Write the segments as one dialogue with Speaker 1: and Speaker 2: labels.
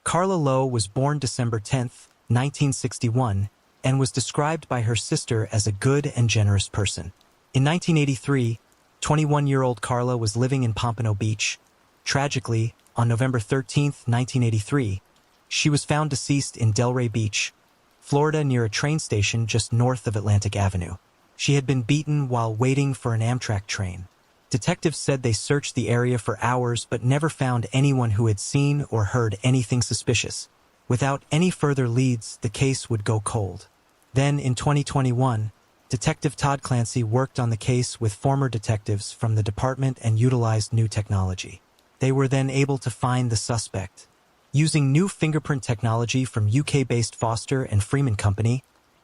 Speaker 1: Carla Lowe was born December 10, 1961, and was described by her sister as a good and generous person. In 1983, 21-year-old Carla was living in Pompano Beach. Tragically, on November 13, 1983, she was found deceased in Delray Beach, Florida, near a train station just north of Atlantic Avenue. She had been beaten while waiting for an Amtrak train. Detectives said they searched the area for hours but never found anyone who had seen or heard anything suspicious. Without any further leads, the case would go cold. Then, in 2021, Detective Todd Clancy worked on the case with former detectives from the department and utilized new technology. They were then able to find the suspect. Using new fingerprint technology from UK-based Foster and Freeman Company,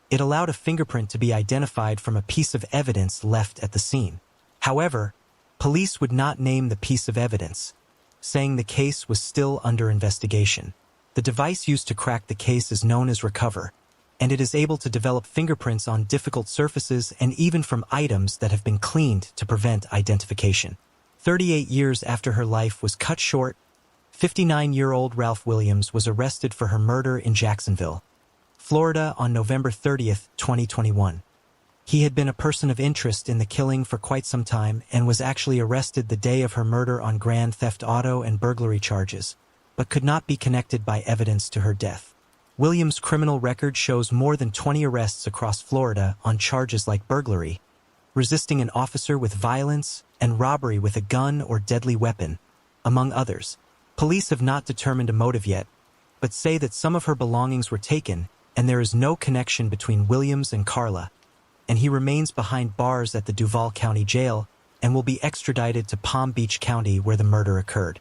Speaker 1: it allowed a fingerprint to be identified from a piece of evidence left at the scene. However, police would not name the piece of evidence, saying the case was still under investigation. The device used to crack the case is known as Recover, and it is able to develop fingerprints on difficult surfaces and even from items that have been cleaned to prevent identification. 38 years after her life was cut short, 59-year-old Ralph Williams was arrested for her murder in Jacksonville, Florida on November 30, 2021. He had been a person of interest in the killing for quite some time and was actually arrested the day of her murder on grand theft auto and burglary charges, but could not be connected by evidence to her death. Williams' criminal record shows more than 20 arrests across Florida on charges like burglary, resisting an officer with violence, and robbery with a gun or deadly weapon, among others. Police have not determined a motive yet, but say that some of her belongings were taken and there is no connection between Williams and Carla, and he remains behind bars at the Duval County Jail and will be extradited to Palm Beach County where the murder occurred.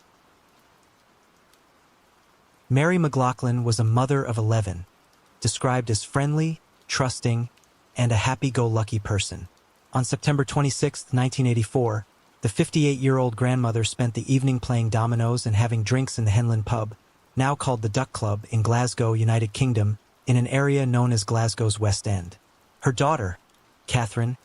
Speaker 1: Mary McLaughlin was a mother of 11, described as friendly, trusting, and a happy-go-lucky person. On September 26, 1984, the 58-year-old grandmother spent the evening playing dominoes and having drinks in the Henlin pub, now called the Duck Club, in Glasgow, United Kingdom, in an area known as Glasgow's West End. Her daughter, Catherine,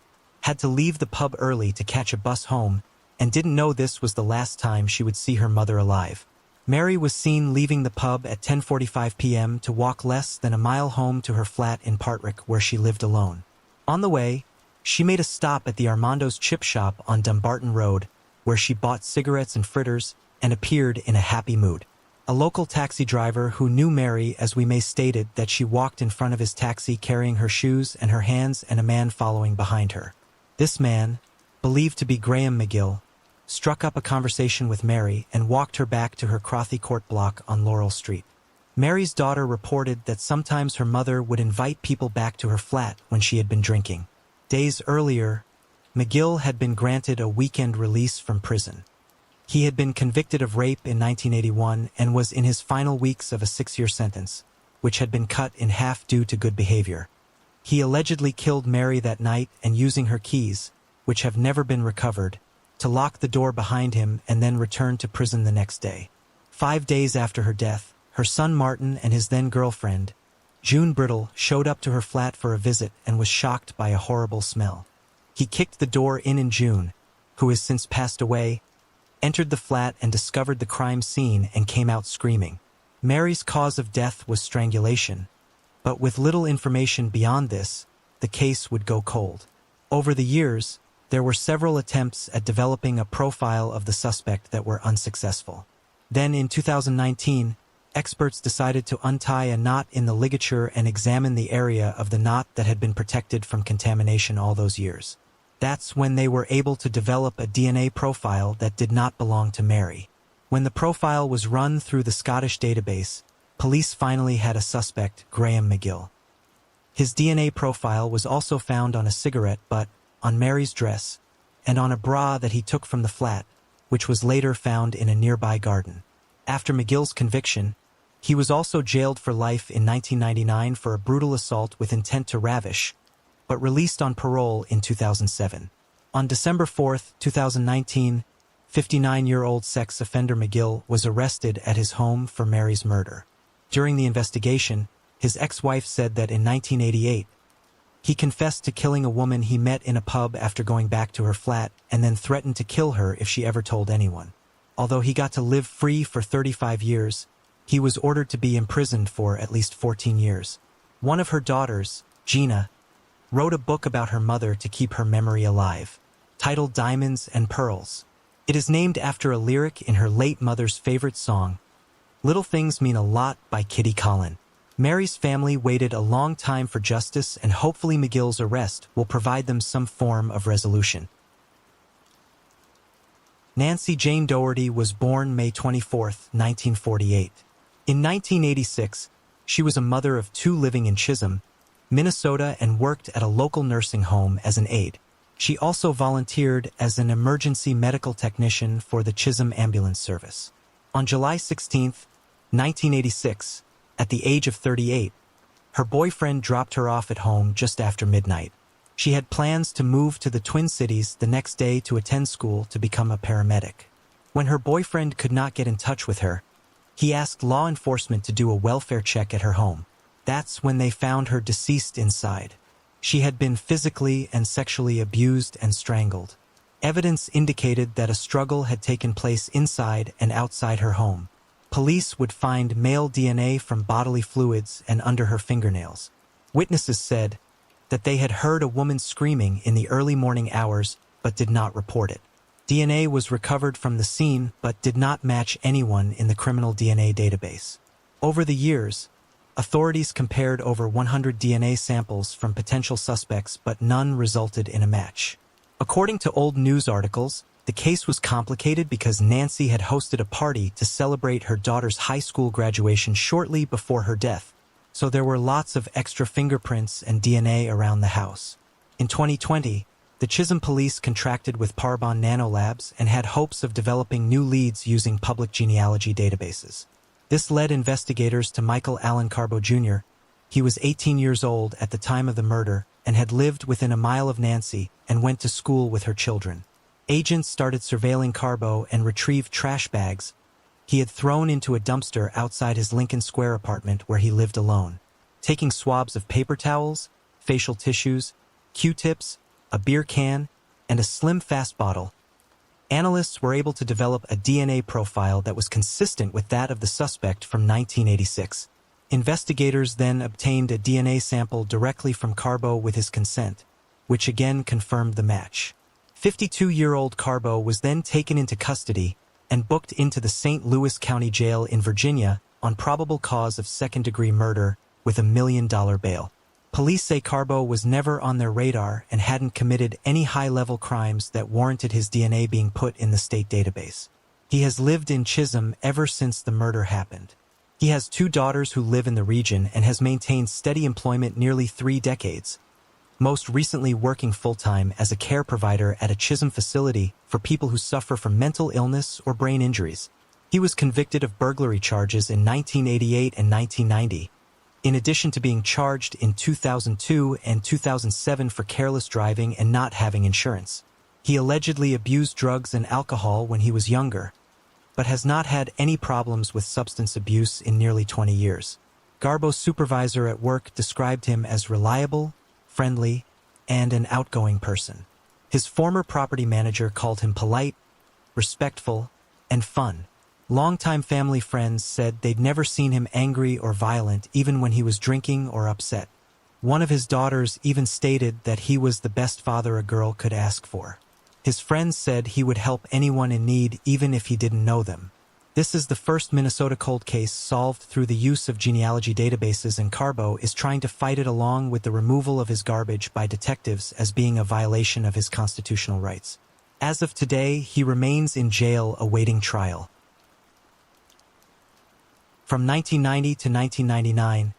Speaker 1: had to leave the pub early to catch a bus home and didn't know this was the last time she would see her mother alive. Mary was seen leaving the pub at 10:45 p.m. to walk less than a mile home to her flat in Partrick, where she lived alone. On the way, she made a stop at the Armando's Chip Shop on Dumbarton Road, where she bought cigarettes and fritters and appeared in a happy mood. A local taxi driver who knew Mary, as we may, stated that she walked in front of his taxi carrying her shoes and her hands and a man following behind her. This man, believed to be Graham McGill, struck up a conversation with Mary and walked her back to her Crothy Court block on Laurel Street. Mary's daughter reported that sometimes her mother would invite people back to her flat when she had been drinking. Days earlier, McGill had been granted a weekend release from prison. He had been convicted of rape in 1981 and was in his final weeks of a 6-year sentence, which had been cut in half due to good behavior. He allegedly killed Mary that night and using her keys, which have never been recovered, to lock the door behind him and then returned to prison the next day. 5 days after her death, her son Martin and his then-girlfriend, June Brittle, showed up to her flat for a visit and was shocked by a horrible smell. He kicked the door in June, who has since passed away, entered the flat and discovered the crime scene and came out screaming. Mary's cause of death was strangulation, but with little information beyond this, the case would go cold. Over the years, there were several attempts at developing a profile of the suspect that were unsuccessful. Then in 2019, experts decided to untie a knot in the ligature and examine the area of the knot that had been protected from contamination all those years. That's when they were able to develop a DNA profile that did not belong to Mary. When the profile was run through the Scottish database, police finally had a suspect, Graham McGill. His DNA profile was also found on a cigarette butt, on Mary's dress, and on a bra that he took from the flat, which was later found in a nearby garden. After McGill's conviction, he was also jailed for life in 1999 for a brutal assault with intent to ravish, but released on parole in 2007. On December 4, 2019, 59-year-old sex offender McGill was arrested at his home for Mary's murder. During the investigation, his ex-wife said that in 1988, he confessed to killing a woman he met in a pub after going back to her flat and then threatened to kill her if she ever told anyone. Although he got to live free for 35 years, He was ordered to be imprisoned for at least 14 years. One of her daughters, Gina, wrote a book about her mother to keep her memory alive, titled Diamonds and Pearls. It is named after a lyric in her late mother's favorite song, Little Things Mean a Lot by Kitty Collin. Mary's family waited a long time for justice, and hopefully McGill's arrest will provide them some form of resolution. Nancy Jane Doherty was born May 24, 1948. In 1986, she was a mother of 2 living in Chisholm, Minnesota, and worked at a local nursing home as an aide. She also volunteered as an emergency medical technician for the Chisholm Ambulance Service. On July 16, 1986, at the age of 38, her boyfriend dropped her off at home just after midnight. She had plans to move to the Twin Cities the next day to attend school to become a paramedic. When her boyfriend could not get in touch with her, he asked law enforcement to do a welfare check at her home. That's when they found her deceased inside. She had been physically and sexually abused and strangled. Evidence indicated that a struggle had taken place inside and outside her home. Police would find male DNA from bodily fluids and under her fingernails. Witnesses said that they had heard a woman screaming in the early morning hours but did not report it. DNA was recovered from the scene but did not match anyone in the criminal DNA database. Over the years, authorities compared over 100 DNA samples from potential suspects, but none resulted in a match. According to old news articles, the case was complicated because Nancy had hosted a party to celebrate her daughter's high school graduation shortly before her death, so there were lots of extra fingerprints and DNA around the house. In 2020, the Chisholm police contracted with Parabon Nanolabs and had hopes of developing new leads using public genealogy databases. This led investigators to Michael Allen Carbo Jr. He was 18 years old at the time of the murder and had lived within a mile of Nancy and went to school with her children. Agents started surveilling Carbo and retrieved trash bags he had thrown into a dumpster outside his Lincoln Square apartment where he lived alone. Taking swabs of paper towels, facial tissues, Q-tips, a beer can, and a slim fast bottle, analysts were able to develop a DNA profile that was consistent with that of the suspect from 1986. Investigators then obtained a DNA sample directly from Carbo with his consent, which again confirmed the match. 52-year-old Carbo was then taken into custody and booked into the St. Louis County Jail in Virginia on probable cause of second-degree murder with $1 million bail. Police say Carbo was never on their radar and hadn't committed any high-level crimes that warranted his DNA being put in the state database. He has lived in Chisholm ever since the murder happened. He has 2 daughters who live in the region and has maintained steady employment nearly 3 decades, most recently working full-time as a care provider at a Chisholm facility for people who suffer from mental illness or brain injuries. He was convicted of burglary charges in 1988 and 1990, in addition to being charged in 2002 and 2007 for careless driving and not having insurance. He allegedly abused drugs and alcohol when he was younger, but has not had any problems with substance abuse in nearly 20 years. Garbo's supervisor at work described him as reliable, friendly, and an outgoing person. His former property manager called him polite, respectful, and fun. Longtime family friends said they'd never seen him angry or violent even when he was drinking or upset. One of his daughters even stated that he was the best father a girl could ask for. His friends said he would help anyone in need even if he didn't know them. This is the first Minnesota cold case solved through the use of genealogy databases, and Carbo is trying to fight it along with the removal of his garbage by detectives as being a violation of his constitutional rights. As of today, he remains in jail awaiting trial. From 1990 to 1999,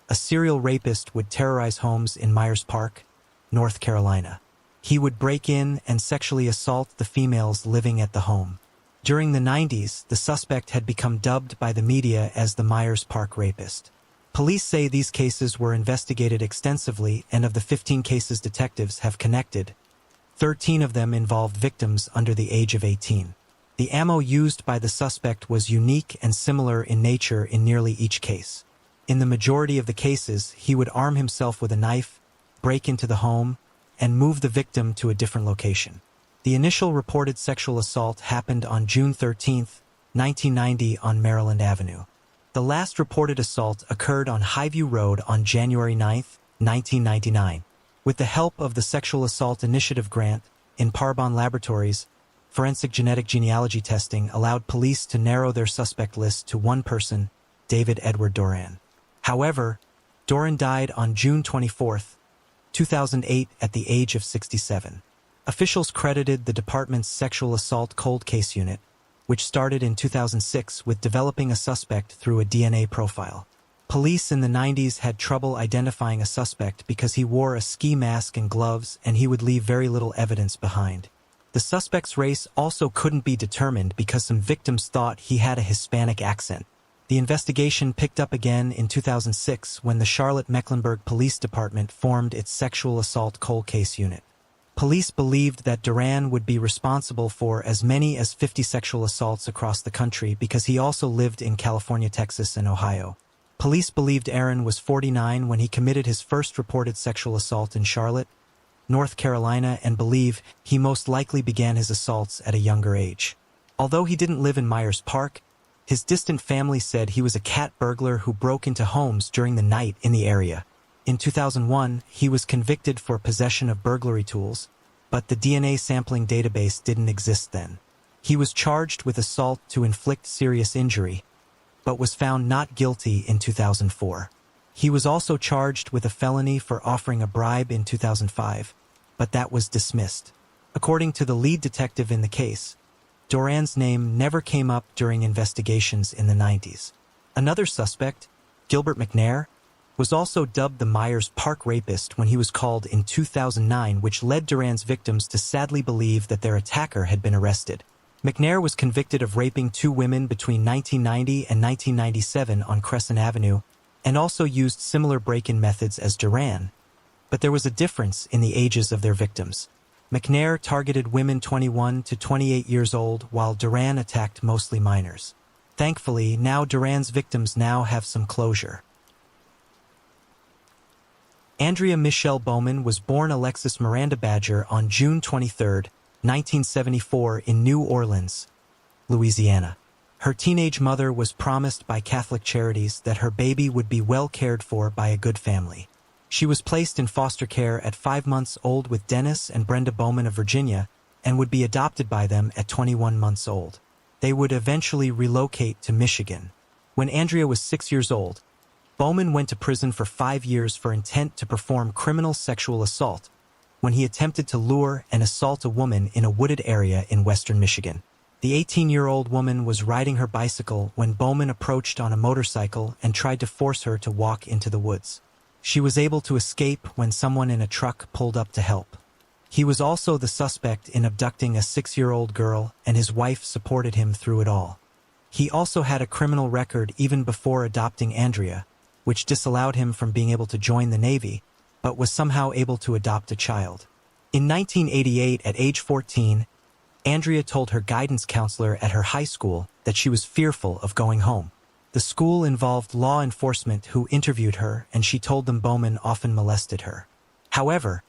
Speaker 1: a serial rapist would terrorize homes in Myers Park, North Carolina. He would break in and sexually assault the females living at the home. During the 90s, the suspect had become dubbed by the media as the Myers Park rapist. Police say these cases were investigated extensively, and of the 15 cases detectives have connected, 13 of them involved victims under the age of 18. The ammo used by the suspect was unique and similar in nature in nearly each case. In the majority of the cases, he would arm himself with a knife, break into the home, and move the victim to a different location. The initial reported sexual assault happened on June 13, 1990 on Maryland Avenue. The last reported assault occurred on Highview Road on January 9, 1999. With the help of the Sexual Assault Initiative Grant in Parbon Laboratories, forensic genetic genealogy testing allowed police to narrow their suspect list to one person, David Edward Doran. However, Doran died on June 24, 2008 at the age of 67. Officials credited the department's sexual assault cold case unit, which started in 2006 with developing a suspect through a DNA profile. Police in the 90s had trouble identifying a suspect because he wore a ski mask and gloves and he would leave very little evidence behind. The suspect's race also couldn't be determined because some victims thought he had a Hispanic accent. The investigation picked up again in 2006 when the Charlotte-Mecklenburg Police Department formed its sexual assault cold case unit. Police believed that Doran would be responsible for as many as 50 sexual assaults across the country because he also lived in California, Texas, and Ohio. Police believed Aaron was 49 when he committed his first reported sexual assault in Charlotte, North Carolina, and believe he most likely began his assaults at a younger age. Although he didn't live in Myers Park, his distant family said he was a cat burglar who broke into homes during the night in the area. In 2001, he was convicted for possession of burglary tools, but the DNA sampling database didn't exist then. He was charged with assault to inflict serious injury, but was found not guilty in 2004. He was also charged with a felony for offering a bribe in 2005, but that was dismissed. According to the lead detective in the case, Doran's name never came up during investigations in the 90s. Another suspect, Gilbert McNair, was also dubbed the Myers Park rapist when he was called in 2009, which led Doran's victims to sadly believe that their attacker had been arrested. McNair was convicted of raping 2 women between 1990 and 1997 on Crescent Avenue and also used similar break-in methods as Doran, but there was a difference in the ages of their victims. McNair targeted women 21 to 28 years old, while Doran attacked mostly minors. Thankfully, now Doran's victims now have some closure. Andrea Michelle Bowman was born Alexis Miranda Badger on June 23, 1974 in New Orleans, Louisiana. Her teenage mother was promised by Catholic Charities that her baby would be well cared for by a good family. She was placed in foster care at 5 months old with Dennis and Brenda Bowman of Virginia and would be adopted by them at 21 months old. They would eventually relocate to Michigan. When Andrea was 6 years old, Bowman went to prison for 5 years for intent to perform criminal sexual assault when he attempted to lure and assault a woman in a wooded area in western Michigan. The 18-year-old woman was riding her bicycle when Bowman approached on a motorcycle and tried to force her to walk into the woods. She was able to escape when someone in a truck pulled up to help. He was also the suspect in abducting a 6-year-old girl, and his wife supported him through it all. He also had a criminal record even before adopting Andrea, which disallowed him from being able to join the Navy, but was somehow able to adopt a child. In 1988, at age 14, Andrea told her guidance counselor at her high school that she was fearful of going home. The school involved law enforcement who interviewed her, and she told them Bowman often molested her. However,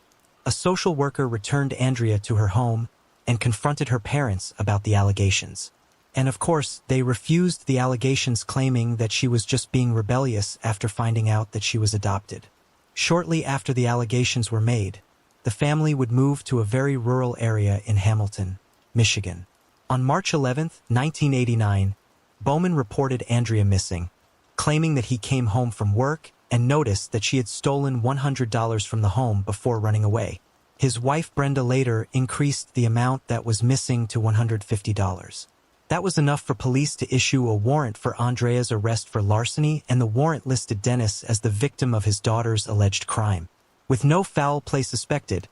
Speaker 1: a social worker returned Andrea to her home and confronted her parents about the allegations. And of course, they refused the allegations, claiming that she was just being rebellious after finding out that she was adopted. Shortly after the allegations were made, the family would move to a very rural area in Hamilton, Michigan. On March 11, 1989, Bowman reported Andrea missing, claiming that he came home from work and noticed that she had stolen $100 from the home before running away. His wife Brenda later increased the amount that was missing to $150. That was enough for police to issue a warrant for Andrea's arrest for larceny, and the warrant listed Dennis as the victim of his daughter's alleged crime. With no foul play suspected,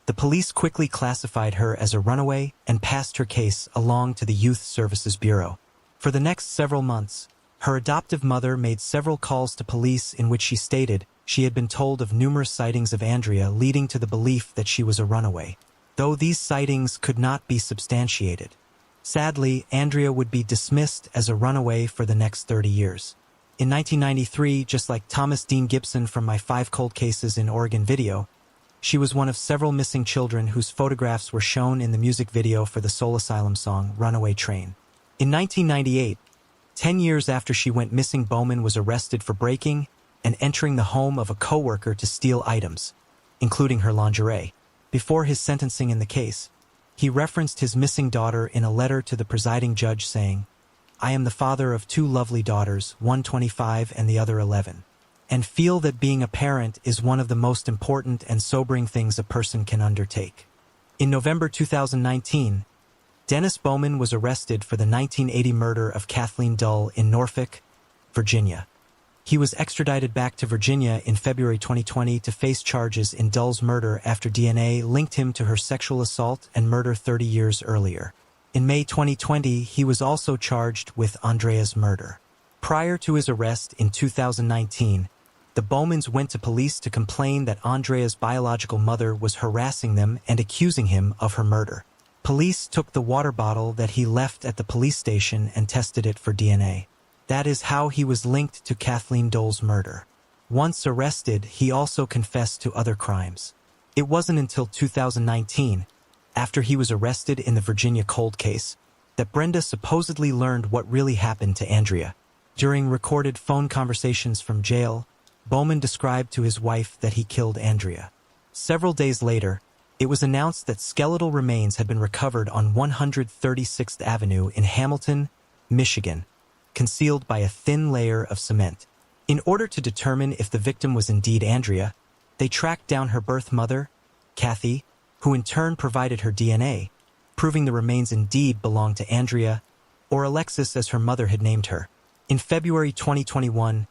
Speaker 1: the police quickly classified her as a runaway and passed her case along to the Youth Services Bureau. For the next several months, her adoptive mother made several calls to police in which she stated she had been told of numerous sightings of Andrea, leading to the belief that she was a runaway, though these sightings could not be substantiated. Sadly, Andrea would be dismissed as a runaway for the next 30 years. In 1993, just like Thomas Dean Gibson from my 5 Cold Cases in Oregon video, she was one of several missing children whose photographs were shown in the music video for the Soul Asylum song Runaway Train. In 1998, 10 years after she went missing, Bowman was arrested for breaking and entering the home of a coworker to steal items, including her lingerie. Before his sentencing in the case, he referenced his missing daughter in a letter to the presiding judge saying, "I am the father of two lovely daughters, one 25 and the other 11, and feel that being a parent is one of the most important and sobering things a person can undertake." In November 2019, Dennis Bowman was arrested for the 1980 murder of Kathleen Dull in Norfolk, Virginia. He was extradited back to Virginia in February 2020 to face charges in Dull's murder after DNA linked him to her sexual assault and murder 30 years earlier. In May 2020, he was also charged with Andrea's murder. Prior to his arrest in 2019, the Bowmans went to police to complain that Andrea's biological mother was harassing them and accusing him of her murder. Police took the water bottle that he left at the police station and tested it for DNA. That is how he was linked to Kathleen Dull's murder. Once arrested, he also confessed to other crimes. It wasn't until 2019, after he was arrested in the Virginia cold case, that Brenda supposedly learned what really happened to Andrea. During recorded phone conversations from jail, Bowman described to his wife that he killed Andrea. Several days later, it was announced that skeletal remains had been recovered on 136th Avenue in Hamilton, Michigan, concealed by a thin layer of cement. In order to determine if the victim was indeed Andrea, they tracked down her birth mother, Kathy, who in turn provided her DNA, proving the remains indeed belonged to Andrea, or Alexis as her mother had named her. In February 2021,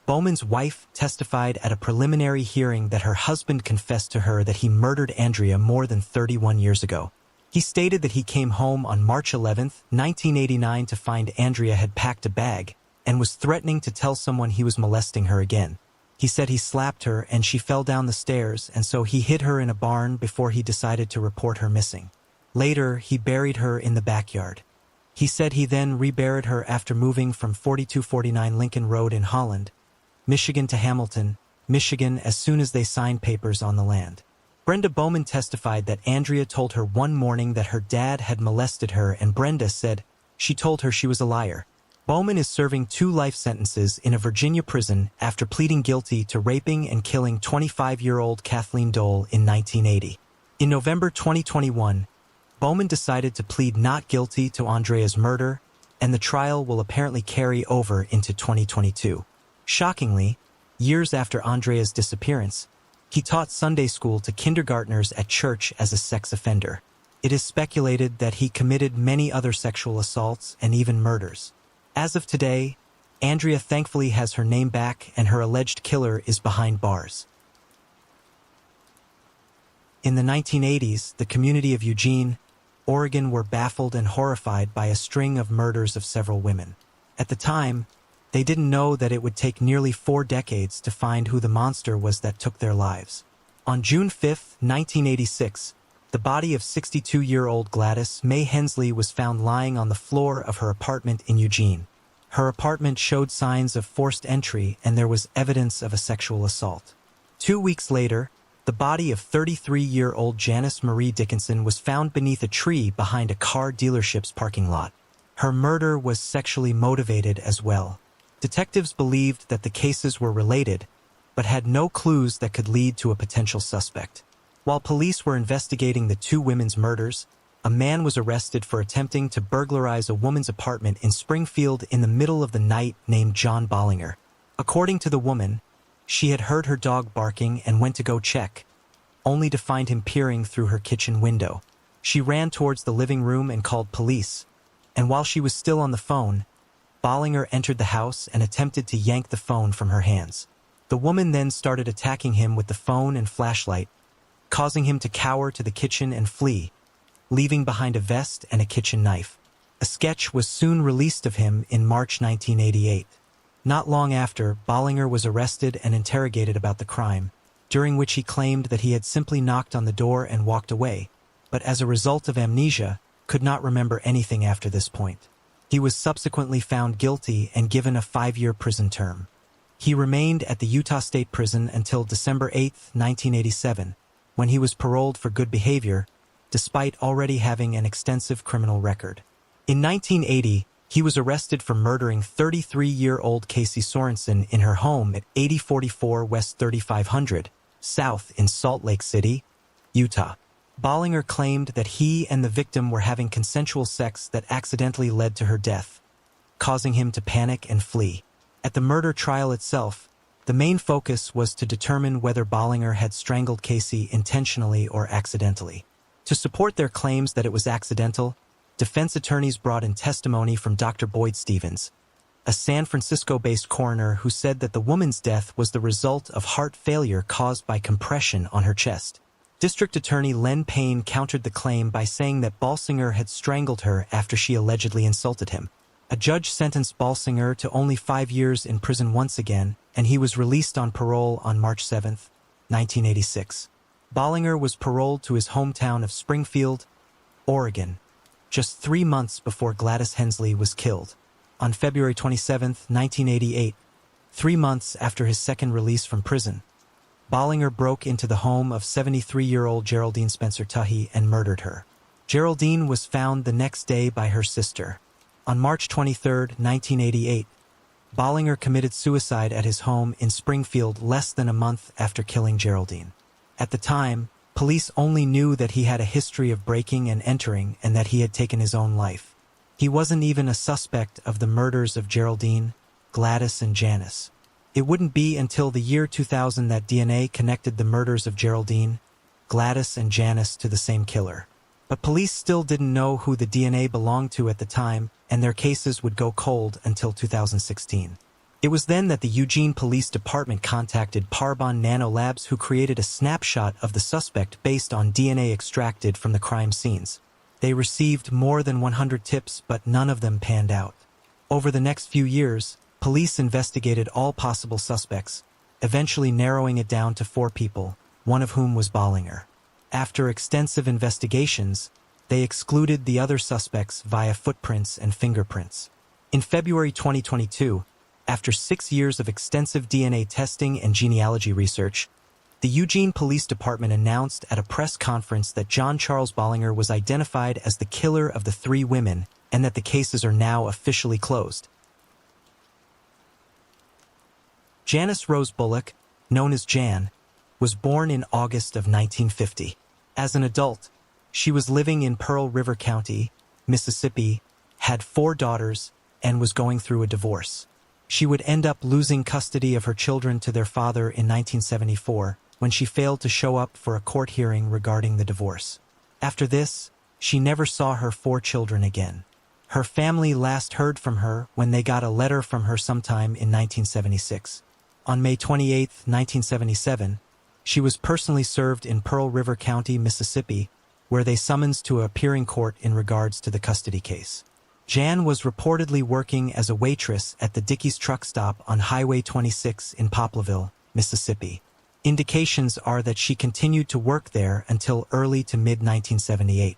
Speaker 1: Bowman's wife testified at a preliminary hearing that her husband confessed to her that he murdered Andrea more than 31 years ago. He stated that he came home on March 11, 1989 to find Andrea had packed a bag and was threatening to tell someone he was molesting her again. He said he slapped her and she fell down the stairs, and so he hid her in a barn before he decided to report her missing. Later, he buried her in the backyard. He said he then reburied her after moving from 4249 Lincoln Road in Holland, Michigan to Hamilton, Michigan as soon as they signed papers on the land. Brenda Bowman testified that Andrea told her one morning that her dad had molested her, and Brenda said she told her she was a liar. Bowman is serving 2 life sentences in a Virginia prison after pleading guilty to raping and killing 25-year-old Kathleen Dull in 1980. In November 2021, Bowman decided to plead not guilty to Andrea's murder, and the trial will apparently carry over into 2022. Shockingly, years after Andrea's disappearance, he taught Sunday school to kindergartners at church as a sex offender. It is speculated that he committed many other sexual assaults and even murders. As of today, Andrea thankfully has her name back and her alleged killer is behind bars. In the 1980s, the community of Eugene, Oregon were baffled and horrified by a string of murders of several women. At the time, they didn't know that it would take nearly 4 decades to find who the monster was that took their lives. On June 5, 1986, the body of 62-year-old Gladys May Hensley was found lying on the floor of her apartment in Eugene. Her apartment showed signs of forced entry and there was evidence of a sexual assault. 2 weeks later, the body of 33-year-old Janice Marie Dickinson was found beneath a tree behind a car dealership's parking lot. Her murder was sexually motivated as well. Detectives believed that the cases were related, but had no clues that could lead to a potential suspect. While police were investigating the 2 women's murders, a man was arrested for attempting to burglarize a woman's apartment in Springfield in the middle of the night named John Bollinger. According to the woman, she had heard her dog barking and went to go check, only to find him peering through her kitchen window. She ran towards the living room and called police, and while she was still on the phone, Bollinger entered the house and attempted to yank the phone from her hands. The woman then started attacking him with the phone and flashlight, causing him to cower to the kitchen and flee, leaving behind a vest and a kitchen knife. A sketch was soon released of him in March 1988. Not long after, Bollinger was arrested and interrogated about the crime, during which he claimed that he had simply knocked on the door and walked away, but as a result of amnesia, could not remember anything after this point. He was subsequently found guilty and given a 5-year prison term. He remained at the Utah State Prison until December 8, 1987, when he was paroled for good behavior, despite already having an extensive criminal record. In 1980, He was arrested for murdering 33-year-old Casey Sorensen in her home at 8044 West 3500 South in Salt Lake City, Utah. Bollinger claimed that he and the victim were having consensual sex that accidentally led to her death, causing him to panic and flee. At the murder trial itself, the main focus was to determine whether Bollinger had strangled Casey intentionally or accidentally. To support their claims that it was accidental, defense attorneys brought in testimony from Dr. Boyd Stevens, a San Francisco-based coroner who said that the woman's death was the result of heart failure caused by compression on her chest. District Attorney Len Payne countered the claim by saying that Bollinger had strangled her after she allegedly insulted him. A judge sentenced Bollinger to only 5 years in prison once again, and he was released on parole on March 7, 1986. Bollinger was paroled to his hometown of Springfield, Oregon, just 3 months before Gladys Hensley was killed. On February 27, 1988, 3 months after his second release from prison, Bollinger broke into the home of 73-year-old Geraldine Spencer Tuohy and murdered her. Geraldine was found the next day by her sister. On March 23, 1988, Bollinger committed suicide at his home in Springfield less than a month after killing Geraldine. At the time, police only knew that he had a history of breaking and entering and that he had taken his own life. He wasn't even a suspect of the murders of Geraldine, Gladys, and Janice. It wouldn't be until the year 2000 that DNA connected the murders of Geraldine, Gladys, and Janice to the same killer. But police still didn't know who the DNA belonged to at the time, and their cases would go cold until 2016. It was then that the Eugene Police Department contacted Parbon Nanolabs, who created a snapshot of the suspect based on DNA extracted from the crime scenes. They received more than 100 tips, but none of them panned out. Over the next few years, police investigated all possible suspects, eventually narrowing it down to 4 people, one of whom was Bollinger. After extensive investigations, they excluded the other suspects via footprints and fingerprints. In February 2022, after 6 years of extensive DNA testing and genealogy research, the Eugene Police Department announced at a press conference that John Charles Bollinger was identified as the killer of the 3 women and that the cases are now officially closed. Janice Rose Bullock, known as Jan, was born in August of 1950. As an adult, she was living in Pearl River County, Mississippi, had 4 daughters, and was going through a divorce. She would end up losing custody of her children to their father in 1974 when she failed to show up for a court hearing regarding the divorce. After this, she never saw her 4 children again. Her family last heard from her when they got a letter from her sometime in 1976. On May 28, 1977, she was personally served in Pearl River County, Mississippi, where they summoned to appear in court in regards to the custody case. Jan was reportedly working as a waitress at the Dickey's truck stop on Highway 26 in Poplarville, Mississippi. Indications are that she continued to work there until early to mid-1978.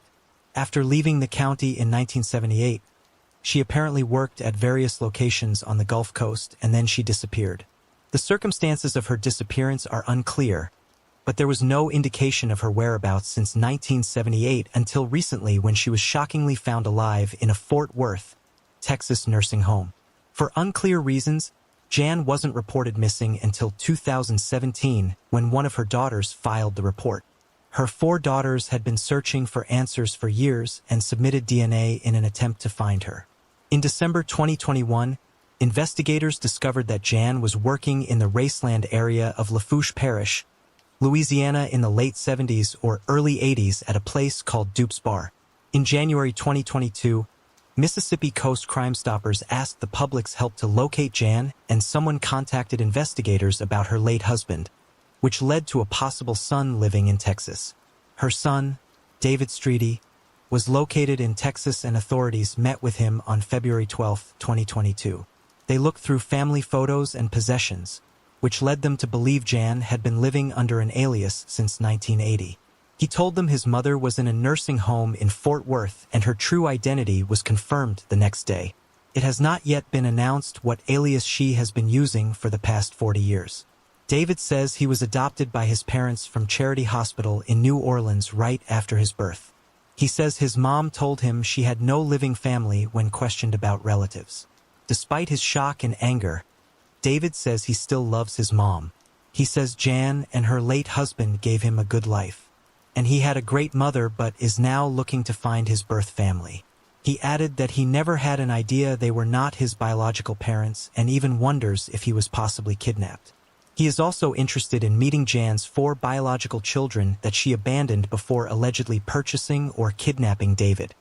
Speaker 1: After leaving the county in 1978, she apparently worked at various locations on the Gulf Coast and then she disappeared. The circumstances of her disappearance are unclear, but there was no indication of her whereabouts since 1978 until recently when she was shockingly found alive in a Fort Worth, Texas nursing home. For unclear reasons, Jan wasn't reported missing until 2017 when one of her daughters filed the report. Her 4 daughters had been searching for answers for years and submitted DNA in an attempt to find her. In December 2021, investigators discovered that Jan was working in the Raceland area of Lafourche Parish, Louisiana in the late 70s or early 80s at a place called Dupe's Bar. In January 2022, Mississippi Coast Crime Stoppers asked the public's help to locate Jan, and someone contacted investigators about her late husband, which led to a possible son living in Texas. Her son, David Streety, was located in Texas and authorities met with him on February 12, 2022. They looked through family photos and possessions, which led them to believe Jan had been living under an alias since 1980. He told them his mother was in a nursing home in Fort Worth and her true identity was confirmed the next day. It has not yet been announced what alias she has been using for the past 40 years. David says he was adopted by his parents from Charity Hospital in New Orleans right after his birth. He says his mom told him she had no living family when questioned about relatives. Despite his shock and anger, David says he still loves his mom. He says Jan and her late husband gave him a good life, and he had a great mother but is now looking to find his birth family. He added that he never had an idea they were not his biological parents and even wonders if he was possibly kidnapped. He is also interested in meeting Jan's 4 biological children that she abandoned before allegedly purchasing or kidnapping David.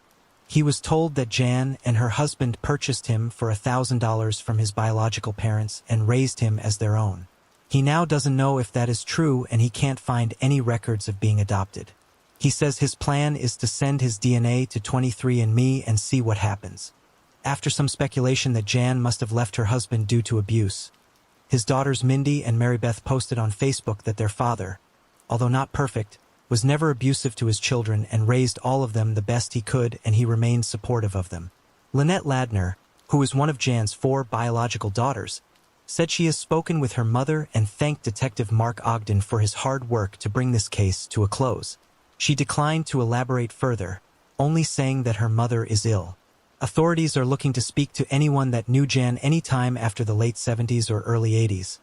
Speaker 1: He was told that Jan and her husband purchased him for $1,000 from his biological parents and raised him as their own. He now doesn't know if that is true and he can't find any records of being adopted. He says his plan is to send his DNA to 23andMe and see what happens. After some speculation that Jan must have left her husband due to abuse, his daughters Mindy and Mary Beth posted on Facebook that their father, although not perfect, was never abusive to his children and raised all of them the best he could, and he remains supportive of them. Lynette Ladner, who is one of Jan's 4 biological daughters, said she has spoken with her mother and thanked Detective Mark Ogden for his hard work to bring this case to a close. She declined to elaborate further, only saying that her mother is ill. Authorities are looking to speak to anyone that knew Jan any time after the late 70s or early 80s,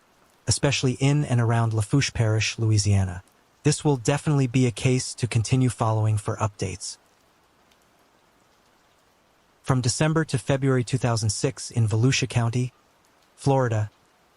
Speaker 1: especially in and around Lafourche Parish, Louisiana. This will definitely be a case to continue following for updates. From December to February 2006 in Volusia County, Florida,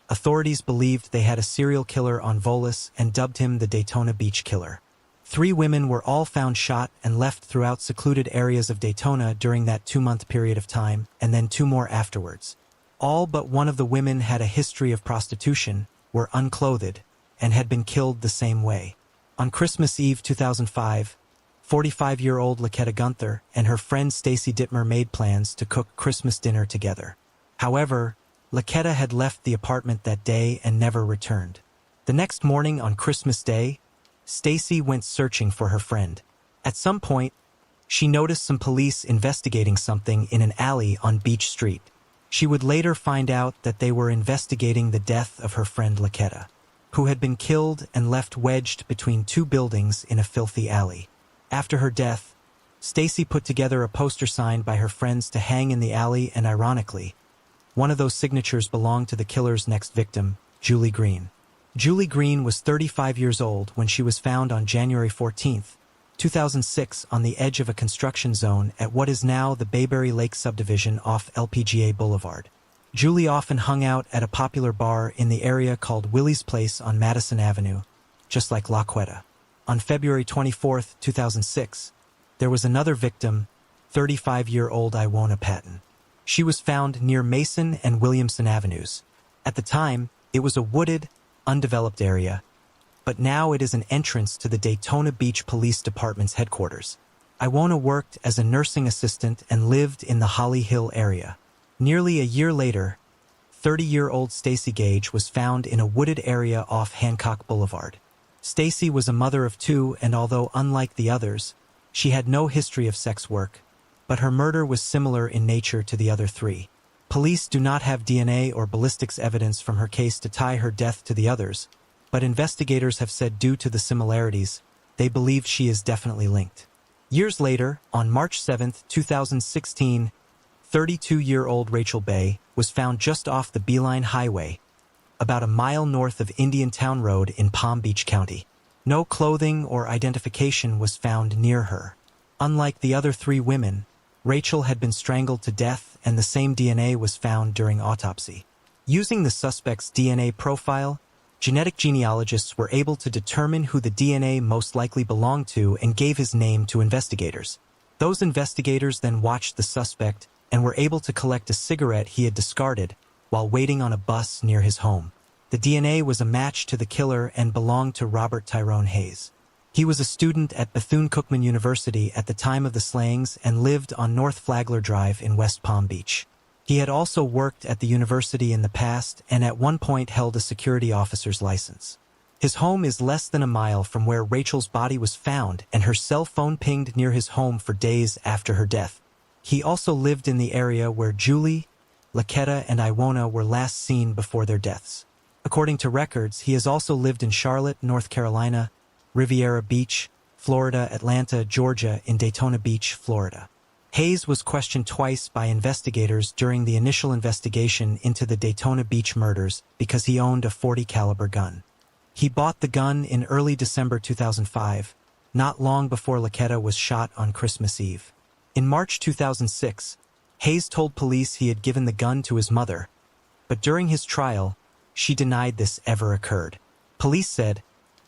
Speaker 1: authorities believed they had a serial killer on Volos and dubbed him the Daytona Beach Killer. 3 women were all found shot and left throughout secluded areas of Daytona during that 2-month period of time, and then 2 more afterwards. All but one of the women had a history of prostitution, were unclothed, and had been killed the same way. On Christmas Eve 2005, 45-year-old Laketta Gunther and her friend Stacy Dittmer made plans to cook Christmas dinner together. However, Laketta had left the apartment that day and never returned. The next morning on Christmas Day, Stacy went searching for her friend. At some point, she noticed some police investigating something in an alley on Beach Street. She would later find out that they were investigating the death of her friend Laketta, who had been killed and left wedged between 2 buildings in a filthy alley. After her death, Stacy put together a poster signed by her friends to hang in the alley, and ironically, one of those signatures belonged to the killer's next victim, Julie Green. Julie Green was 35 years old when she was found on January 14, 2006 on the edge of a construction zone at what is now the Bayberry Lake subdivision off LPGA Boulevard. Julie often hung out at a popular bar in the area called Willie's Place on Madison Avenue, just like Laquetta. On February 24, 2006, there was another victim, 35-year-old Iwona Patton. She was found near Mason and Williamson Avenues. At the time, it was a wooded, undeveloped area, but now it is an entrance to the Daytona Beach Police Department's headquarters. Iwona worked as a nursing assistant and lived in the Holly Hill area. Nearly a year later, 30-year-old Stacy Gage was found in a wooded area off Hancock Boulevard. Stacy was a mother of 2, and although unlike the others, she had no history of sex work, but her murder was similar in nature to the other 3. Police do not have DNA or ballistics evidence from her case to tie her death to the others, but investigators have said due to the similarities, they believe she is definitely linked. Years later, on March 7, 2016, 32-year-old Rachel Bay was found just off the Beeline Highway, about a mile north of Indiantown Road in Palm Beach County. No clothing or identification was found near her. Unlike the other 3 women, Rachel had been strangled to death, and the same DNA was found during autopsy. Using the suspect's DNA profile, genetic genealogists were able to determine who the DNA most likely belonged to and gave his name to investigators. Those investigators then watched the suspect and were able to collect a cigarette he had discarded while waiting on a bus near his home. The DNA was a match to the killer and belonged to Robert Tyrone Hayes. He was a student at Bethune-Cookman University at the time of the slayings and lived on North Flagler Drive in West Palm Beach. He had also worked at the university in the past and at one point held a security officer's license. His home is less than a mile from where Rachel's body was found, and her cell phone pinged near his home for days after her death. He also lived in the area where Julie, Laketta, and Iwona were last seen before their deaths. According to records, he has also lived in Charlotte, North Carolina, Riviera Beach, Florida, Atlanta, Georgia, and Daytona Beach, Florida. Hayes was questioned twice by investigators during the initial investigation into the Daytona Beach murders because he owned a .40 caliber gun. He bought the gun in early December 2005, not long before Laquetta was shot on Christmas Eve. In March 2006, Hayes told police he had given the gun to his mother, but during his trial, she denied this ever occurred. Police said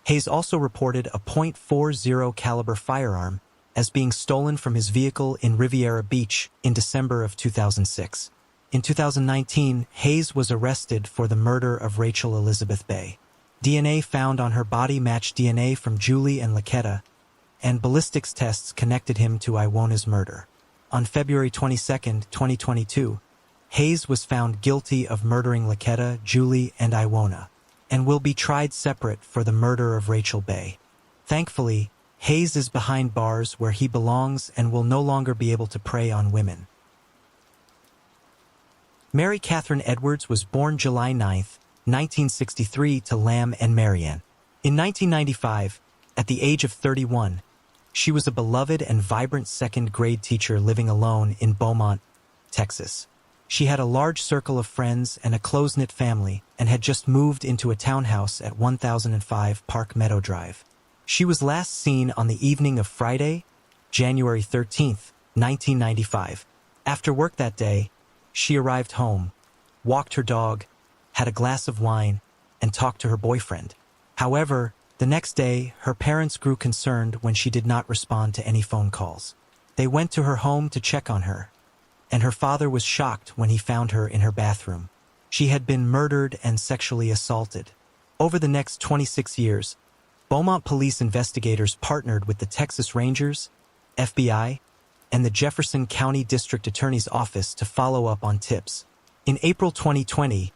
Speaker 1: Hayes also reported a .40 caliber firearm as being stolen from his vehicle in Riviera Beach in December of 2006. In 2019, Hayes was arrested for the murder of Rachel Elizabeth Bay. DNA found on her body matched DNA from Julie and Laquetta, and ballistics tests connected him to Iwona's murder. On February 22, 2022, Hayes was found guilty of murdering Laquetta, Julie, and Iwona, and will be tried separate for the murder of Rachel Bay. Thankfully, Hayes is behind bars where he belongs and will no longer be able to prey on women. Mary Catherine Edwards was born July 9, 1963 to Lamb and Marianne. In 1995, at the age of 31, she was a beloved and vibrant second-grade teacher living alone in Beaumont, Texas. She had a large circle of friends and a close-knit family and had just moved into a townhouse at 1005 Park Meadow Drive. She was last seen on the evening of Friday, January 13, 1995. After work that day, she arrived home, walked her dog, had a glass of wine, and talked to her boyfriend. However, the next day, her parents grew concerned when she did not respond to any phone calls. They went to her home to check on her, and her father was shocked when he found her in her bathroom. She had been murdered and sexually assaulted. Over the next 26 years, Beaumont police investigators partnered with the Texas Rangers, FBI, and the Jefferson County District Attorney's Office to follow up on tips. In April 2020,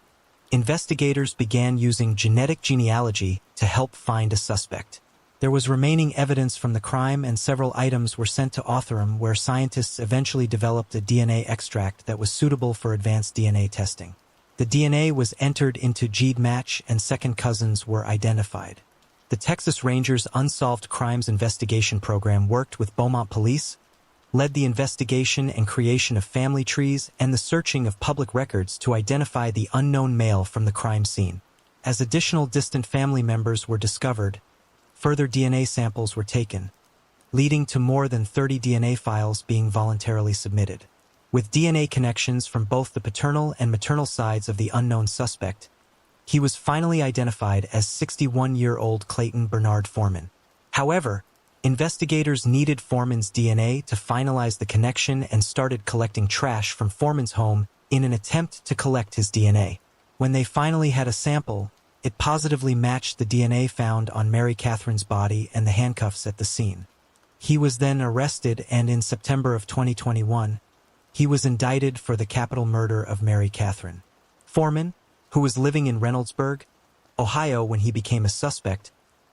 Speaker 1: investigators began using genetic genealogy to help find a suspect. There was remaining evidence from the crime and several items were sent to Othram, where scientists eventually developed a DNA extract that was suitable for advanced DNA testing. The DNA was entered into GEDmatch and second cousins were identified. The Texas Rangers Unsolved Crimes Investigation Program worked with Beaumont Police, led the investigation and creation of family trees and the searching of public records to identify the unknown male from the crime scene. As additional distant family members were discovered, further DNA samples were taken, leading to more than 30 DNA files being voluntarily submitted. With DNA connections from both the paternal and maternal sides of the unknown suspect, he was finally identified as 61-year-old Clayton Bernard Foreman. However, investigators needed Foreman's DNA to finalize the connection and started collecting trash from Foreman's home in an attempt to collect his DNA. When they finally had a sample, it positively matched the DNA found on Mary Catherine's body and the handcuffs at the scene. He was then arrested, and in September of 2021, he was indicted for the capital murder of Mary Catherine. Foreman, who was living in Reynoldsburg, Ohio when he became a suspect,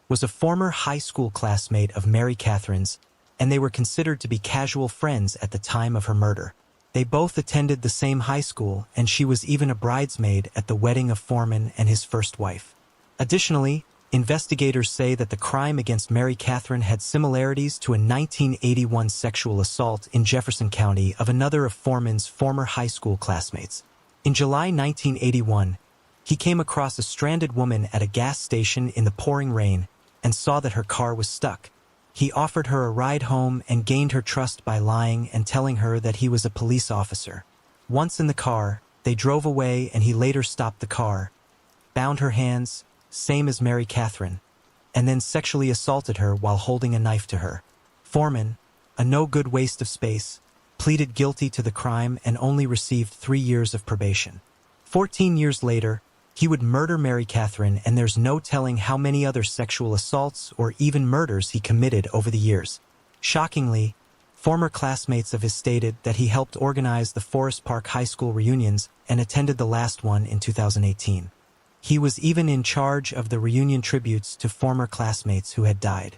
Speaker 1: was a former high school classmate of Mary Catherine's, and they were considered to be casual friends at the time of her murder. They both attended the same high school, and she was even a bridesmaid at the wedding of Foreman and his first wife. Additionally, investigators say that the crime against Mary Catherine had similarities to a 1981 sexual assault in Jefferson County of another of Foreman's former high school classmates. In July 1981, he came across a stranded woman at a gas station in the pouring rain and saw that her car was stuck. He offered her a ride home and gained her trust by lying and telling her that he was a police officer. Once in the car, they drove away and he later stopped the car, bound her hands, same as Mary Catherine, and then sexually assaulted her while holding a knife to her. Foreman, a no-good waste of space, pleaded guilty to the crime and only received 3 years of probation. 14 years later, he would murder Mary Catherine, and there's no telling how many other sexual assaults or even murders he committed over the years. Shockingly, former classmates of his stated that he helped organize the Forest Park High School reunions and attended the last one in 2018. He was even in charge of the reunion tributes to former classmates who had died.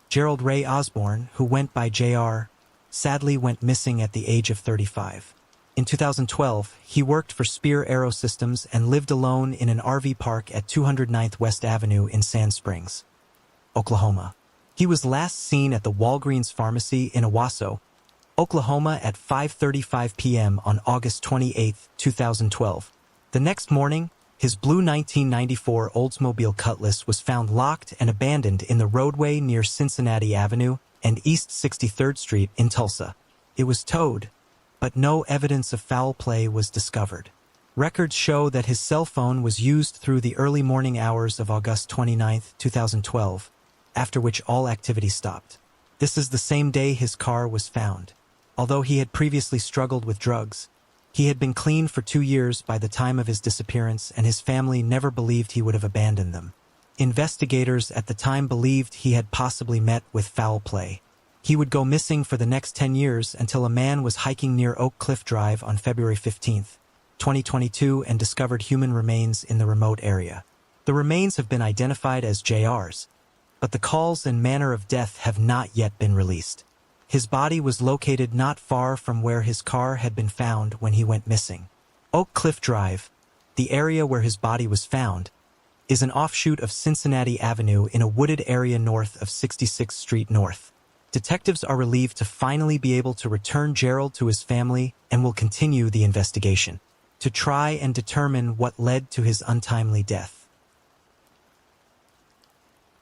Speaker 1: Gerald Ray Osborne, who went by JR, sadly went missing at the age of 35. In 2012, he worked for Spear Aero Systems and lived alone in an RV park at 209th West Avenue in Sand Springs. Oklahoma. He was last seen at the Walgreens pharmacy in Owasso, Oklahoma at 5:35 p.m. on August 28, 2012. The next morning, his blue 1994 Oldsmobile Cutlass was found locked and abandoned in the roadway near Cincinnati Avenue and East 63rd Street in Tulsa. It was towed, but no evidence of foul play was discovered. Records show that his cell phone was used through the early morning hours of August 29, 2012, after which all activity stopped. This is the same day his car was found. Although he had previously struggled with drugs, he had been clean for 2 years by the time of his disappearance, and his family never believed he would have abandoned them. Investigators at the time believed he had possibly met with foul play. He would go missing for the next 10 years until a man was hiking near Oak Cliff Drive on February 15, 2022, and discovered human remains in the remote area. The remains have been identified as JR's, but the cause and manner of death have not yet been released. His body was located not far from where his car had been found when he went missing. Oak Cliff Drive, the area where his body was found, is an offshoot of Cincinnati Avenue in a wooded area north of 66th Street North. Detectives are relieved to finally be able to return Gerald to his family and will continue the investigation to try and determine what led to his untimely death.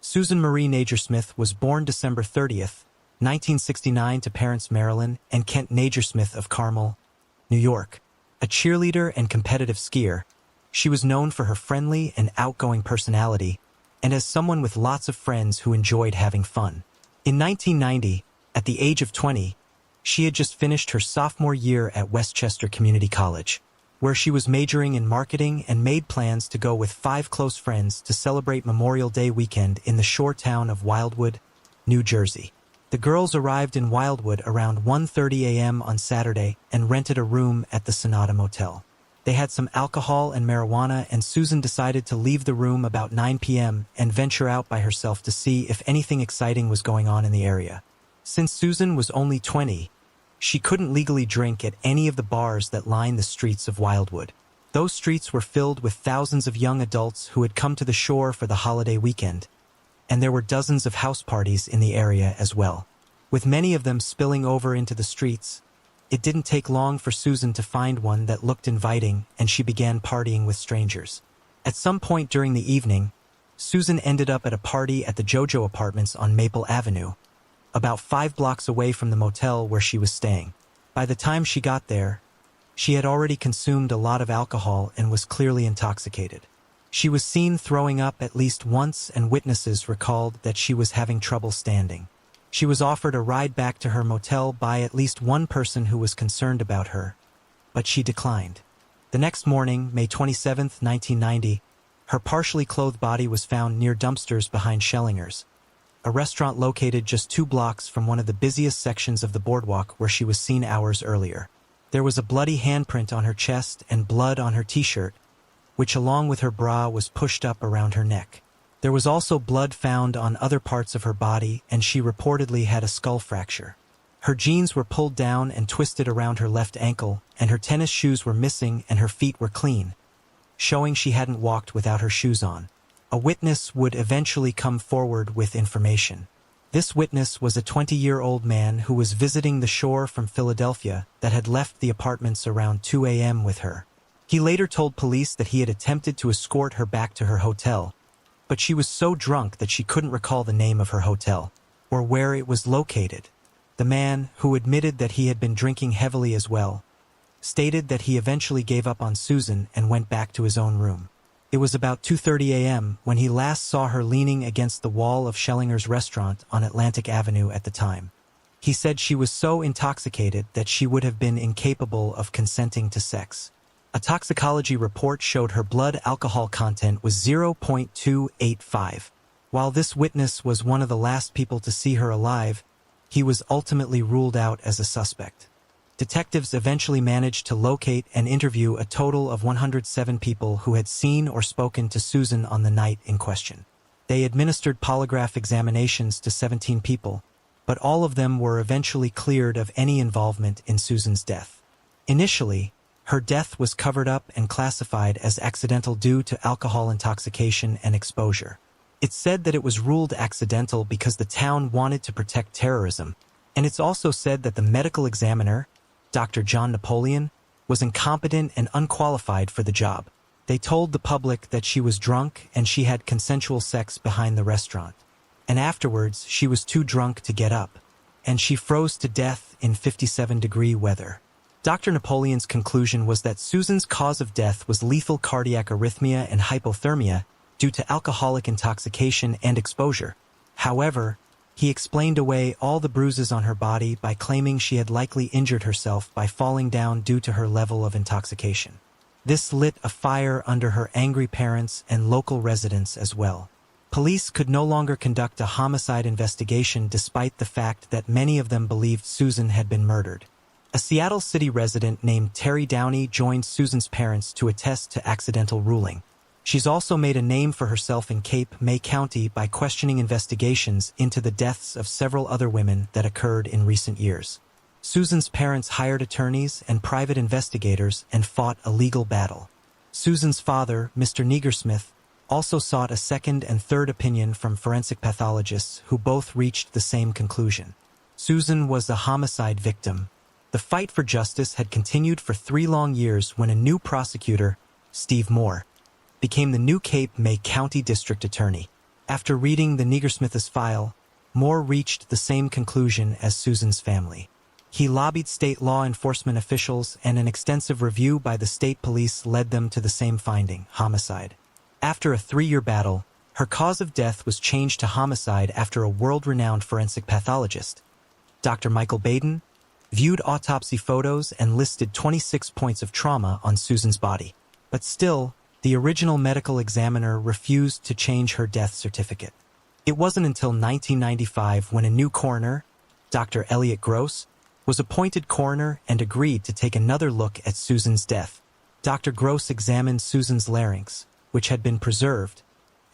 Speaker 1: Susan Marie Nagersmith was born December 30th, 1969 to parents Marilyn and Kent Nagersmith of Carmel, New York. A cheerleader and competitive skier, she was known for her friendly and outgoing personality and as someone with lots of friends who enjoyed having fun. In 1990, at the age of 20, she had just finished her sophomore year at Westchester Community College, where she was majoring in marketing and made plans to go with 5 close friends to celebrate Memorial Day weekend in the shore town of Wildwood, New Jersey. The girls arrived in Wildwood around 1:30 a.m. on Saturday and rented a room at the Sonata Motel. They had some alcohol and marijuana, and Susan decided to leave the room about 9 p.m. and venture out by herself to see if anything exciting was going on in the area. Since Susan was only 20, she couldn't legally drink at any of the bars that line the streets of Wildwood. Those streets were filled with thousands of young adults who had come to the shore for the holiday weekend, and there were dozens of house parties in the area as well. With many of them spilling over into the streets, it didn't take long for Susan to find one that looked inviting, and she began partying with strangers. At some point during the evening, Susan ended up at a party at the JoJo Apartments on Maple Avenue, about 5 blocks away from the motel where she was staying. By the time she got there, she had already consumed a lot of alcohol and was clearly intoxicated. She was seen throwing up at least once, and witnesses recalled that she was having trouble standing. She was offered a ride back to her motel by at least one person who was concerned about her, but she declined. The next morning, May 27, 1990, her partially clothed body was found near dumpsters behind Schellingers, a restaurant located just 2 blocks from one of the busiest sections of the boardwalk where she was seen hours earlier. There was a bloody handprint on her chest and blood on her t-shirt, which along with her bra was pushed up around her neck. There was also blood found on other parts of her body, and she reportedly had a skull fracture. Her jeans were pulled down and twisted around her left ankle, and her tennis shoes were missing and her feet were clean, showing she hadn't walked without her shoes on. A witness would eventually come forward with information. This witness was a 20-year-old man who was visiting the shore from Philadelphia that had left the apartments around 2 a.m. with her. He later told police that he had attempted to escort her back to her hotel, but she was so drunk that she couldn't recall the name of her hotel or where it was located. The man, who admitted that he had been drinking heavily as well, stated that he eventually gave up on Susan and went back to his own room. It was about 2:30 a.m. when he last saw her leaning against the wall of Schellinger's restaurant on Atlantic Avenue at the time. He said she was so intoxicated that she would have been incapable of consenting to sex. A toxicology report showed her blood alcohol content was 0.285. While this witness was one of the last people to see her alive, he was ultimately ruled out as a suspect. Detectives eventually managed to locate and interview a total of 107 people who had seen or spoken to Susan on the night in question. They administered polygraph examinations to 17 people, but all of them were eventually cleared of any involvement in Susan's death. Initially, her death was covered up and classified as accidental due to alcohol intoxication and exposure. It's said that it was ruled accidental because the town wanted to protect terrorism, and it's also said that the medical examiner, Dr. John Napoleon, was incompetent and unqualified for the job. They told the public that she was drunk and she had consensual sex behind the restaurant. And afterwards, she was too drunk to get up, and she froze to death in 57-degree weather. Dr. Napoleon's conclusion was that Susan's cause of death was lethal cardiac arrhythmia and hypothermia due to alcoholic intoxication and exposure. However, he explained away all the bruises on her body by claiming she had likely injured herself by falling down due to her level of intoxication. This lit a fire under her angry parents and local residents as well. Police could no longer conduct a homicide investigation despite the fact that many of them believed Susan had been murdered. A Seattle City resident named Terry Downey joined Susan's parents to attest to accidental ruling. She's also made a name for herself in Cape May County by questioning investigations into the deaths of several other women that occurred in recent years. Susan's parents hired attorneys and private investigators and fought a legal battle. Susan's father, Mr. Negersmith, also sought a second and third opinion from forensic pathologists who both reached the same conclusion. Susan was a homicide victim. The fight for justice had continued for 3 long years when a new prosecutor, Steve Moore, became the new Cape May County District Attorney. After reading the Negersmith's file, Moore reached the same conclusion as Susan's family. He lobbied state law enforcement officials, and an extensive review by the state police led them to the same finding: homicide. After a 3-year battle, her cause of death was changed to homicide after a world-renowned forensic pathologist, Dr. Michael Baden, viewed autopsy photos and listed 26 points of trauma on Susan's body. But still, the original medical examiner refused to change her death certificate. It wasn't until 1995 when a new coroner, Dr. Elliot Gross, was appointed coroner and agreed to take another look at Susan's death. Dr. Gross examined Susan's larynx, which had been preserved,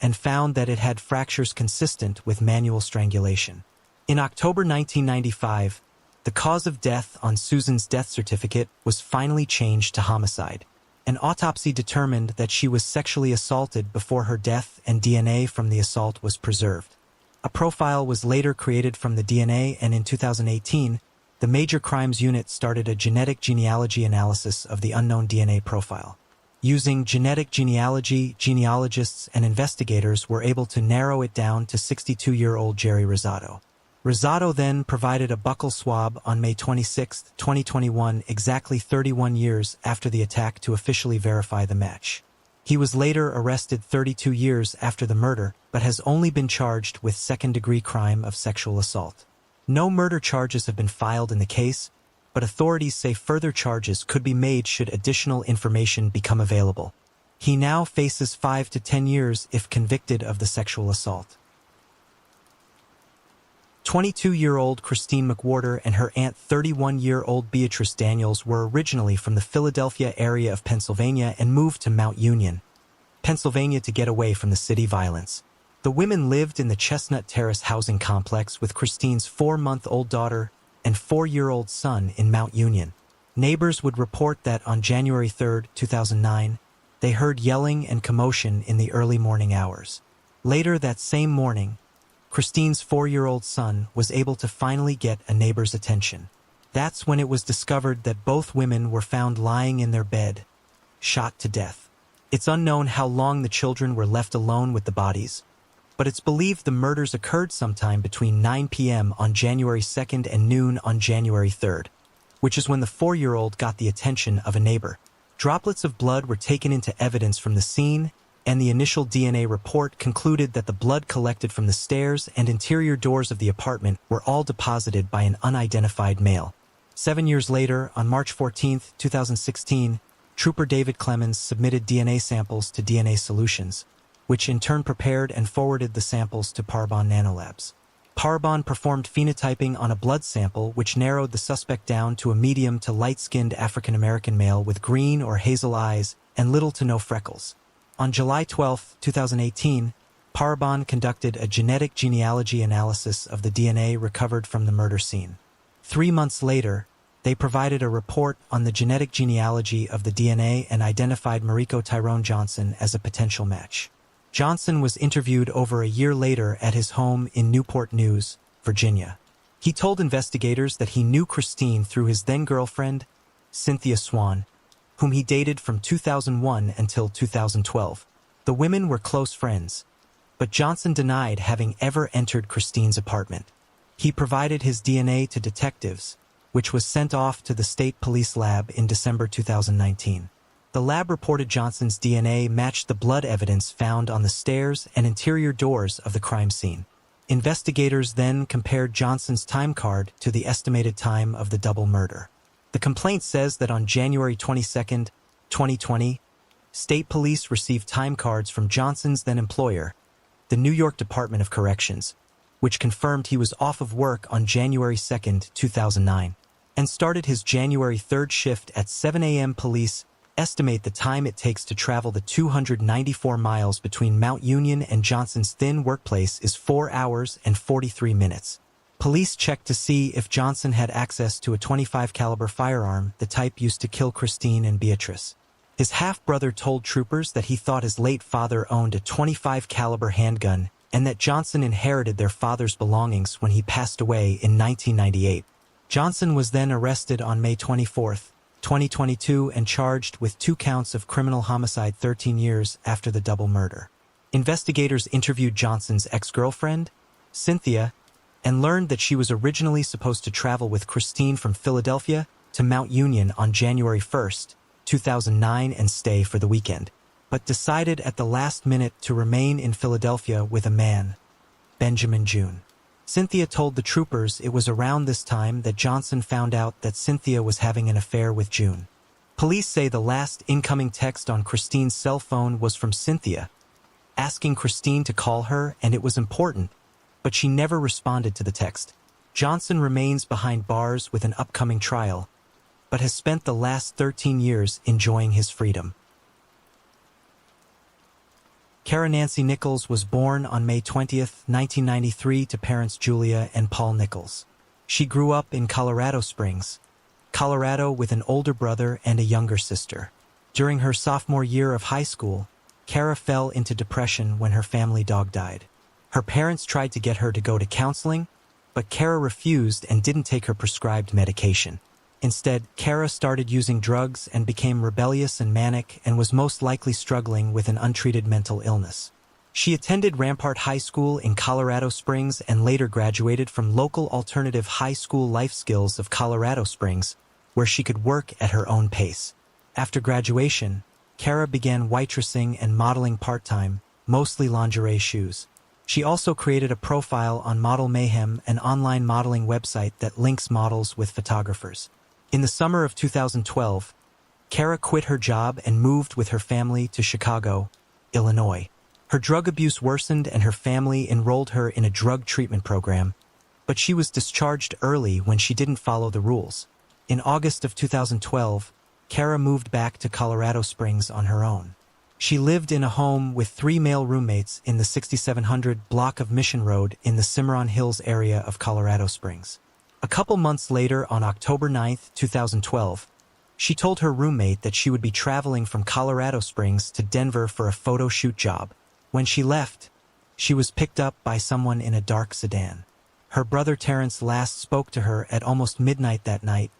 Speaker 1: and found that it had fractures consistent with manual strangulation. In October 1995, the cause of death on Susan's death certificate was finally changed to homicide. An autopsy determined that she was sexually assaulted before her death, and DNA from the assault was preserved. A profile was later created from the DNA, and in 2018, the Major Crimes Unit started a genetic genealogy analysis of the unknown DNA profile. Using genetic genealogy, genealogists and investigators were able to narrow it down to 62-year-old Jerry Rosado. Rosado then provided a buccal swab on May 26, 2021, exactly 31 years after the attack, to officially verify the match. He was later arrested 32 years after the murder, but has only been charged with second-degree crime of sexual assault. No murder charges have been filed in the case, but authorities say further charges could be made should additional information become available. He now faces 5 to 10 years if convicted of the sexual assault. 22-year-old Christine McWhorter and her aunt, 31-year-old Beatrice Daniels, were originally from the Philadelphia area of Pennsylvania and moved to Mount Union, Pennsylvania, to get away from the city violence. The women lived in the Chestnut Terrace housing complex with Christine's 4-month-old daughter and 4-year-old son in Mount Union. Neighbors would report that on January 3, 2009, they heard yelling and commotion in the early morning hours. Later that same morning, Christine's 4-year-old son was able to finally get a neighbor's attention. That's when it was discovered that both women were found lying in their bed, shot to death. It's unknown how long the children were left alone with the bodies, but it's believed the murders occurred sometime between 9 p.m. on January 2nd and noon on January 3rd, which is when the 4-year-old got the attention of a neighbor. Droplets of blood were taken into evidence from the scene, and the initial DNA report concluded that the blood collected from the stairs and interior doors of the apartment were all deposited by an unidentified male. 7 years later, on March 14, 2016, Trooper David Clemens submitted DNA samples to DNA Solutions, which in turn prepared and forwarded the samples to Parabon Nanolabs. Parabon performed phenotyping on a blood sample which narrowed the suspect down to a medium to light-skinned African-American male with green or hazel eyes and little to no freckles. On July 12, 2018, Parabon conducted a genetic genealogy analysis of the DNA recovered from the murder scene. 3 months later, they provided a report on the genetic genealogy of the DNA and identified Mariko Tyrone Johnson as a potential match. Johnson was interviewed over a year later at his home in Newport News, Virginia. He told investigators that he knew Christine through his then-girlfriend, Cynthia Swan, whom he dated from 2001 until 2012. The women were close friends, but Johnson denied having ever entered Christine's apartment. He provided his DNA to detectives, which was sent off to the state police lab in December 2019. The lab reported Johnson's DNA matched the blood evidence found on the stairs and interior doors of the crime scene. Investigators then compared Johnson's time card to the estimated time of the double murder. The complaint says that on January 22, 2020, state police received time cards from Johnson's then-employer, the New York Department of Corrections, which confirmed he was off of work on January 2, 2009, and started his January 3rd shift at 7 a.m. Police estimate the time it takes to travel the 294 miles between Mount Union and Johnson's then workplace is 4 hours and 43 minutes. Police checked to see if Johnson had access to a .25 caliber firearm, the type used to kill Christine and Beatrice. His half-brother told troopers that he thought his late father owned a .25 caliber handgun and that Johnson inherited their father's belongings when he passed away in 1998. Johnson was then arrested on May 24, 2022 and charged with 2 counts of criminal homicide 13 years after the double murder. Investigators interviewed Johnson's ex-girlfriend, Cynthia, and learned that she was originally supposed to travel with Christine from Philadelphia to Mount Union on January 1, 2009 and stay for the weekend, but decided at the last minute to remain in Philadelphia with a man, Benjamin June. Cynthia told the troopers it was around this time that Johnson found out that Cynthia was having an affair with June. Police say the last incoming text on Christine's cell phone was from Cynthia, asking Christine to call her, and it was important, but she never responded to the text. Johnson remains behind bars with an upcoming trial, but has spent the last 13 years enjoying his freedom. Kara Nancy Nichols was born on May 20, 1993 to parents Julia and Paul Nichols. She grew up in Colorado Springs, Colorado with an older brother and a younger sister. During her sophomore year of high school, Kara fell into depression when her family dog died. Her parents tried to get her to go to counseling, but Kara refused and didn't take her prescribed medication. Instead, Kara started using drugs and became rebellious and manic and was most likely struggling with an untreated mental illness. She attended Rampart High School in Colorado Springs and later graduated from local alternative high school Life Skills of Colorado Springs, where she could work at her own pace. After graduation, Kara began waitressing and modeling part-time, mostly lingerie shoes. She also created a profile on Model Mayhem, an online modeling website that links models with photographers. In the summer of 2012, Kara quit her job and moved with her family to Chicago, Illinois. Her drug abuse worsened and her family enrolled her in a drug treatment program, but she was discharged early when she didn't follow the rules. In August of 2012, Kara moved back to Colorado Springs on her own. She lived in a home with 3 male roommates in the 6700 block of Mission Road in the Cimarron Hills area of Colorado Springs. A couple months later, on October 9, 2012, she told her roommate that she would be traveling from Colorado Springs to Denver for a photo shoot job. When she left, she was picked up by someone in a dark sedan. Her brother Terrence last spoke to her at almost midnight that night,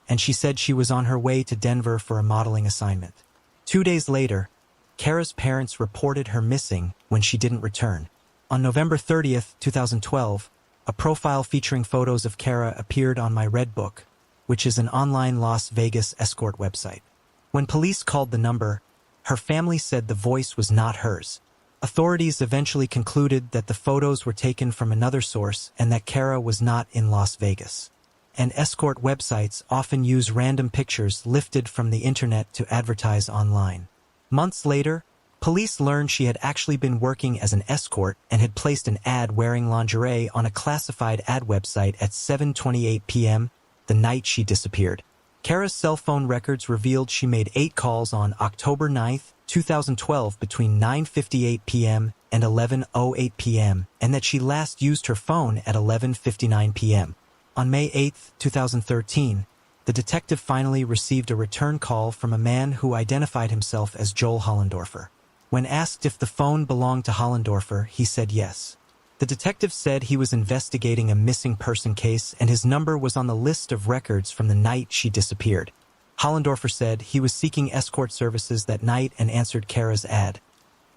Speaker 1: and she said she was on her way to Denver for a modeling assignment. 2 days later, Kara's parents reported her missing when she didn't return. On November 30, 2012, a profile featuring photos of Kara appeared on My Red Book, which is an online Las Vegas escort website. When police called the number, her family said the voice was not hers. Authorities eventually concluded that the photos were taken from another source and that Kara was not in Las Vegas. And escort websites often use random pictures lifted from the internet to advertise online. Months later, police learned she had actually been working as an escort and had placed an ad wearing lingerie on a classified ad website at 7:28 p.m. the night she disappeared. Kara's cell phone records revealed she made 8 calls on October 9, 2012 between 9:58 p.m. and 11:08 p.m. and that she last used her phone at 11:59 p.m. On May 8, 2013, the detective finally received a return call from a man who identified himself as Joel Hollendorfer. When asked if the phone belonged to Hollendorfer, he said yes. The detective said he was investigating a missing person case and his number was on the list of records from the night she disappeared. Hollendorfer said he was seeking escort services that night and answered Kara's ad,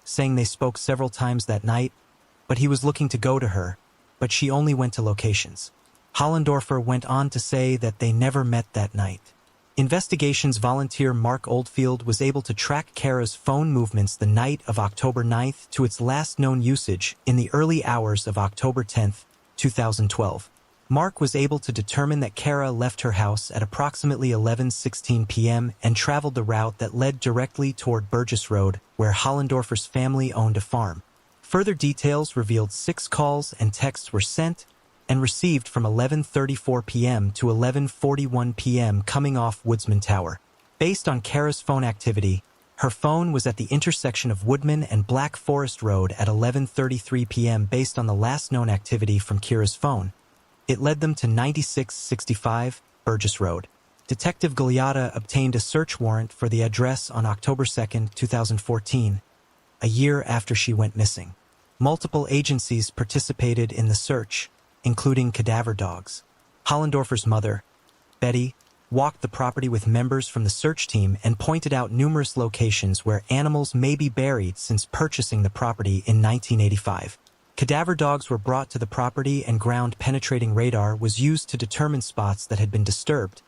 Speaker 1: saying they spoke several times that night, but he was looking to go to her, but she only went to locations. Hollendorfer went on to say that they never met that night. Investigations volunteer Mark Oldfield was able to track Kara's phone movements the night of October 9th to its last known usage in the early hours of October 10, 2012. Mark was able to determine that Kara left her house at approximately 11:16 p.m. and traveled the route that led directly toward Burgess Road, where Hollendorfer's family owned a farm. Further details revealed 6 calls and texts were sent and received from 11:34 p.m. to 11:41 p.m. coming off Woodsman Tower. Based on Kara's phone activity, her phone was at the intersection of Woodman and Black Forest Road at 11:33 p.m. Based on the last known activity from Kira's phone, it led them to 9665 Burgess Road. Detective Gigliotta obtained a search warrant for the address on October 2, 2014, a year after she went missing. Multiple agencies participated in the search, including cadaver dogs. Hollendorfer's mother, Betty, walked the property with members from the search team and pointed out numerous locations where animals may be buried since purchasing the property in 1985. Cadaver dogs were brought to the property and ground-penetrating radar was used to determine spots that had been disturbed.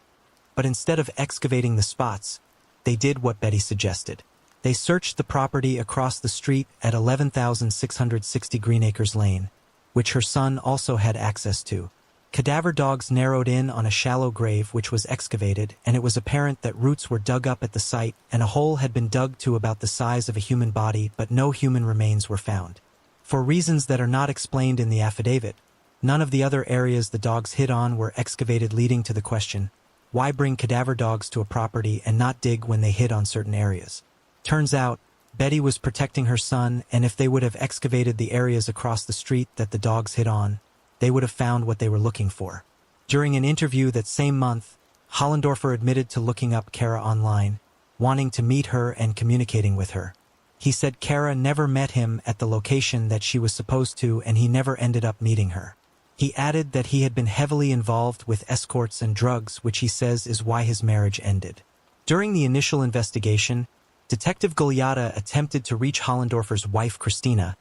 Speaker 1: But instead of excavating the spots, they did what Betty suggested. They searched the property across the street at 11,660 Greenacres Lane, which her son also had access to. Cadaver dogs narrowed in on a shallow grave which was excavated, and it was apparent that roots were dug up at the site and a hole had been dug to about the size of a human body, but no human remains were found. For reasons that are not explained in the affidavit, none of the other areas the dogs hid on were excavated, leading to the question, why bring cadaver dogs to a property and not dig when they hid on certain areas? Turns out, Betty was protecting her son, and if they would have excavated the areas across the street that the dogs hid on, they would have found what they were looking for. During an interview that same month, Hollendorfer admitted to looking up Kara online, wanting to meet her and communicating with her. He said Kara never met him at the location that she was supposed to, and he never ended up meeting her. He added that he had been heavily involved with escorts and drugs, which he says is why his marriage ended. During the initial investigation, Detective Gigliotta attempted to reach Hollendorfer's wife, Christina,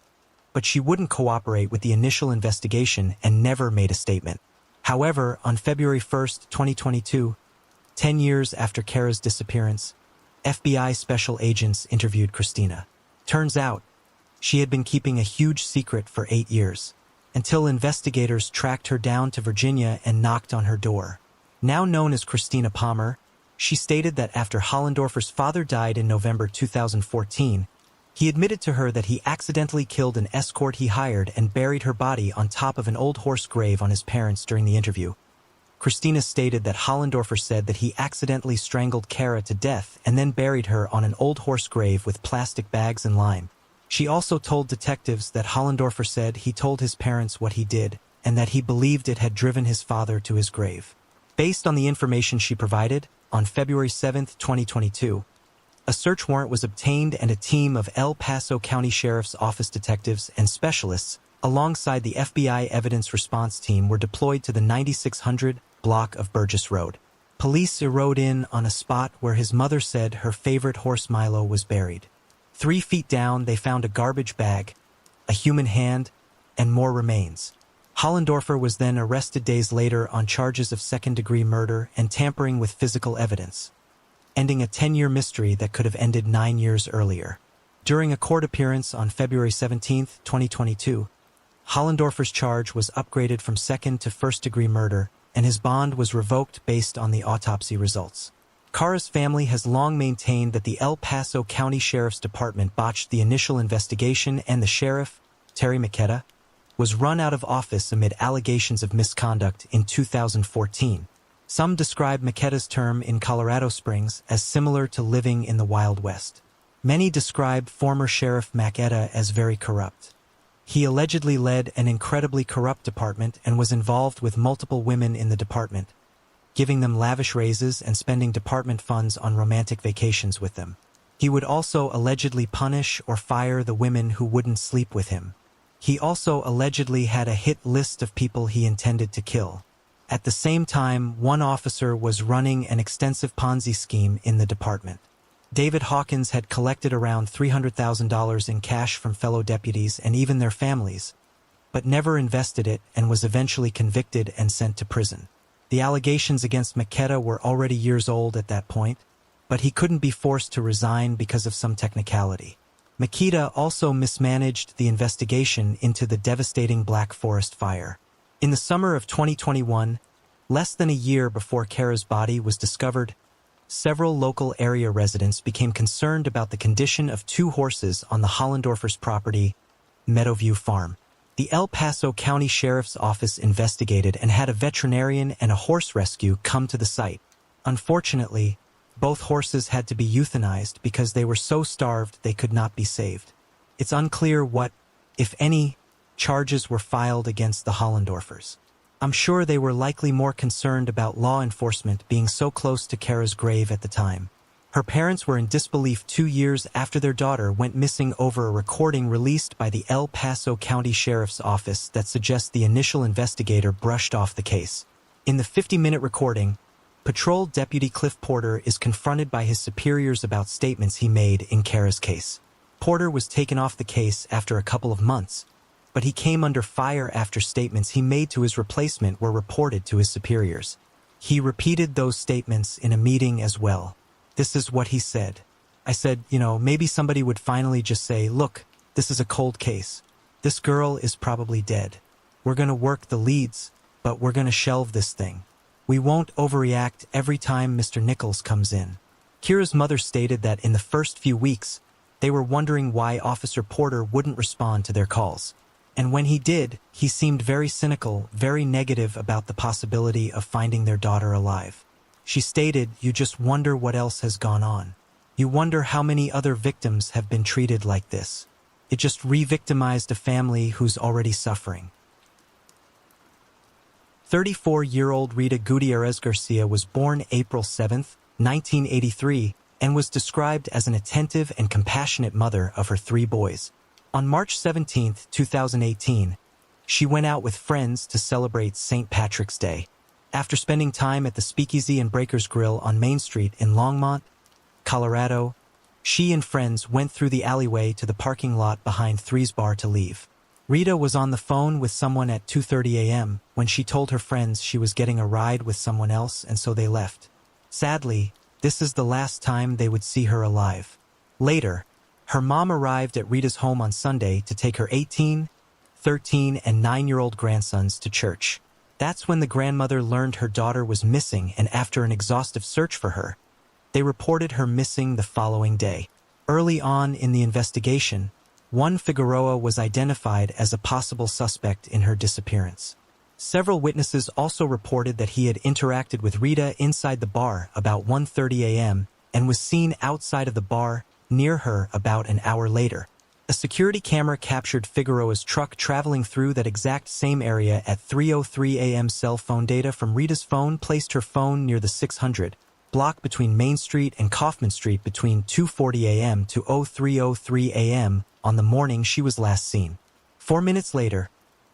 Speaker 1: but she wouldn't cooperate with the initial investigation and never made a statement. However, on February 1, 2022, 10 years after Kara's disappearance, FBI special agents interviewed Christina. Turns out, she had been keeping a huge secret for 8 years, until investigators tracked her down to Virginia and knocked on her door. Now known as Christina Palmer, she stated that after Hollendorfer's father died in November 2014, he admitted to her that he accidentally killed an escort he hired and buried her body on top of an old horse grave on his parents during the interview. Christina stated that Hollendorfer said that he accidentally strangled Kara to death and then buried her on an old horse grave with plastic bags and lime. She also told detectives that Hollendorfer said he told his parents what he did and that he believed it had driven his father to his grave. Based on the information she provided, on February 7, 2022, a search warrant was obtained and a team of El Paso County Sheriff's Office detectives and specialists, alongside the FBI Evidence Response Team, were deployed to the 9600 block of Burgess Road. Police zeroed in on a spot where his mother said her favorite horse Milo was buried. 3 feet down, they found a garbage bag, a human hand, and more remains. Hollendorfer was then arrested days later on charges of second-degree murder and tampering with physical evidence, ending a 10-year mystery that could have ended 9 years earlier. During a court appearance on February 17, 2022, Hollendorfer's charge was upgraded from second to first-degree murder, and his bond was revoked based on the autopsy results. Kara's family has long maintained that the El Paso County Sheriff's Department botched the initial investigation and the sheriff, Terry McKetta, was run out of office amid allegations of misconduct in 2014. Some describe McKetta's term in Colorado Springs as similar to living in the Wild West. Many describe former Sheriff McKetta as very corrupt. He allegedly led an incredibly corrupt department and was involved with multiple women in the department, giving them lavish raises and spending department funds on romantic vacations with them. He would also allegedly punish or fire the women who wouldn't sleep with him. He also allegedly had a hit list of people he intended to kill. At the same time, one officer was running an extensive Ponzi scheme in the department. David Hawkins had collected around $300,000 in cash from fellow deputies and even their families, but never invested it and was eventually convicted and sent to prison. The allegations against Makeda were already years old at that point, but he couldn't be forced to resign because of some technicality. Makeda also mismanaged the investigation into the devastating Black Forest fire. In the summer of 2021, less than a year before Kara's body was discovered, several local area residents became concerned about the condition of two horses on the Hollendorfers' property, Meadowview Farm. The El Paso County Sheriff's Office investigated and had a veterinarian and a horse rescue come to the site. Unfortunately, both horses had to be euthanized because they were so starved they could not be saved. It's unclear what, if any, charges were filed against the Hollendorfers. I'm sure they were likely more concerned about law enforcement being so close to Kara's grave at the time. Her parents were in disbelief 2 years after their daughter went missing over a recording released by the El Paso County Sheriff's Office that suggests the initial investigator brushed off the case. In the 50-minute recording, Patrol Deputy Cliff Porter is confronted by his superiors about statements he made in Kara's case. Porter was taken off the case after a couple of months, but he came under fire after statements he made to his replacement were reported to his superiors. He repeated those statements in a meeting as well. This is what he said. I said, maybe somebody would finally just say, look, this is a cold case. This girl is probably dead. We're going to work the leads, but we're going to shelve this thing. We won't overreact every time Mr. Nichols comes in. Kira's mother stated that in the first few weeks, they were wondering why Officer Porter wouldn't respond to their calls. And when he did, he seemed very cynical, very negative about the possibility of finding their daughter alive. She stated, you just wonder what else has gone on. You wonder how many other victims have been treated like this. It just re-victimized a family who's already suffering. 34-year-old Rita Gutierrez Garcia was born April 7, 1983, and was described as an attentive and compassionate mother of her 3 boys. On March 17, 2018, she went out with friends to celebrate St. Patrick's Day. After spending time at the Speakeasy and Breakers Grill on Main Street in Longmont, Colorado, she and friends went through the alleyway to the parking lot behind Three's Bar to leave. Rita was on the phone with someone at 2:30 a.m. when she told her friends she was getting a ride with someone else, and so they left. Sadly, this is the last time they would see her alive. Later, her mom arrived at Rita's home on Sunday to take her 18, 13, and 9-year-old grandsons to church. That's when the grandmother learned her daughter was missing, and after an exhaustive search for her, they reported her missing the following day. Early on in the investigation, Juan Figueroa was identified as a possible suspect in her disappearance. Several witnesses also reported that he had interacted with Rita inside the bar about 1:30 a.m. and was seen outside of the bar near her about an hour later. A security camera captured Figueroa's truck traveling through that exact same area at 3:03 a.m. Cell phone data from Rita's phone placed her phone near the 600 block between Main Street and Kaufman Street between 2:40 a.m. to 03:03 a.m. on the morning she was last seen. 4 minutes later,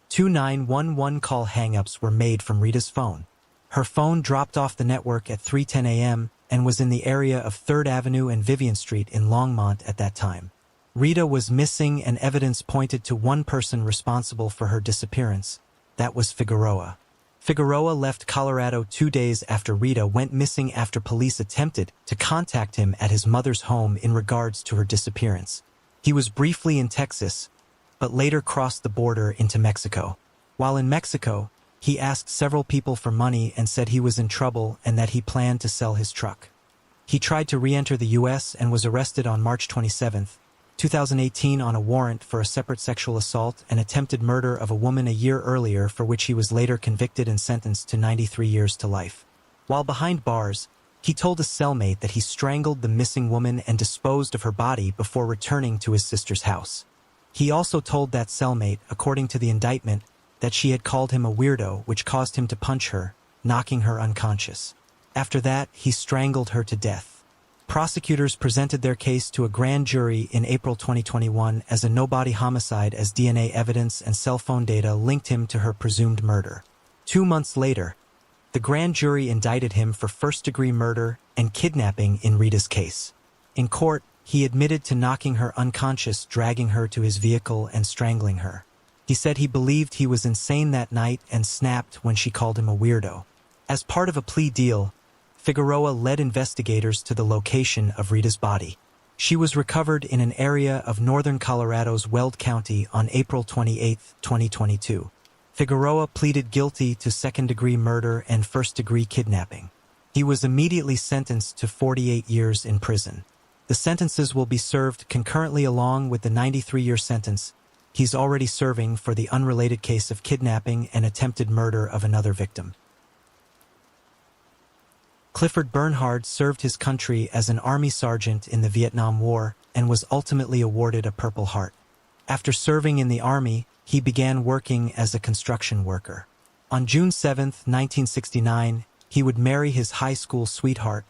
Speaker 1: 2 911 call hang-ups were made from Rita's phone. Her phone dropped off the network at 3:10 a.m. and was in the area of 3rd Avenue and Vivian Street in Longmont at that time. Rita was missing, and evidence pointed to one person responsible for her disappearance. That was Figueroa. Figueroa left Colorado 2 days after Rita went missing after police attempted to contact him at his mother's home in regards to her disappearance. He was briefly in Texas, but later crossed the border into Mexico. While in Mexico, he asked several people for money and said he was in trouble and that he planned to sell his truck. He tried to re-enter the U.S. and was arrested on March 27, 2018 on a warrant for a separate sexual assault and attempted murder of a woman a year earlier, for which he was later convicted and sentenced to 93 years to life. While behind bars, he told a cellmate that he strangled the missing woman and disposed of her body before returning to his sister's house. He also told that cellmate, according to the indictment, that she had called him a weirdo, which caused him to punch her, knocking her unconscious. After that, he strangled her to death. Prosecutors presented their case to a grand jury in April 2021 as a no-body homicide as DNA evidence and cell phone data linked him to her presumed murder. 2 months later, the grand jury indicted him for first-degree murder and kidnapping in Rita's case. In court, he admitted to knocking her unconscious, dragging her to his vehicle, and strangling her. He said he believed he was insane that night and snapped when she called him a weirdo. As part of a plea deal, Figueroa led investigators to the location of Rita's body. She was recovered in an area of northern Colorado's Weld County on April 28, 2022. Figueroa pleaded guilty to second-degree murder and first-degree kidnapping. He was immediately sentenced to 48 years in prison. The sentences will be served concurrently along with the 93-year sentence he's already serving for the unrelated case of kidnapping and attempted murder of another victim. Clifford Bernhard served his country as an Army sergeant in the Vietnam War and was ultimately awarded a Purple Heart. After serving in the Army, he began working as a construction worker. On June 7, 1969, he would marry his high school sweetheart,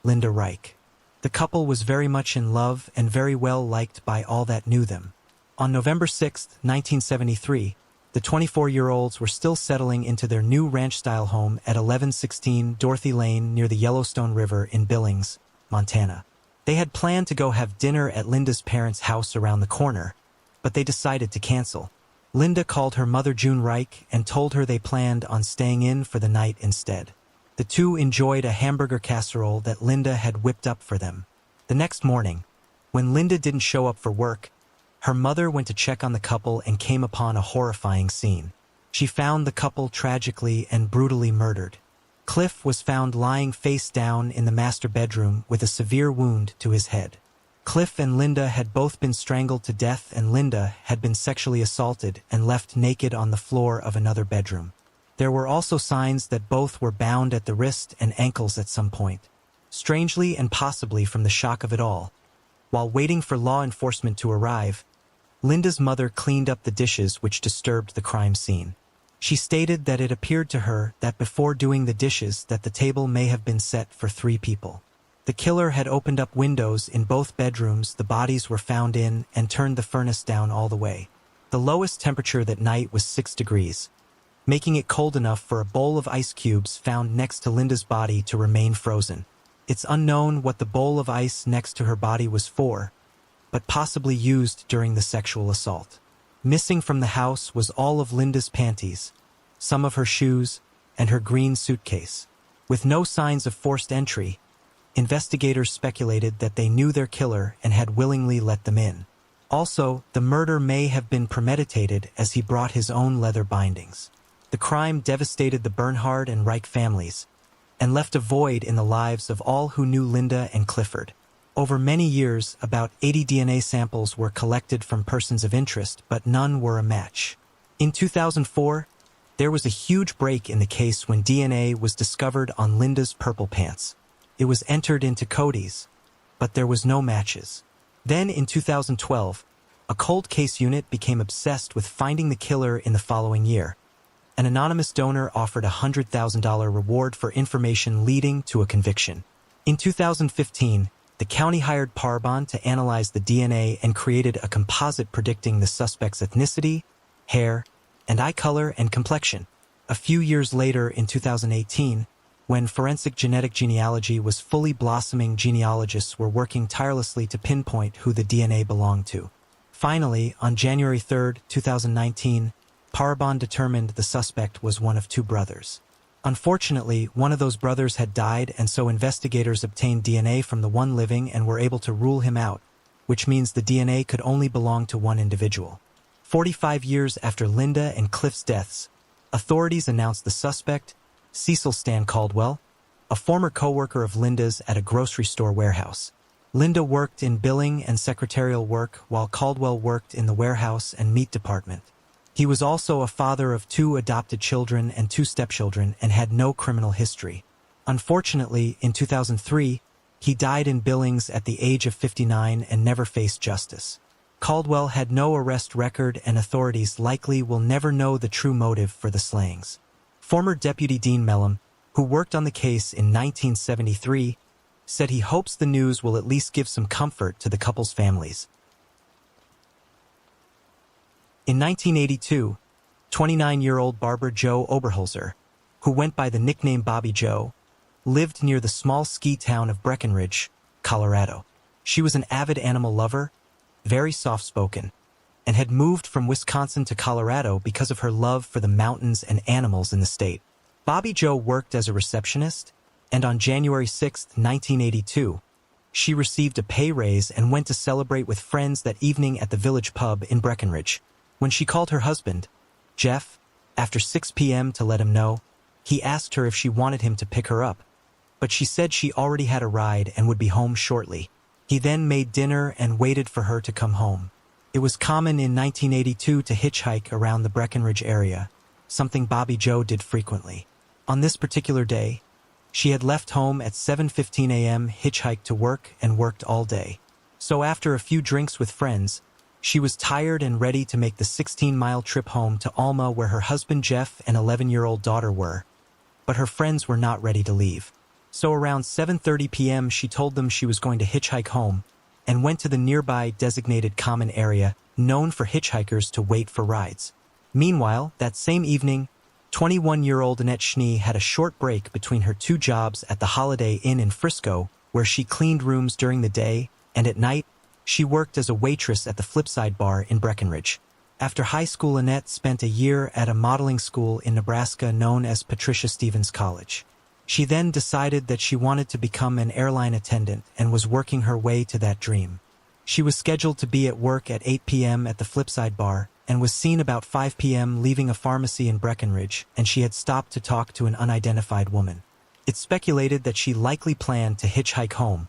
Speaker 1: Linda Reich. The couple was very much in love and very well liked by all that knew them. On November 6, 1973, the 24-year-olds were still settling into their new ranch-style home at 1116 Dorothy Lane near the Yellowstone River in Billings, Montana. They had planned to go have dinner at Linda's parents' house around the corner, but they decided to cancel. Linda called her mother June Reich and told her they planned on staying in for the night instead. The two enjoyed a hamburger casserole that Linda had whipped up for them. The next morning, when Linda didn't show up for work, her mother went to check on the couple and came upon a horrifying scene. She found the couple tragically and brutally murdered. Cliff was found lying face down in the master bedroom with a severe wound to his head. Cliff and Linda had both been strangled to death, and Linda had been sexually assaulted and left naked on the floor of another bedroom. There were also signs that both were bound at the wrist and ankles at some point. Strangely, and possibly from the shock of it all, while waiting for law enforcement to arrive, Linda's mother cleaned up the dishes which disturbed the crime scene. She stated that it appeared to her that before doing the dishes that the table may have been set for 3 people. The killer had opened up windows in both bedrooms the bodies were found in and turned the furnace down all the way. The lowest temperature that night was 6 degrees, making it cold enough for a bowl of ice cubes found next to Linda's body to remain frozen. It's unknown what the bowl of ice next to her body was for, but possibly used during the sexual assault. Missing from the house was all of Linda's panties, some of her shoes, and her green suitcase. With no signs of forced entry, investigators speculated that they knew their killer and had willingly let them in. Also, the murder may have been premeditated as he brought his own leather bindings. The crime devastated the Bernhard and Reich families and left a void in the lives of all who knew Linda and Clifford. Over many years, about 80 DNA samples were collected from persons of interest, but none were a match. In 2004, there was a huge break in the case when DNA was discovered on Linda's purple pants. It was entered into Cody's, but there was no matches. Then in 2012, a cold case unit became obsessed with finding the killer in the following year. An anonymous donor offered a $100,000 reward for information leading to a conviction. In 2015, the county hired Parabon to analyze the DNA and created a composite predicting the suspect's ethnicity, hair, and eye color and complexion. A few years later, in 2018, when forensic genetic genealogy was fully blossoming, genealogists were working tirelessly to pinpoint who the DNA belonged to. Finally, on January 3, 2019, Parabon determined the suspect was one of 2 brothers. Unfortunately, one of those brothers had died, and so investigators obtained DNA from the one living and were able to rule him out, which means the DNA could only belong to one individual. 45 years after Linda and Cliff's deaths, authorities announced the suspect, Cecil Stan Caldwell, a former co-worker of Linda's at a grocery store warehouse. Linda worked in billing and secretarial work while Caldwell worked in the warehouse and meat department. He was also a father of 2 adopted children and 2 stepchildren and had no criminal history. Unfortunately, in 2003, he died in Billings at the age of 59 and never faced justice. Caldwell had no arrest record, and authorities likely will never know the true motive for the slayings. Former Deputy Dean Mellum, who worked on the case in 1973, said he hopes the news will at least give some comfort to the couple's families. In 1982, 29-year-old barber Joe Oberholzer, who went by the nickname Bobby Joe, lived near the small ski town of Breckenridge, Colorado. She was an avid animal lover, very soft-spoken, and had moved from Wisconsin to Colorado because of her love for the mountains and animals in the state. Bobby Joe worked as a receptionist, and on January 6, 1982, she received a pay raise and went to celebrate with friends that evening at the village pub in Breckenridge. When she called her husband, Jeff, after 6 p.m. to let him know, he asked her if she wanted him to pick her up, but she said she already had a ride and would be home shortly. He then made dinner and waited for her to come home. It was common in 1982 to hitchhike around the Breckenridge area, something Bobby Joe did frequently. On this particular day, she had left home at 7:15 a.m., hitchhiked to work, and worked all day. So after a few drinks with friends, she was tired and ready to make the 16-mile trip home to Alma where her husband Jeff and 11-year-old daughter were. But her friends were not ready to leave. So around 7:30 p.m. she told them she was going to hitchhike home and went to the nearby designated common area known for hitchhikers to wait for rides. Meanwhile, that same evening, 21-year-old Annette Schnee had a short break between her 2 jobs at the Holiday Inn in Frisco, where she cleaned rooms during the day, and at night, she worked as a waitress at the Flipside Bar in Breckenridge. After high school, Annette spent a year at a modeling school in Nebraska known as Patricia Stevens College. She then decided that she wanted to become an airline attendant and was working her way to that dream. She was scheduled to be at work at 8 p.m. at the Flipside Bar and was seen about 5 p.m. leaving a pharmacy in Breckenridge, and she had stopped to talk to an unidentified woman. It's speculated that she likely planned to hitchhike home,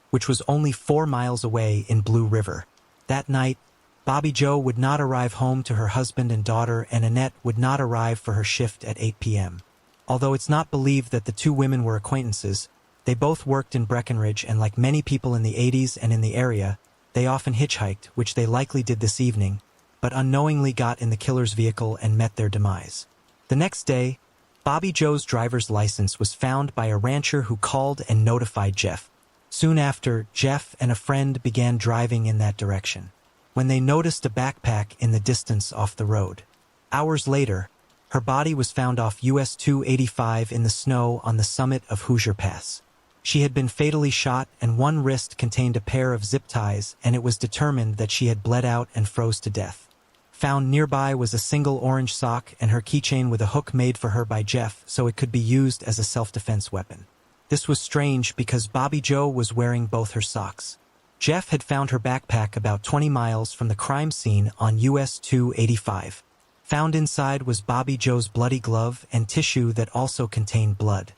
Speaker 1: which was only 4 miles away in Blue River. That night, Bobby Joe would not arrive home to her husband and daughter, and Annette would not arrive for her shift at 8 p.m. Although it's not believed that the 2 women were acquaintances, they both worked in Breckenridge, and like many people in the 80s and in the area, they often hitchhiked, which they likely did this evening, but unknowingly got in the killer's vehicle and met their demise. The next day, Bobby Joe's driver's license was found by a rancher who called and notified Jeff. Soon after, Jeff and a friend began driving in that direction, when they noticed a backpack in the distance off the road. Hours later, her body was found off US 285 in the snow on the summit of Hoosier Pass. She had been fatally shot, and one wrist contained a pair of zip ties, and it was determined that she had bled out and froze to death. Found nearby was a single orange sock and her keychain with a hook made for her by Jeff so it could be used as a self-defense weapon. This was strange because Bobby Joe was wearing both her socks. Jeff had found her backpack about 20 miles from the crime scene on US 285. Found inside was Bobby Joe's bloody glove and tissue that also contained blood.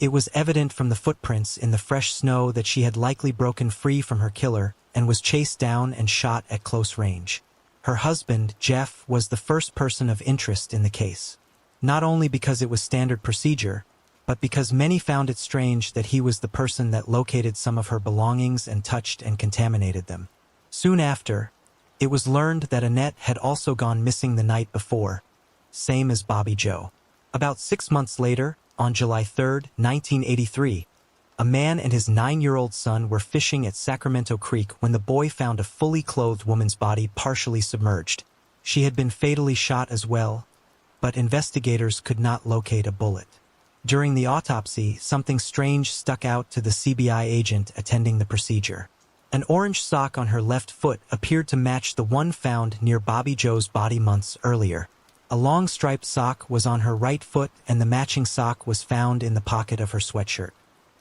Speaker 1: It was evident from the footprints in the fresh snow that she had likely broken free from her killer and was chased down and shot at close range. Her husband, Jeff, was the first person of interest in the case. Not only because it was standard procedure, but because many found it strange that he was the person that located some of her belongings and touched and contaminated them. Soon after, it was learned that Annette had also gone missing the night before, same as Bobby Joe. About 6 months later, on July 3, 1983, a man and his 9-year-old son were fishing at Sacramento Creek when the boy found a fully clothed woman's body partially submerged. She had been fatally shot as well, but investigators could not locate a bullet. During the autopsy, something strange stuck out to the CBI agent attending the procedure. An orange sock on her left foot appeared to match the one found near Bobby Joe's body months earlier. A long striped sock was on her right foot, and the matching sock was found in the pocket of her sweatshirt.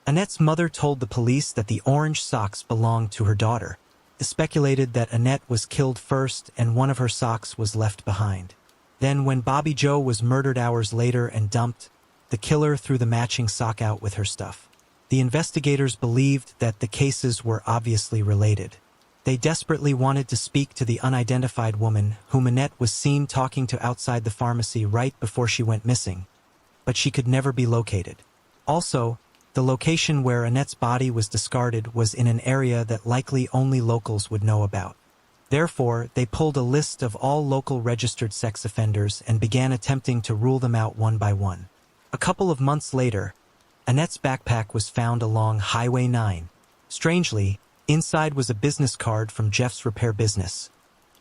Speaker 1: Annette's mother told the police that the orange socks belonged to her daughter. It speculated that Annette was killed first and one of her socks was left behind. Then when Bobby Joe was murdered hours later and dumped, the killer threw the matching sock out with her stuff. The investigators believed that the cases were obviously related. They desperately wanted to speak to the unidentified woman whom Annette was seen talking to outside the pharmacy right before she went missing, but she could never be located. Also, the location where Annette's body was discarded was in an area that likely only locals would know about. Therefore, they pulled a list of all local registered sex offenders and began attempting to rule them out one by one. A couple of months later, Annette's backpack was found along Highway 9, Strangely, inside was a business card from Jeff's repair business,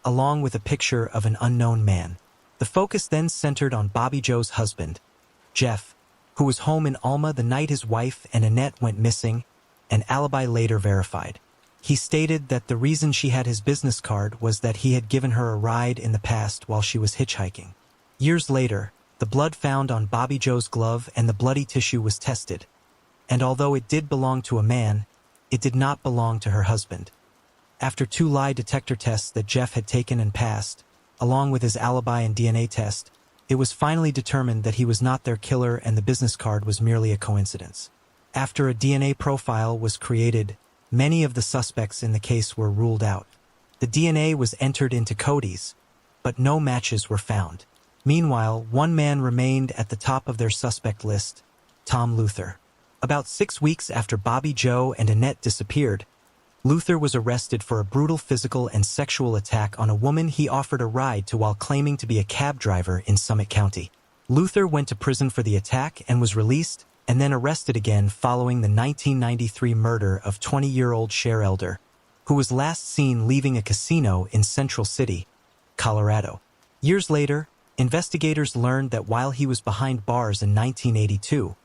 Speaker 1: along with a picture of an unknown man. The focus then centered on Bobby Joe's husband, Jeff, who was home in Alma the night his wife and Annette went missing, an alibi later verified. He stated that the reason she had his business card was that he had given her a ride in the past while she was hitchhiking. Years later, the blood found on Bobby Joe's glove and the bloody tissue was tested, and although it did belong to a man, it did not belong to her husband. After 2 lie detector tests that Jeff had taken and passed, along with his alibi and DNA test, it was finally determined that he was not their killer and the business card was merely a coincidence. After a DNA profile was created, many of the suspects in the case were ruled out. The DNA was entered into Cody's, but no matches were found. Meanwhile, one man remained at the top of their suspect list, Tom Luther. About 6 weeks after Bobby Joe and Annette disappeared, Luther was arrested for a brutal physical and sexual attack on a woman he offered a ride to while claiming to be a cab driver in Summit County. Luther went to prison for the attack and was released, and then arrested again following the 1993 murder of 20-year-old Cher Elder, who was last seen leaving a casino in Central City, Colorado. Years later, investigators learned that while he was behind bars in 1982,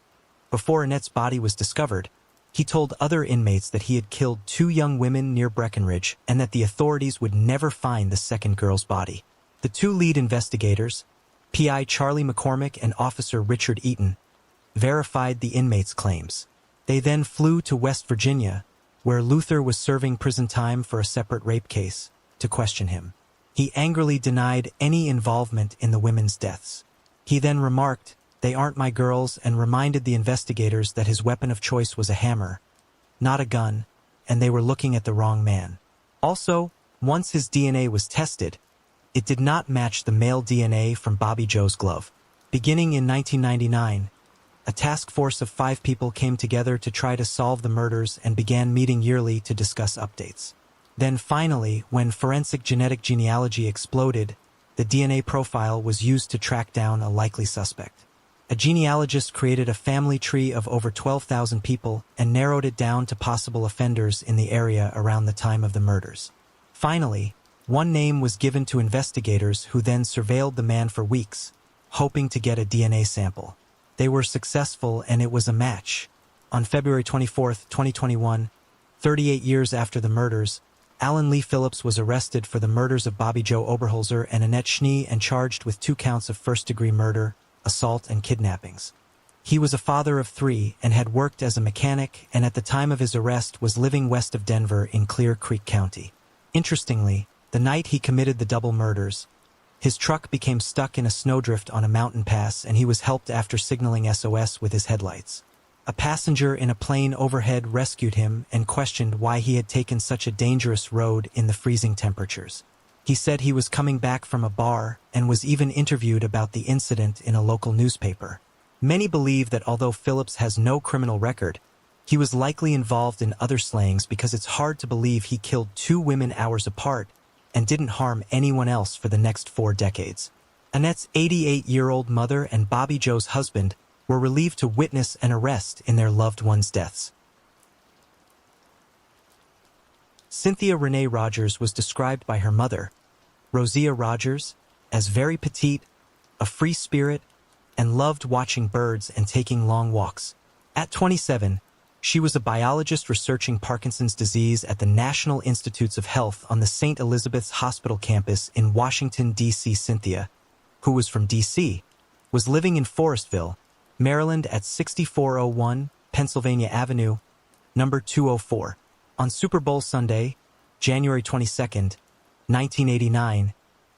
Speaker 1: before Annette's body was discovered, he told other inmates that he had killed 2 young women near Breckenridge and that the authorities would never find the second girl's body. The 2 lead investigators, PI Charlie McCormick and Officer Richard Eaton, verified the inmates' claims. They then flew to West Virginia, where Luther was serving prison time for a separate rape case, to question him. He angrily denied any involvement in the women's deaths. He then remarked, "They aren't my girls," and reminded the investigators that his weapon of choice was a hammer, not a gun, and they were looking at the wrong man. Also, once his DNA was tested, it did not match the male DNA from Bobby Joe's glove. Beginning in 1999, a task force of 5 people came together to try to solve the murders and began meeting yearly to discuss updates. Then finally, when forensic genetic genealogy exploded, the DNA profile was used to track down a likely suspect. A genealogist created a family tree of over 12,000 people and narrowed it down to possible offenders in the area around the time of the murders. Finally, one name was given to investigators who then surveilled the man for weeks, hoping to get a DNA sample. They were successful and it was a match. On February 24, 2021, 38 years after the murders, Alan Lee Phillips was arrested for the murders of Bobby Joe Oberholzer and Annette Schnee and charged with 2 counts of first-degree murder, assault, and kidnappings. He was a father of 3 and had worked as a mechanic and at the time of his arrest was living west of Denver in Clear Creek County. Interestingly, the night he committed the double murders, his truck became stuck in a snowdrift on a mountain pass and he was helped after signaling SOS with his headlights. A passenger in a plane overhead rescued him and questioned why he had taken such a dangerous road in the freezing temperatures. He said he was coming back from a bar and was even interviewed about the incident in a local newspaper. Many believe that although Phillips has no criminal record, he was likely involved in other slayings because it's hard to believe he killed 2 women hours apart and didn't harm anyone else for the next 4 decades. Annette's 88-year-old mother and Bobby Joe's husband were relieved to witness an arrest in their loved ones' deaths. Cynthia Renee Rogers was described by her mother, Rosia Rogers, as very petite, a free spirit, and loved watching birds and taking long walks. At 27, she was a biologist researching Parkinson's disease at the National Institutes of Health on the St. Elizabeth's Hospital campus in Washington, D.C. Cynthia, who was from D.C., was living in Forestville, Maryland at 6401 Pennsylvania Avenue, number 204. On Super Bowl Sunday, January 22, 1989,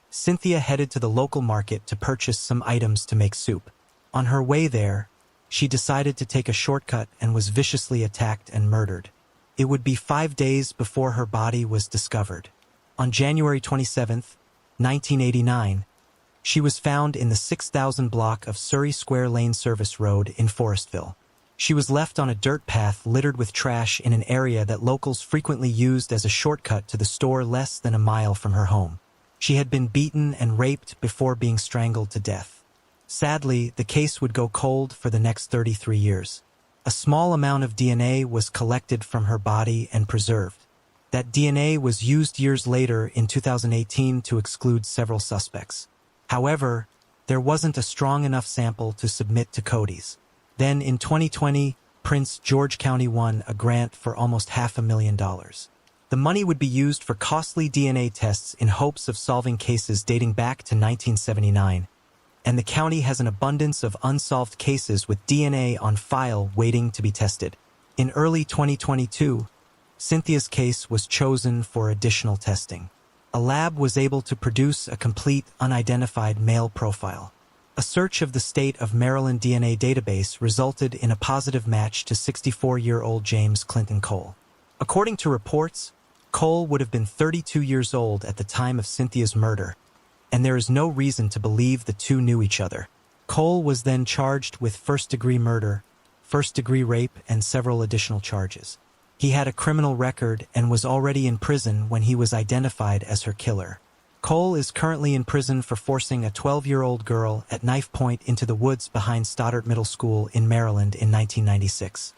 Speaker 1: Cynthia headed to the local market to purchase some items to make soup. On her way there, she decided to take a shortcut and was viciously attacked and murdered. It would be 5 days before her body was discovered. On January 27, 1989, she was found in the 6,000 block of Surrey Square Lane Service Road in Forestville. She was left on a dirt path littered with trash in an area that locals frequently used as a shortcut to the store less than a mile from her home. She had been beaten and raped before being strangled to death. Sadly, the case would go cold for the next 33 years. A small amount of DNA was collected from her body and preserved. That DNA was used years later in 2018 to exclude several suspects. However, there wasn't a strong enough sample to submit to CODIS. Then in 2020, Prince George County won a grant for almost $500,000. The money would be used for costly DNA tests in hopes of solving cases dating back to 1979, and the county has an abundance of unsolved cases with DNA on file waiting to be tested. In early 2022, Cynthia's case was chosen for additional testing. A lab was able to produce a complete, unidentified male profile. A search of the state of Maryland DNA database resulted in a positive match to 64-year-old James Clinton Cole. According to reports, Cole would have been 32 years old at the time of Cynthia's murder, and there is no reason to believe the two knew each other. Cole was then charged with first-degree murder, first-degree rape, and several additional charges. He had a criminal record and was already in prison when he was identified as her killer. Cole is currently in prison for forcing a 12-year-old girl at knife point into the woods behind Stoddard Middle School in Maryland in 1996.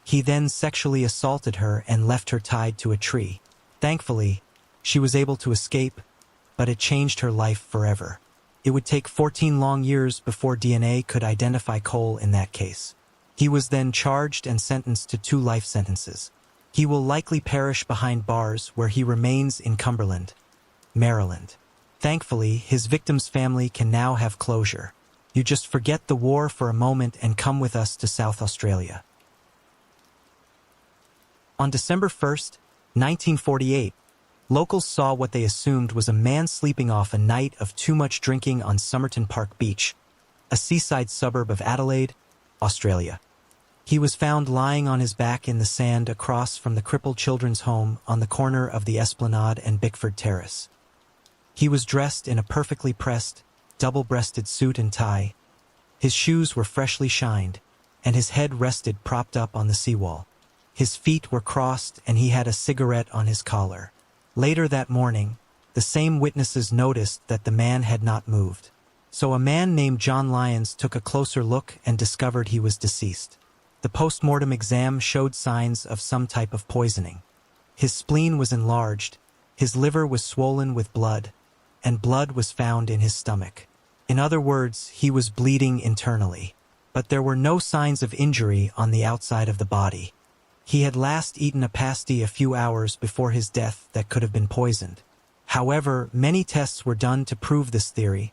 Speaker 1: He then sexually assaulted her and left her tied to a tree. Thankfully, she was able to escape, but it changed her life forever. It would take 14 long years before DNA could identify Cole in that case. He was then charged and sentenced to 2 life sentences. He will likely perish behind bars where he remains in Cumberland, Maryland. Thankfully, his victim's family can now have closure. You just forget the war for a moment and come with us to South Australia. On December 1st, 1948, locals saw what they assumed was a man sleeping off a night of too much drinking on Somerton Park Beach, a seaside suburb of Adelaide, Australia. He was found lying on his back in the sand across from the crippled children's home on the corner of the Esplanade and Bickford Terrace. He was dressed in a perfectly pressed, double-breasted suit and tie. His shoes were freshly shined, and his head rested propped up on the seawall. His feet were crossed and he had a cigarette on his collar. Later that morning, the same witnesses noticed that the man had not moved. So a man named John Lyons took a closer look and discovered he was deceased. The post-mortem exam showed signs of some type of poisoning. His spleen was enlarged, his liver was swollen with blood, and blood was found in his stomach. In other words, he was bleeding internally. But there were no signs of injury on the outside of the body. He had last eaten a pasty a few hours before his death that could have been poisoned. However, many tests were done to prove this theory,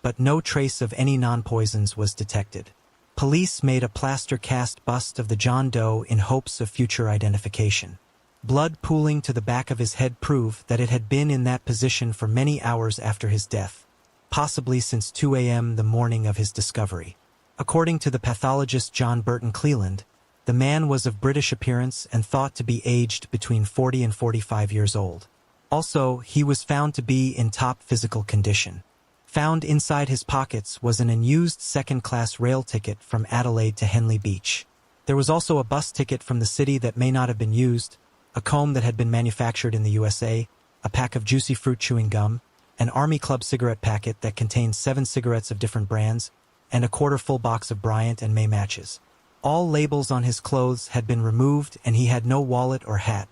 Speaker 1: but no trace of any non-poisons was detected. Police made a plaster cast bust of the John Doe in hopes of future identification. Blood pooling to the back of his head proved that it had been in that position for many hours after his death, possibly since 2 a.m. the morning of his discovery. According to the pathologist John Burton Cleland, the man was of British appearance and thought to be aged between 40 and 45 years old. Also, he was found to be in top physical condition. Found inside his pockets was an unused second-class rail ticket from Adelaide to Henley Beach. There was also a bus ticket from the city that may not have been used, a comb that had been manufactured in the USA, a pack of juicy fruit chewing gum, an Army Club cigarette packet that contained 7 cigarettes of different brands, and a quarter-full box of Bryant and May matches. All labels on his clothes had been removed and he had no wallet or hat,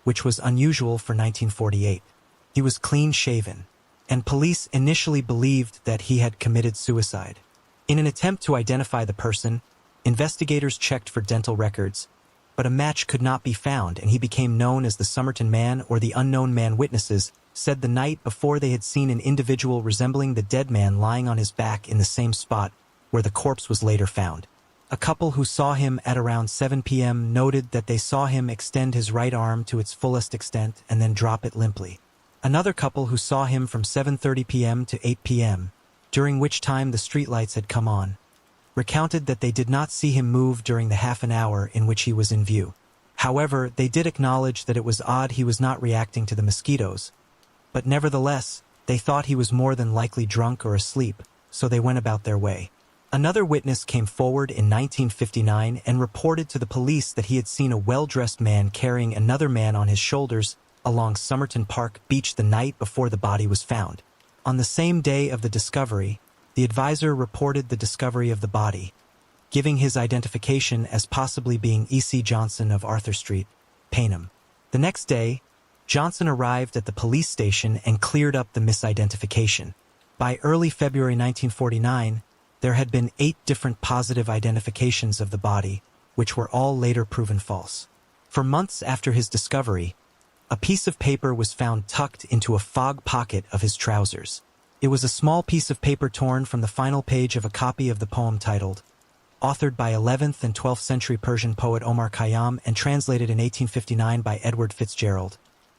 Speaker 1: which was unusual for 1948. He was clean-shaven, and police initially believed that he had committed suicide. In an attempt to identify the person, investigators checked for dental records, but a match could not be found and he became known as the Somerton Man, or the Unknown Man. Witnesses said the night before they had seen an individual resembling the dead man lying on his back in the same spot where the corpse was later found. A couple who saw him at around 7 p.m. noted that they saw him extend his right arm to its fullest extent and then drop it limply. Another couple who saw him from 7:30 p.m. to 8 p.m., during which time the streetlights had come on, recounted that they did not see him move during the half an hour in which he was in view. However, they did acknowledge that it was odd he was not reacting to the mosquitoes, but nevertheless, they thought he was more than likely drunk or asleep, so they went about their way. Another witness came forward in 1959 and reported to the police that he had seen a well-dressed man carrying another man on his shoulders along Somerton Park Beach the night before the body was found. On the same day of the discovery, the advisor reported the discovery of the body, giving his identification as possibly being E.C. Johnson of Arthur Street, Paynham. The next day, Johnson arrived at the police station and cleared up the misidentification. By early February 1949, there had been 8 different positive identifications of the body, which were all later proven false. For months after his discovery, a piece of paper was found tucked into a fog pocket of his trousers. It was a small piece of paper torn from the final page of a copy of the poem titled, authored by 11th and 12th century Persian poet Omar Khayyam and translated in 1859 by Edward Fitzgerald,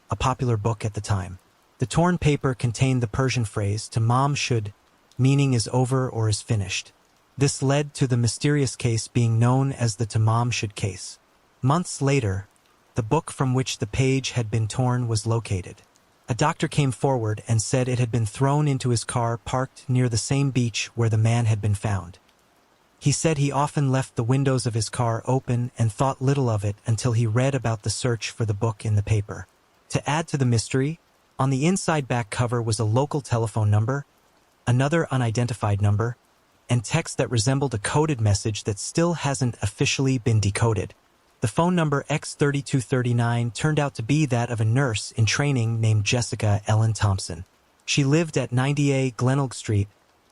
Speaker 1: a popular book at the time. The torn paper contained the Persian phrase, "Tamam should," meaning is over or is finished. This led to the mysterious case being known as the Tamam Shud case. Months later, the book from which the page had been torn was located. A doctor came forward and said it had been thrown into his car parked near the same beach where the man had been found. He said he often left the windows of his car open and thought little of it until he read about the search for the book in the paper. To add to the mystery, on the inside back cover was a local telephone number, another unidentified number, and text that resembled a coded message that still hasn't officially been decoded. The phone number X3239 turned out to be that of a nurse in training named Jessica Ellen Thompson. She lived at 90A Glenelg Street,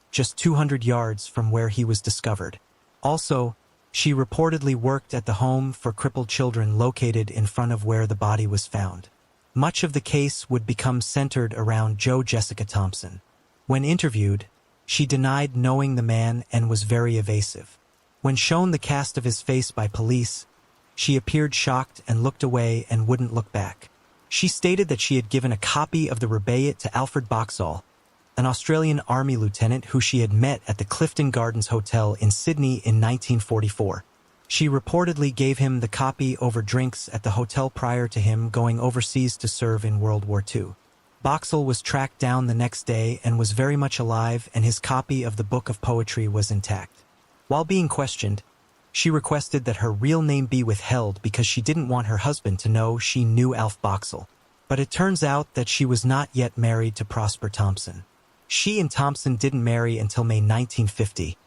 Speaker 1: just 200 yards from where he was discovered. Also, she reportedly worked at the home for crippled children located in front of where the body was found. Much of the case would become centered around Jessica Thompson. When interviewed, she denied knowing the man and was very evasive. When shown the cast of his face by police, she appeared shocked and looked away and wouldn't look back. She stated that she had given a copy of the Rubaiyat to Alfred Boxall, an Australian Army lieutenant who she had met at the Clifton Gardens Hotel in Sydney in 1944. She reportedly gave him the copy over drinks at the hotel prior to him going overseas to serve in World War II. Boxall was tracked down the next day and was very much alive, and his copy of the book of poetry was intact. While being questioned, she requested that her real name be withheld because she didn't want her husband to know she knew Alf Boxall. But it turns out that she was not yet married to Prosper Thompson. She and Thompson didn't marry until May 1950,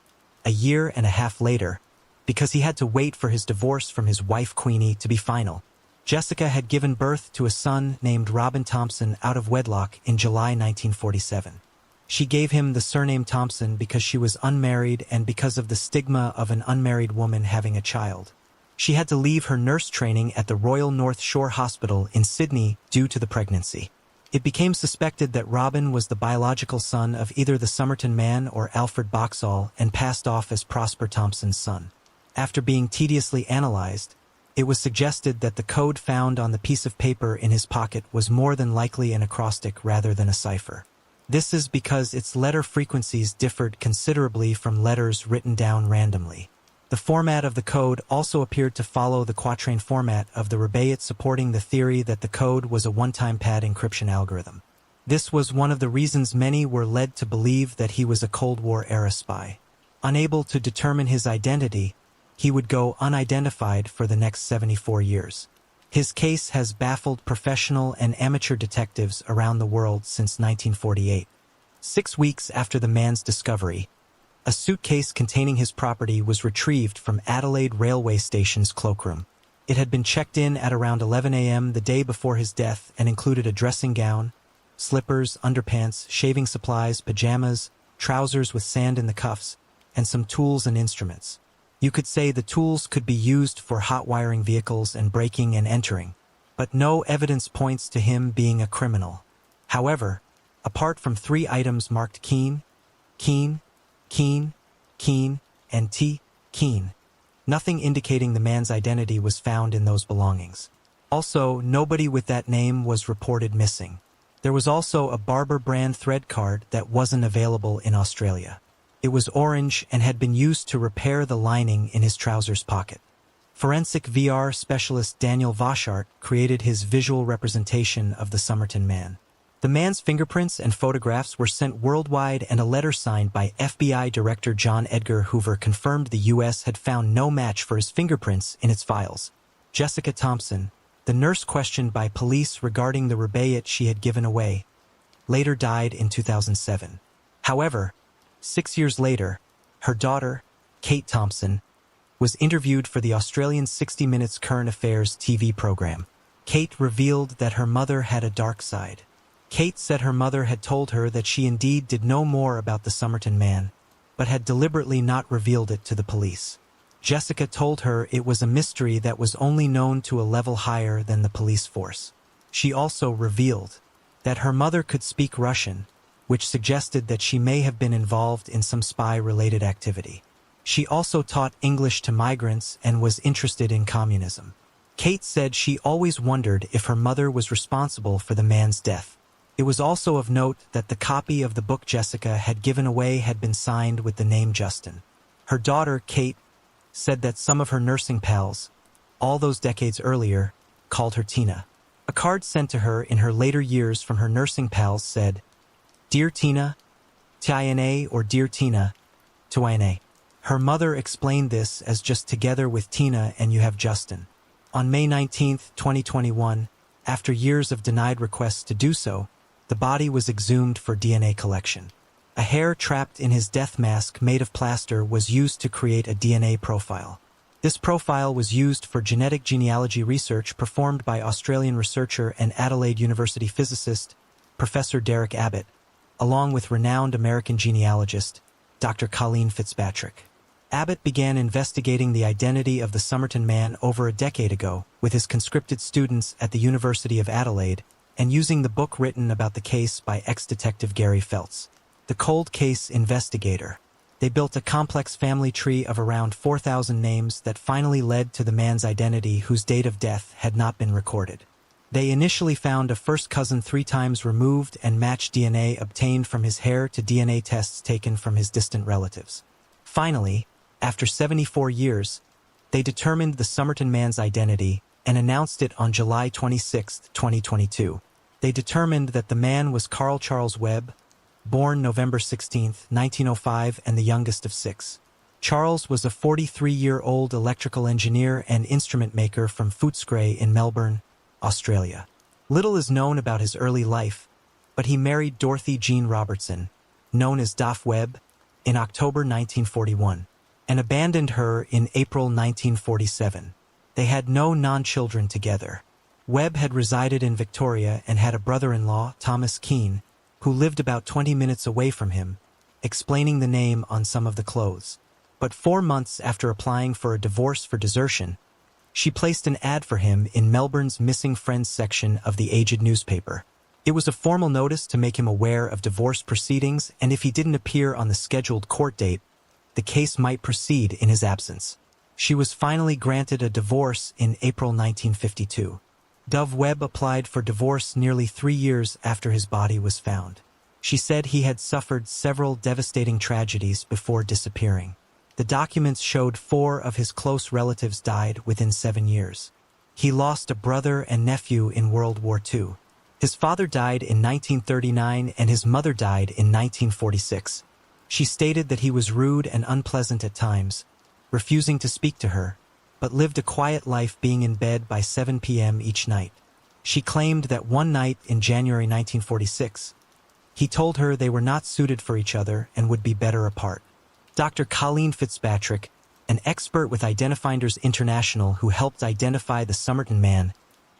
Speaker 1: a year and a half later, because he had to wait for his divorce from his wife Queenie to be final. Jessica had given birth to a son named Robin Thompson out of wedlock in July 1947. She gave him the surname Thompson because she was unmarried and because of the stigma of an unmarried woman having a child. She had to leave her nurse training at the Royal North Shore Hospital in Sydney due to the pregnancy. It became suspected that Robin was the biological son of either the Somerton man or Alfred Boxall and passed off as Prosper Thompson's son. After being tediously analyzed, it was suggested that the code found on the piece of paper in his pocket was more than likely an acrostic rather than a cipher. This is because its letter frequencies differed considerably from letters written down randomly. The format of the code also appeared to follow the quatrain format of the Rubaiyat, supporting the theory that the code was a one-time pad encryption algorithm. This was one of the reasons many were led to believe that he was a Cold War-era spy. Unable to determine his identity, he would go unidentified for the next 74 years. His case has baffled professional and amateur detectives around the world since 1948. 6 weeks after the man's discovery, a suitcase containing his property was retrieved from Adelaide Railway Station's cloakroom. It had been checked in at around 11 a.m. the day before his death and included a dressing gown, slippers, underpants, shaving supplies, pajamas, trousers with sand in the cuffs, and some tools and instruments. You could say the tools could be used for hot wiring vehicles and breaking and entering, but no evidence points to him being a criminal. However, apart from 3 items marked Keen, and T. Keen, nothing indicating the man's identity was found in those belongings. Also, nobody with that name was reported missing. There was also a Barber brand thread card that wasn't available in Australia. It was orange and had been used to repair the lining in his trousers pocket. Forensic VR specialist Daniel Voshart created his visual representation of the Somerton man. The man's fingerprints and photographs were sent worldwide, and a letter signed by FBI Director John Edgar Hoover confirmed the U.S. had found no match for his fingerprints in its files. Jessica Thompson, the nurse questioned by police regarding the Rubaiyat she had given away, later died in 2007. However, 6 years later, her daughter, Kate Thompson, was interviewed for the Australian 60 Minutes Current Affairs TV program. Kate revealed that her mother had a dark side. Kate said her mother had told her that she indeed did know more about the Somerton man, but had deliberately not revealed it to the police. Jessica told her it was a mystery that was only known to a level higher than the police force. She also revealed that her mother could speak Russian, which suggested that she may have been involved in some spy-related activity. She also taught English to migrants and was interested in communism. Kate said she always wondered if her mother was responsible for the man's death. It was also of note that the copy of the book Jessica had given away had been signed with the name Justin. Her daughter, Kate, said that some of her nursing pals, all those decades earlier, called her Tina. A card sent to her in her later years from her nursing pals said, "Dear Tina, Tina," or "Dear Tina, Tina." Her mother explained this as just "together with Tina and you have Justin." On May 19, 2021, after years of denied requests to do so, the body was exhumed for DNA collection. A hair trapped in his death mask made of plaster was used to create a DNA profile. This profile was used for genetic genealogy research performed by Australian researcher and Adelaide University physicist, Professor Derek Abbott, along with renowned American genealogist, Dr. Colleen Fitzpatrick. Abbott began investigating the identity of the Somerton man over a decade ago with his conscripted students at the University of Adelaide and using the book written about the case by ex-detective Gary Feltz, the cold case investigator. They built a complex family tree of around 4,000 names that finally led to the man's identity whose date of death had not been recorded. They initially found a first cousin 3 times removed and matched DNA obtained from his hair to DNA tests taken from his distant relatives. Finally, after 74 years, they determined the Somerton man's identity and announced it on July 26, 2022. They determined that the man was Carl Charles Webb, born November 16, 1905, and the youngest of 6. Charles was a 43-year-old electrical engineer and instrument maker from Footscray in Melbourne, Australia. Little is known about his early life, but he married Dorothy Jean Robertson, known as Doff Webb, in October 1941, and abandoned her in April 1947. They had no non-children together. Webb had resided in Victoria and had a brother-in-law, Thomas Keane, who lived about 20 minutes away from him, explaining the name on some of the clothes. But 4 months after applying for a divorce for desertion, she placed an ad for him in Melbourne's Missing Friends section of the Aged newspaper. It was a formal notice to make him aware of divorce proceedings, and if he didn't appear on the scheduled court date, the case might proceed in his absence. She was finally granted a divorce in April 1952. Dove Webb applied for divorce nearly 3 years after his body was found. She said he had suffered several devastating tragedies before disappearing. The documents showed 4 of his close relatives died within 7 years. He lost a brother and nephew in World War II. His father died in 1939 and his mother died in 1946. She stated that he was rude and unpleasant at times, refusing to speak to her, but lived a quiet life being in bed by 7 p.m. each night. She claimed that one night in January 1946, he told her they were not suited for each other and would be better apart. Dr. Colleen Fitzpatrick, an expert with Identifinders International who helped identify the Somerton man,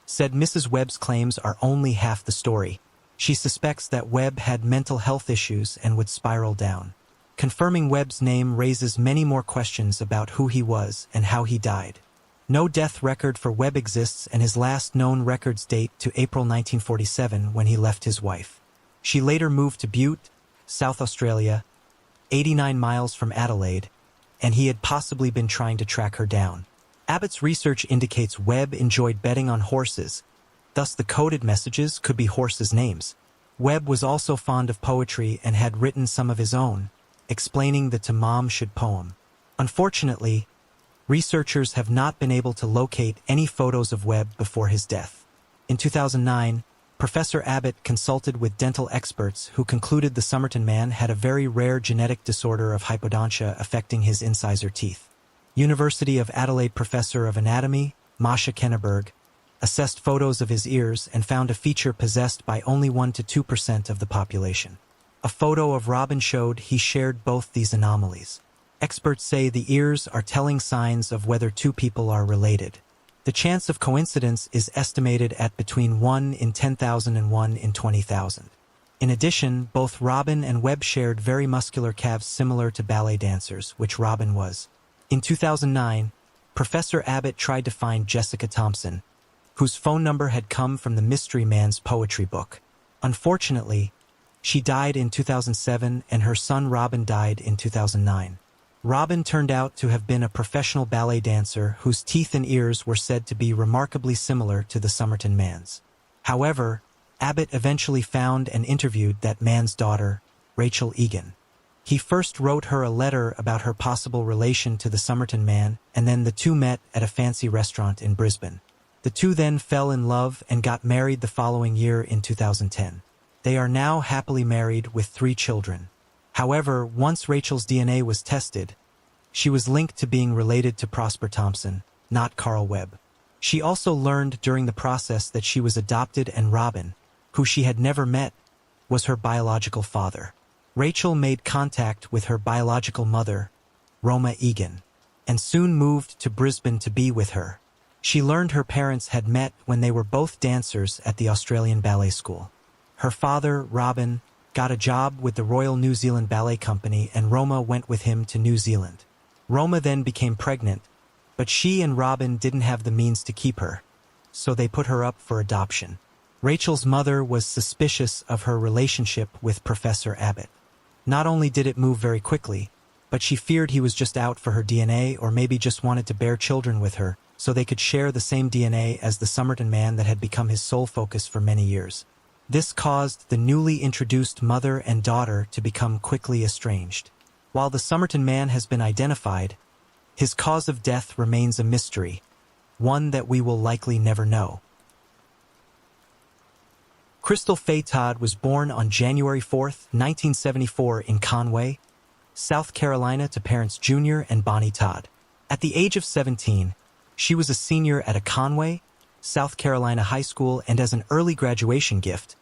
Speaker 1: said Mrs. Webb's claims are only half the story. She suspects that Webb had mental health issues and would spiral down. Confirming Webb's name raises many more questions about who he was and how he died. No death record for Webb exists, and his last known records date to April 1947 when he left his wife. She later moved to Butte, South Australia, 89 miles from Adelaide, and he had possibly been trying to track her down. Abbott's research indicates Webb enjoyed betting on horses, thus the coded messages could be horses' names. Webb was also fond of poetry and had written some of his own, explaining the "To Mom Should" poem. Unfortunately, researchers have not been able to locate any photos of Webb before his death. In 2009, Professor Abbott consulted with dental experts who concluded the Somerton man had a very rare genetic disorder of hypodontia affecting his incisor teeth. University of Adelaide professor of anatomy, Masha Kenneberg, assessed photos of his ears and found a feature possessed by only 1 to 2% of the population. A photo of Robin showed he shared both these anomalies. Experts say the ears are telling signs of whether two people are related. The chance of coincidence is estimated at between 1 in 10,000 and 1 in 20,000. In addition, both Robin and Webb shared very muscular calves similar to ballet dancers, which Robin was. In 2009, Professor Abbott tried to find Jessica Thompson, whose phone number had come from the Mystery Man's poetry book. Unfortunately, she died in 2007 and her son Robin died in 2009. Robin turned out to have been a professional ballet dancer whose teeth and ears were said to be remarkably similar to the Somerton man's. However, Abbott eventually found and interviewed that man's daughter, Rachel Egan. He first wrote her a letter about her possible relation to the Somerton man, and then the two met at a fancy restaurant in Brisbane. The two then fell in love and got married the following year in 2010. They are now happily married with 3 children. However, once Rachel's DNA was tested, she was linked to being related to Prosper Thompson, not Carl Webb. She also learned during the process that she was adopted and Robin, who she had never met, was her biological father. Rachel made contact with her biological mother, Roma Egan, and soon moved to Brisbane to be with her. She learned her parents had met when they were both dancers at the Australian Ballet School. Her father, Robin, got a job with the Royal New Zealand Ballet Company and Roma went with him to New Zealand. Roma then became pregnant, but she and Robin didn't have the means to keep her, so they put her up for adoption. Rachel's mother was suspicious of her relationship with Professor Abbott. Not only did it move very quickly, but she feared he was just out for her DNA or maybe just wanted to bear children with her so they could share the same DNA as the Somerton man that had become his sole focus for many years. This caused the newly introduced mother and daughter to become quickly estranged. While the Somerton man has been identified, his cause of death remains a mystery, one that we will likely never know. Crystal Faye Todd was born on January 4, 1974 in Conway, South Carolina to parents Junior and Bonnie Todd. At the age of 17, she was a senior at a Conway, South Carolina high school, and as an early graduation gift,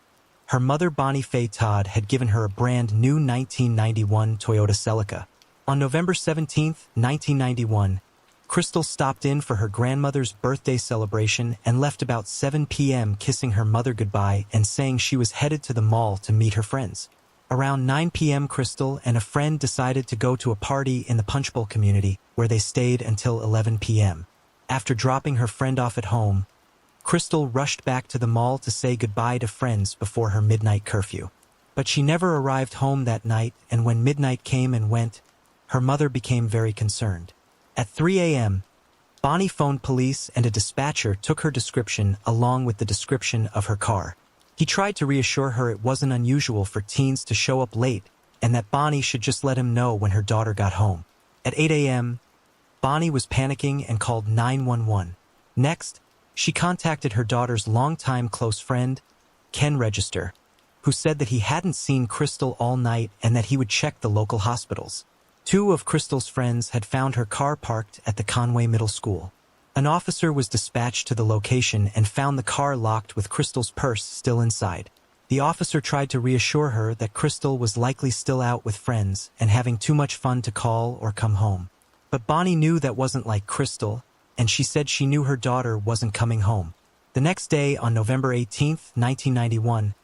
Speaker 1: her mother Bonnie Faye Todd had given her a brand new 1991 Toyota Celica. On November 17, 1991, Crystal stopped in for her grandmother's birthday celebration and left about 7 p.m. kissing her mother goodbye and saying she was headed to the mall to meet her friends. Around 9 p.m. Crystal and a friend decided to go to a party in the Punchbowl community where they stayed until 11 p.m. After dropping her friend off at home, Crystal rushed back to the mall to say goodbye to friends before her midnight curfew. But she never arrived home that night, and when midnight came and went, her mother became very concerned. At 3 a.m., Bonnie phoned police and a dispatcher took her description along with the description of her car. He tried to reassure her it wasn't unusual for teens to show up late and that Bonnie should just let him know when her daughter got home. At 8 a.m., Bonnie was panicking and called 911. Next, she contacted her daughter's longtime close friend, Ken Register, who said that he hadn't seen Crystal all night and that he would check the local hospitals. 2 of Crystal's friends had found her car parked at the Conway Middle School. An officer was dispatched to the location and found the car locked with Crystal's purse still inside. The officer tried to reassure her that Crystal was likely still out with friends and having too much fun to call or come home. But Bonnie knew that wasn't like Crystal, and she said she knew her daughter wasn't coming home. The next day, on November 18, 1991,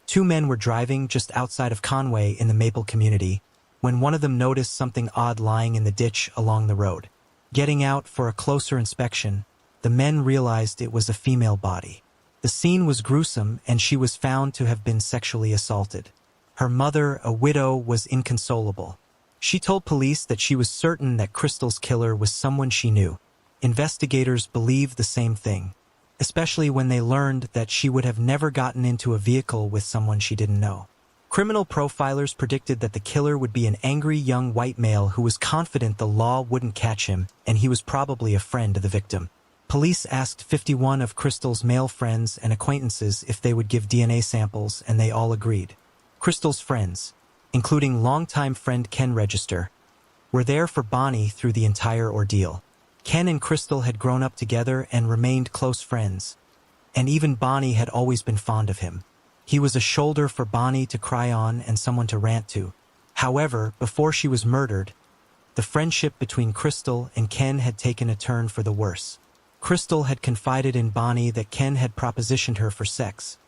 Speaker 1: 2 men were driving just outside of Conway in the Maple community when one of them noticed something odd lying in the ditch along the road. Getting out for a closer inspection, the men realized it was a female body. The scene was gruesome and she was found to have been sexually assaulted. Her mother, a widow, was inconsolable. She told police that she was certain that Crystal's killer was someone she knew. Investigators believed the same thing, especially when they learned that she would have never gotten into a vehicle with someone she didn't know. Criminal profilers predicted that the killer would be an angry young white male who was confident the law wouldn't catch him, and he was probably a friend of the victim. Police asked 51 of Crystal's male friends and acquaintances if they would give DNA samples, and they all agreed. Crystal's friends, including longtime friend Ken Register, were there for Bonnie through the entire ordeal. Ken and Crystal had grown up together and remained close friends, and even Bonnie had always been fond of him. He was a shoulder for Bonnie to cry on and someone to rant to. However, before she was murdered, The friendship between Crystal and Ken had taken a turn for the worse. Crystal had confided in Bonnie that Ken had propositioned her for sex,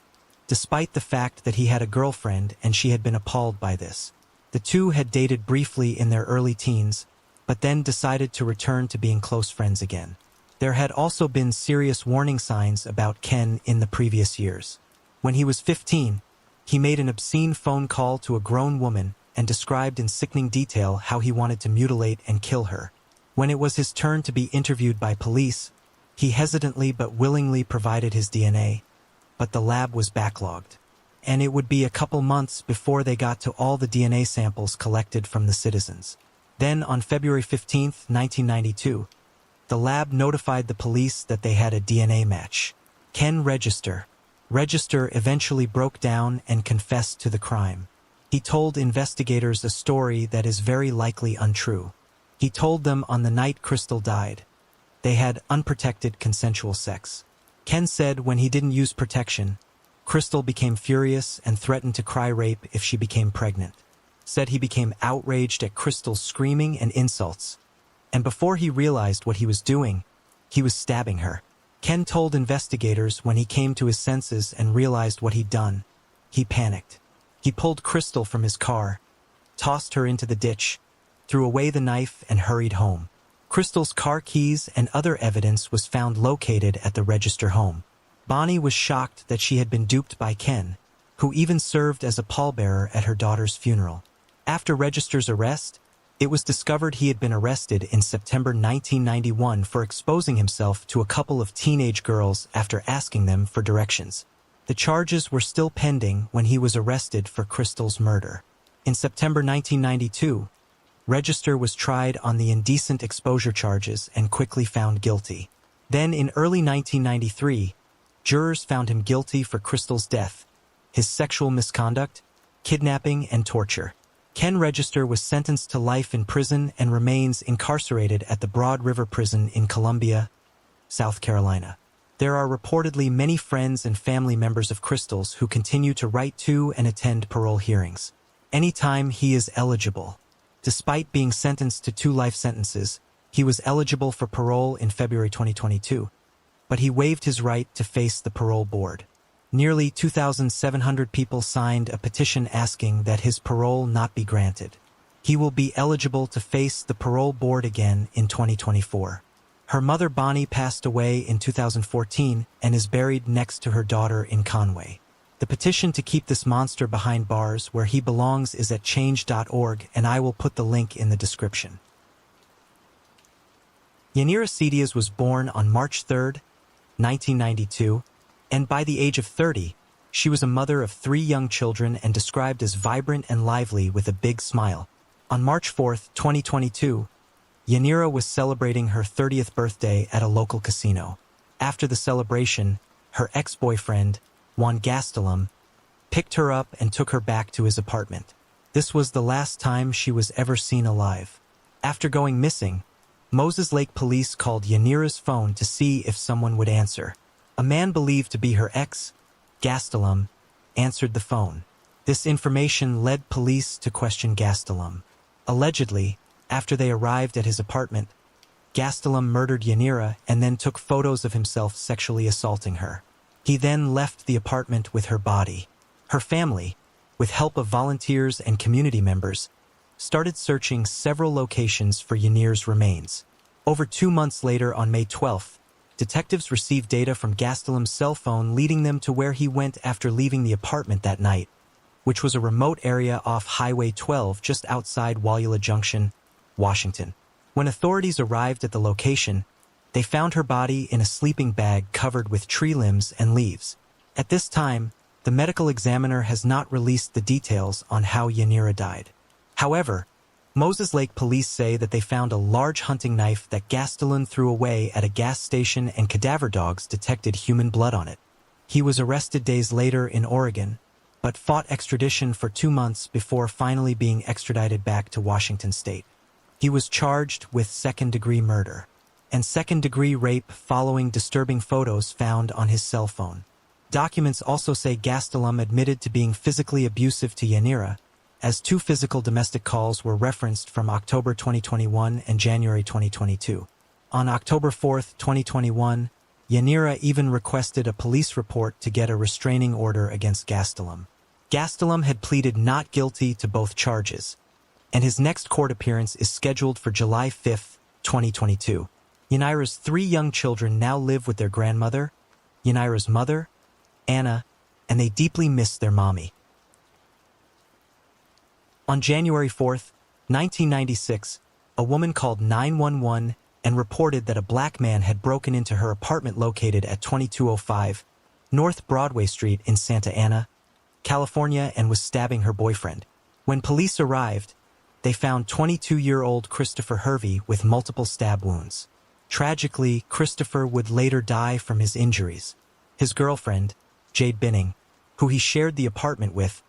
Speaker 1: despite the fact that he had a girlfriend and she had been appalled by this. The two had dated briefly in their early teens, but then decided to return to being close friends again. There had also been serious warning signs about Ken in the previous years. When he was 15, he made an obscene phone call to a grown woman and described in sickening detail how he wanted to mutilate and kill her. When it was his turn to be interviewed by police, he hesitantly but willingly provided his DNA, but the lab was backlogged, and it would be a couple months before they got to all the DNA samples collected from the citizens. Then, on February 15, 1992, the lab notified the police that they had a DNA match. Ken Register eventually broke down and confessed to the crime. He told investigators a story that is very likely untrue. He told them on the night Crystal died, they had unprotected consensual sex. Ken said when he didn't use protection, Crystal became furious and threatened to cry rape if she became pregnant. Said he became outraged at Crystal's screaming and insults, and before he realized what he was doing, he was stabbing her. Ken told investigators when he came to his senses and realized what he'd done, he panicked. He pulled Crystal from his car, tossed her into the ditch, threw away the knife and hurried home. Crystal's car keys and other evidence was found located at the Register home. Bonnie was shocked that she had been duped by Ken, who even served as a pallbearer at her daughter's funeral. After Register's arrest, it was discovered he had been arrested in September 1991 for exposing himself to a couple of teenage girls after asking them for directions. The charges were still pending when he was arrested for Crystal's murder. In September 1992, Register was tried on the indecent exposure charges and quickly found guilty. Then in early 1993, jurors found him guilty for Crystal's death, his sexual misconduct, kidnapping, and torture. Ken Register was sentenced to life in prison and remains incarcerated at the Broad River Prison in Columbia, South Carolina. There are reportedly many friends and family members of Crystal's who continue to write to and attend parole hearings anytime he is eligible. Despite being sentenced to 2 life sentences, he was eligible for parole in February 2022, but he waived his right to face the parole board. Nearly 2,700 people signed a petition asking that his parole not be granted. He will be eligible to face the parole board again in 2024. Her mother Bonnie passed away in 2014 and is buried next to her daughter in Conway. The petition to keep this monster behind bars where he belongs is at change.org, and I will put the link in the description. Yanira Cedias was born on March 3, 1992, and by the age of 30, she was a mother of 3 young children and described as vibrant and lively with a big smile. On March 4, 2022, Yanira was celebrating her 30th birthday at a local casino. After the celebration, her ex-boyfriend, Juan Gastelum, picked her up and took her back to his apartment. This was the last time she was ever seen alive. After going missing, Moses Lake police called Yanira's phone to see if someone would answer. A man believed to be her ex, Gastelum, answered the phone. This information led police to question Gastelum. Allegedly, after they arrived at his apartment, Gastelum murdered Yanira and then took photos of himself sexually assaulting her. He then left the apartment with her body. Her family, with help of volunteers and community members, started searching several locations for Yanira's remains. Over 2 months later, on May 12th, detectives received data from Gastelum's cell phone leading them to where he went after leaving the apartment that night, which was a remote area off Highway 12 just outside Wauhula Junction, Washington. When authorities arrived at the location, they found her body in a sleeping bag covered with tree limbs and leaves. At this time, the medical examiner has not released the details on how Yanira died. However, Moses Lake police say that they found a large hunting knife that Gastelum threw away at a gas station and cadaver dogs detected human blood on it. He was arrested days later in Oregon, but fought extradition for 2 months before finally being extradited back to Washington state. He was charged with second-degree murder and second-degree rape following disturbing photos found on his cell phone. Documents also say Gastelum admitted to being physically abusive to Yanira, as two physical domestic calls were referenced from October 2021 and January 2022. On October 4, 2021, Yanira even requested a police report to get a restraining order against Gastelum. Gastelum had pleaded not guilty to both charges, and his next court appearance is scheduled for July 5, 2022. Yanira's three young children now live with their grandmother, Yanira's mother, Anna, and they deeply miss their mommy. On January 4, 1996, a woman called 911 and reported that a black man had broken into her apartment located at 2205 North Broadway Street in Santa Ana, California, and was stabbing her boyfriend. When police arrived, they found 22-year-old Christopher Hervey with multiple stab wounds. Tragically, Christopher would later die from his injuries. His girlfriend, Jade Binning, who he shared the apartment with,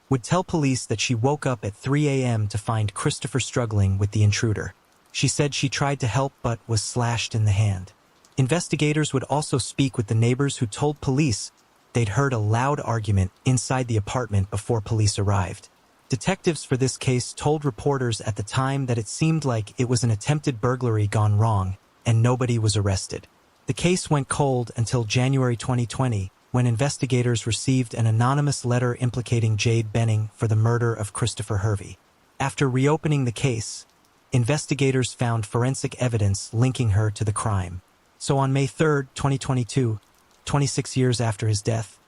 Speaker 1: would tell police that she woke up at 3 a.m. to find Christopher struggling with the intruder. She said she tried to help but was slashed in the hand. Investigators would also speak with the neighbors who told police they'd heard a loud argument inside the apartment before police arrived. Detectives for this case told reporters at the time that it seemed like it was an attempted burglary gone wrong and nobody was arrested. The case went cold until January 2020, when investigators received an anonymous letter implicating Jade Binning for the murder of Christopher Hervey. After reopening the case, investigators found forensic evidence linking her to the crime. So on May 3, 2022, 26 years after his death,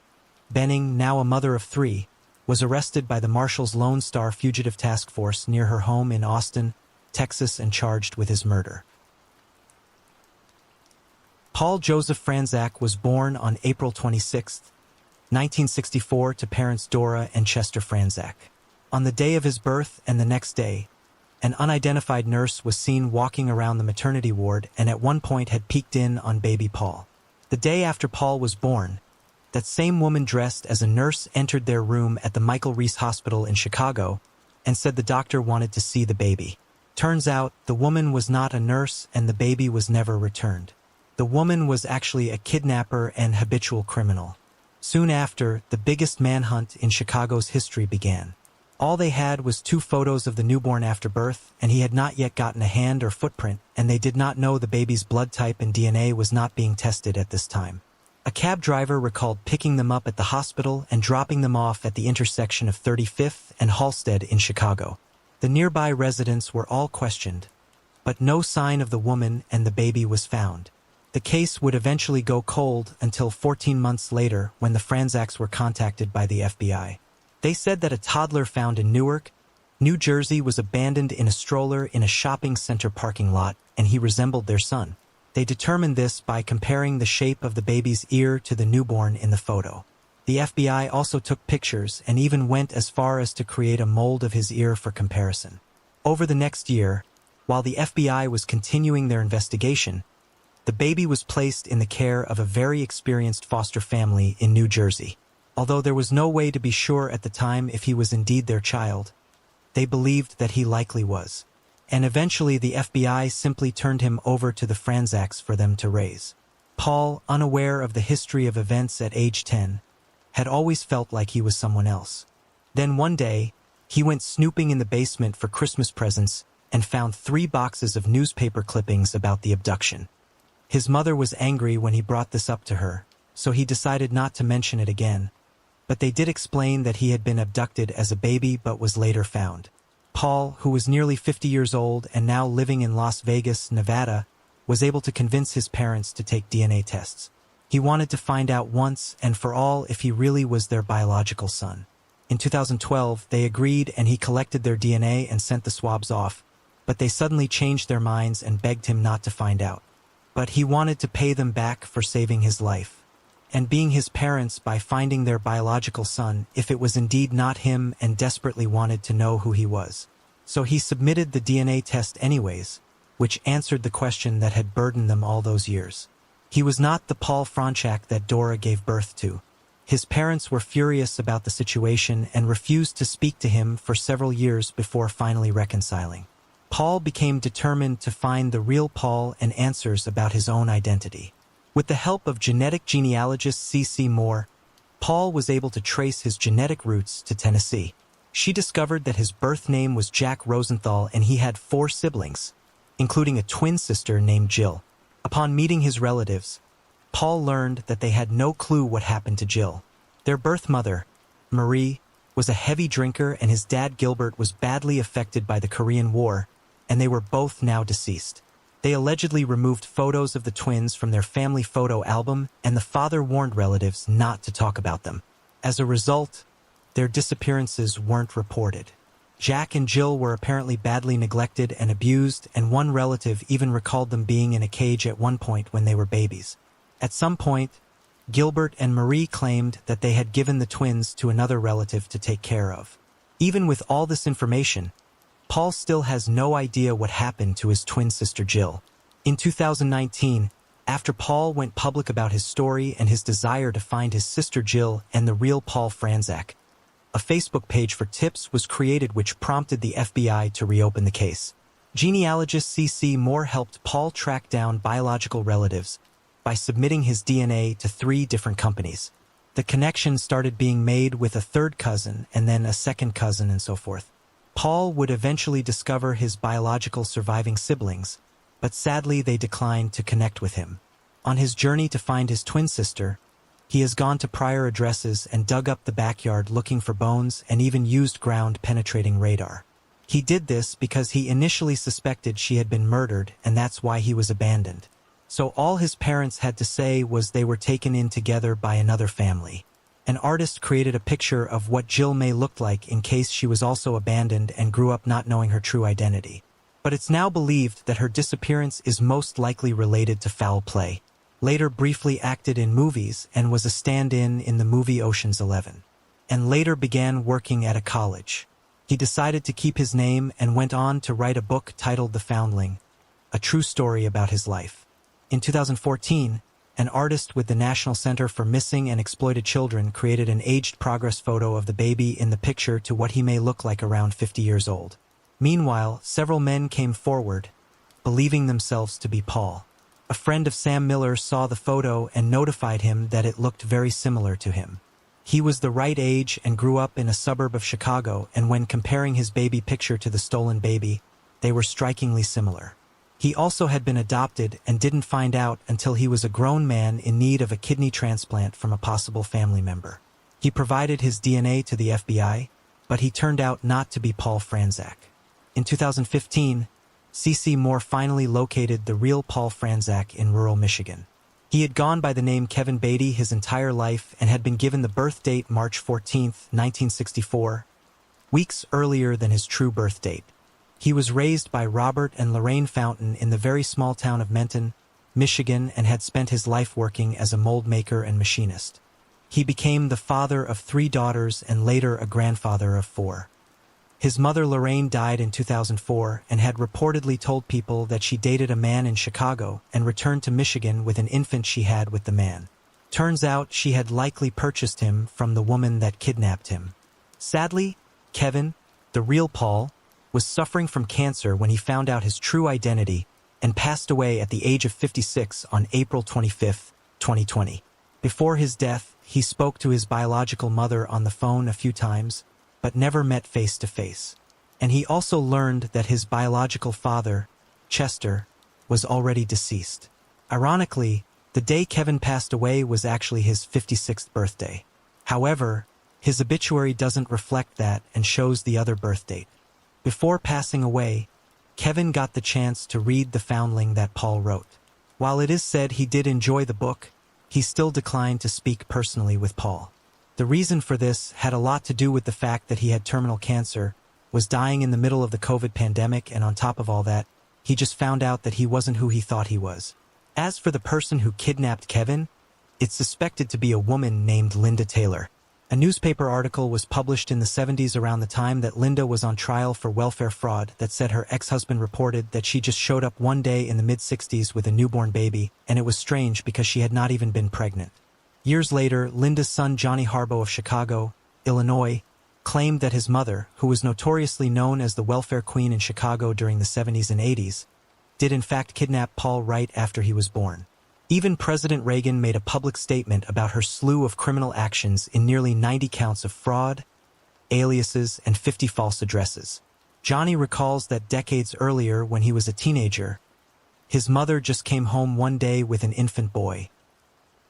Speaker 1: Binning, now a mother of three, was arrested by the Marshals Lone Star Fugitive Task Force near her home in Austin, Texas, and charged with his murder. Paul Joseph Franzak was born on April 26, 1964, to parents Dora and Chester Franzak. On the day of his birth and the next day, an unidentified nurse was seen walking around the maternity ward and at one point had peeked in on baby Paul. The day after Paul was born, that same woman dressed as a nurse entered their room at the Michael Reese Hospital in Chicago and said the doctor wanted to see the baby. Turns out, the woman was not a nurse and the baby was never returned. The woman was actually a kidnapper and habitual criminal. Soon after, the biggest manhunt in Chicago's history began. All they had was 2 photos of the newborn after birth, and he had not yet gotten a hand or footprint, and they did not know the baby's blood type and DNA was not being tested at this time. A cab driver recalled picking them up at the hospital and dropping them off at the intersection of 35th and Halsted in Chicago. The nearby residents were all questioned, but no sign of the woman and the baby was found. The case would eventually go cold until 14 months later when the Franzaks were contacted by the FBI. They said that a toddler found in Newark, New Jersey was abandoned in a stroller in a shopping center parking lot, and he resembled their son. They determined this by comparing the shape of the baby's ear to the newborn in the photo. The FBI also took pictures and even went as far as to create a mold of his ear for comparison. Over the next year, while the FBI was continuing their investigation, the baby was placed in the care of a very experienced foster family in New Jersey. Although there was no way to be sure at the time if he was indeed their child, they believed that he likely was. And eventually the FBI simply turned him over to the Franzaks for them to raise. Paul, unaware of the history of events at age 10, had always felt like he was someone else. Then one day, he went snooping in the basement for Christmas presents and found 3 boxes of newspaper clippings about the abduction. His mother was angry when he brought this up to her, so he decided not to mention it again. But they did explain that he had been abducted as a baby but was later found. Paul, who was nearly 50 years old and now living in Las Vegas, Nevada, was able to convince his parents to take DNA tests. He wanted to find out once and for all if he really was their biological son. In 2012, they agreed and he collected their DNA and sent the swabs off, but they suddenly changed their minds and begged him not to find out. But he wanted to pay them back for saving his life, and being his parents by finding their biological son if it was indeed not him, and desperately wanted to know who he was. So he submitted the DNA test anyways, which answered the question that had burdened them all those years. He was not the Paul Franzak that Dora gave birth to. His parents were furious about the situation and refused to speak to him for several years before finally reconciling. Paul became determined to find the real Paul and answers about his own identity. With the help of genetic genealogist C.C. Moore, Paul was able to trace his genetic roots to Tennessee. She discovered that his birth name was Jack Rosenthal and he had 4 siblings, including a twin sister named Jill. Upon meeting his relatives, Paul learned that they had no clue what happened to Jill. Their birth mother, Marie, was a heavy drinker and his dad Gilbert was badly affected by the Korean War, and they were both now deceased. They allegedly removed photos of the twins from their family photo album, and the father warned relatives not to talk about them. As a result, their disappearances weren't reported. Jack and Jill were apparently badly neglected and abused, and one relative even recalled them being in a cage at one point when they were babies. At some point, Gilbert and Marie claimed that they had given the twins to another relative to take care of. Even with all this information, Paul still has no idea what happened to his twin sister Jill. In 2019, after Paul went public about his story and his desire to find his sister Jill and the real Paul Franczak, a Facebook page for tips was created which prompted the FBI to reopen the case. Genealogist C.C. Moore helped Paul track down biological relatives by submitting his DNA to 3 different companies. The connection started being made with a third cousin and then a second cousin and so forth. Paul would eventually discover his biological surviving siblings, but sadly they declined to connect with him. On his journey to find his twin sister, he has gone to prior addresses and dug up the backyard looking for bones and even used ground-penetrating radar. He did this because he initially suspected she had been murdered and that's why he was abandoned. So all his parents had to say was they were taken in together by another family. An artist created a picture of what Jill may look like in case she was also abandoned and grew up not knowing her true identity. But it's now believed that her disappearance is most likely related to foul play. Later briefly acted in movies and was a stand-in in the movie Ocean's 11. And later began working at a college. He decided to keep his name and went on to write a book titled The Foundling, a true story about his life. In 2014, an artist with the National Center for Missing and Exploited Children created an aged progress photo of the baby in the picture to what he may look like around 50 years old. Meanwhile, several men came forward, believing themselves to be Paul. A friend of Sam Miller saw the photo and notified him that it looked very similar to him. He was the right age and grew up in a suburb of Chicago, and when comparing his baby picture to the stolen baby, they were strikingly similar. He also had been adopted and didn't find out until he was a grown man in need of a kidney transplant from a possible family member. He provided his DNA to the FBI, but he turned out not to be Paul Franczak. In 2015, C.C. Moore finally located the real Paul Franczak in rural Michigan. He had gone by the name Kevin Beatty his entire life and had been given the birth date March 14, 1964, weeks earlier than his true birth date. He was raised by Robert and Lorraine Fountain in the very small town of Menton, Michigan, and had spent his life working as a mold maker and machinist. He became the father of 3 daughters and later a grandfather of 4. His mother Lorraine died in 2004 and had reportedly told people that she dated a man in Chicago and returned to Michigan with an infant she had with the man. Turns out she had likely purchased him from the woman that kidnapped him. Sadly, Kevin, the real Paul, was suffering from cancer when he found out his true identity and passed away at the age of 56 on April 25, 2020. Before his death, he spoke to his biological mother on the phone a few times, but never met face-to-face. And he also learned that his biological father, Chester, was already deceased. Ironically, the day Kevin passed away was actually his 56th birthday. However, his obituary doesn't reflect that and shows the other birth date. Before passing away, Kevin got the chance to read The Foundling that Paul wrote. While it is said he did enjoy the book, he still declined to speak personally with Paul. The reason for this had a lot to do with the fact that he had terminal cancer, was dying in the middle of the COVID pandemic, and on top of all that, he just found out that he wasn't who he thought he was. As for the person who kidnapped Kevin, it's suspected to be a woman named Linda Taylor. A newspaper article was published in the 70s around the time that Linda was on trial for welfare fraud that said her ex-husband reported that she just showed up one day in the mid-60s with a newborn baby, and it was strange because she had not even been pregnant. Years later, Linda's son Johnny Harbaugh of Chicago, Illinois, claimed that his mother, who was notoriously known as the welfare queen in Chicago during the 70s and 80s, did in fact kidnap Paul right after he was born. Even President Reagan made a public statement about her slew of criminal actions in nearly 90 counts of fraud, aliases, and 50 false addresses. Johnny recalls that decades earlier, when he was a teenager, his mother just came home one day with an infant boy.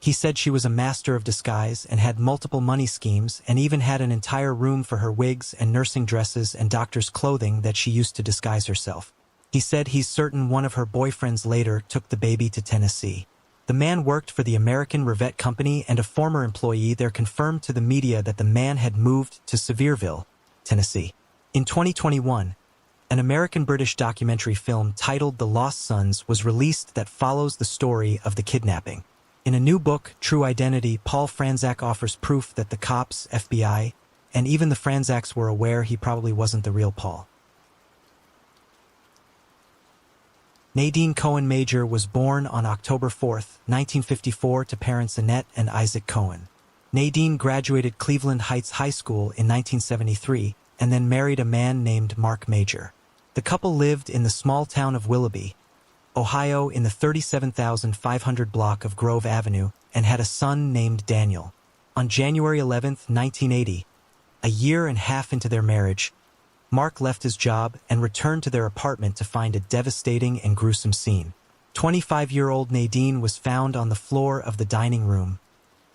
Speaker 1: He said she was a master of disguise and had multiple money schemes and even had an entire room for her wigs and nursing dresses and doctor's clothing that she used to disguise herself. He said he's certain one of her boyfriends later took the baby to Tennessee. The man worked for the American Revette Company, and a former employee there confirmed to the media that the man had moved to Sevierville, Tennessee. In 2021, an American-British documentary film titled The Lost Sons was released that follows the story of the kidnapping. In a new book, True Identity, Paul Franzak offers proof that the cops, FBI, and even the Franzaks were aware he probably wasn't the real Paul. Nadine Cohen Major was born on October 4, 1954 to parents Annette and Isaac Cohen. Nadine graduated Cleveland Heights High School in 1973 and then married a man named Mark Major. The couple lived in the small town of Willoughby, Ohio, in the 37,500 block of Grove Avenue, and had a son named Daniel. On January 11, 1980, a year and a half into their marriage, Mark left his job and returned to their apartment to find a devastating and gruesome scene. 25-year-old Nadine was found on the floor of the dining room,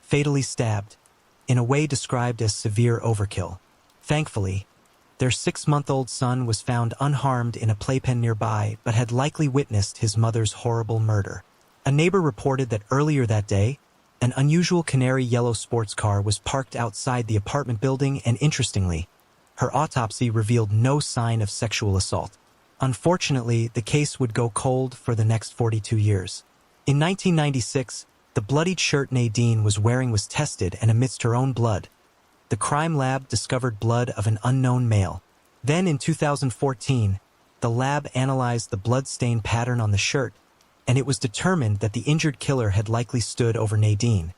Speaker 1: fatally stabbed, in a way described as severe overkill. Thankfully, their 6-month-old son was found unharmed in a playpen nearby, but had likely witnessed his mother's horrible murder. A neighbor reported that earlier that day, an unusual canary yellow sports car was parked outside the apartment building, and interestingly, her autopsy revealed no sign of sexual assault. Unfortunately, the case would go cold for the next 42 years. In 1996, the bloodied shirt Nadine was wearing was tested, and amidst her own blood, the crime lab discovered blood of an unknown male. Then in 2014, the lab analyzed the blood stain pattern on the shirt, and it was determined that the injured killer had likely stood over Nadine,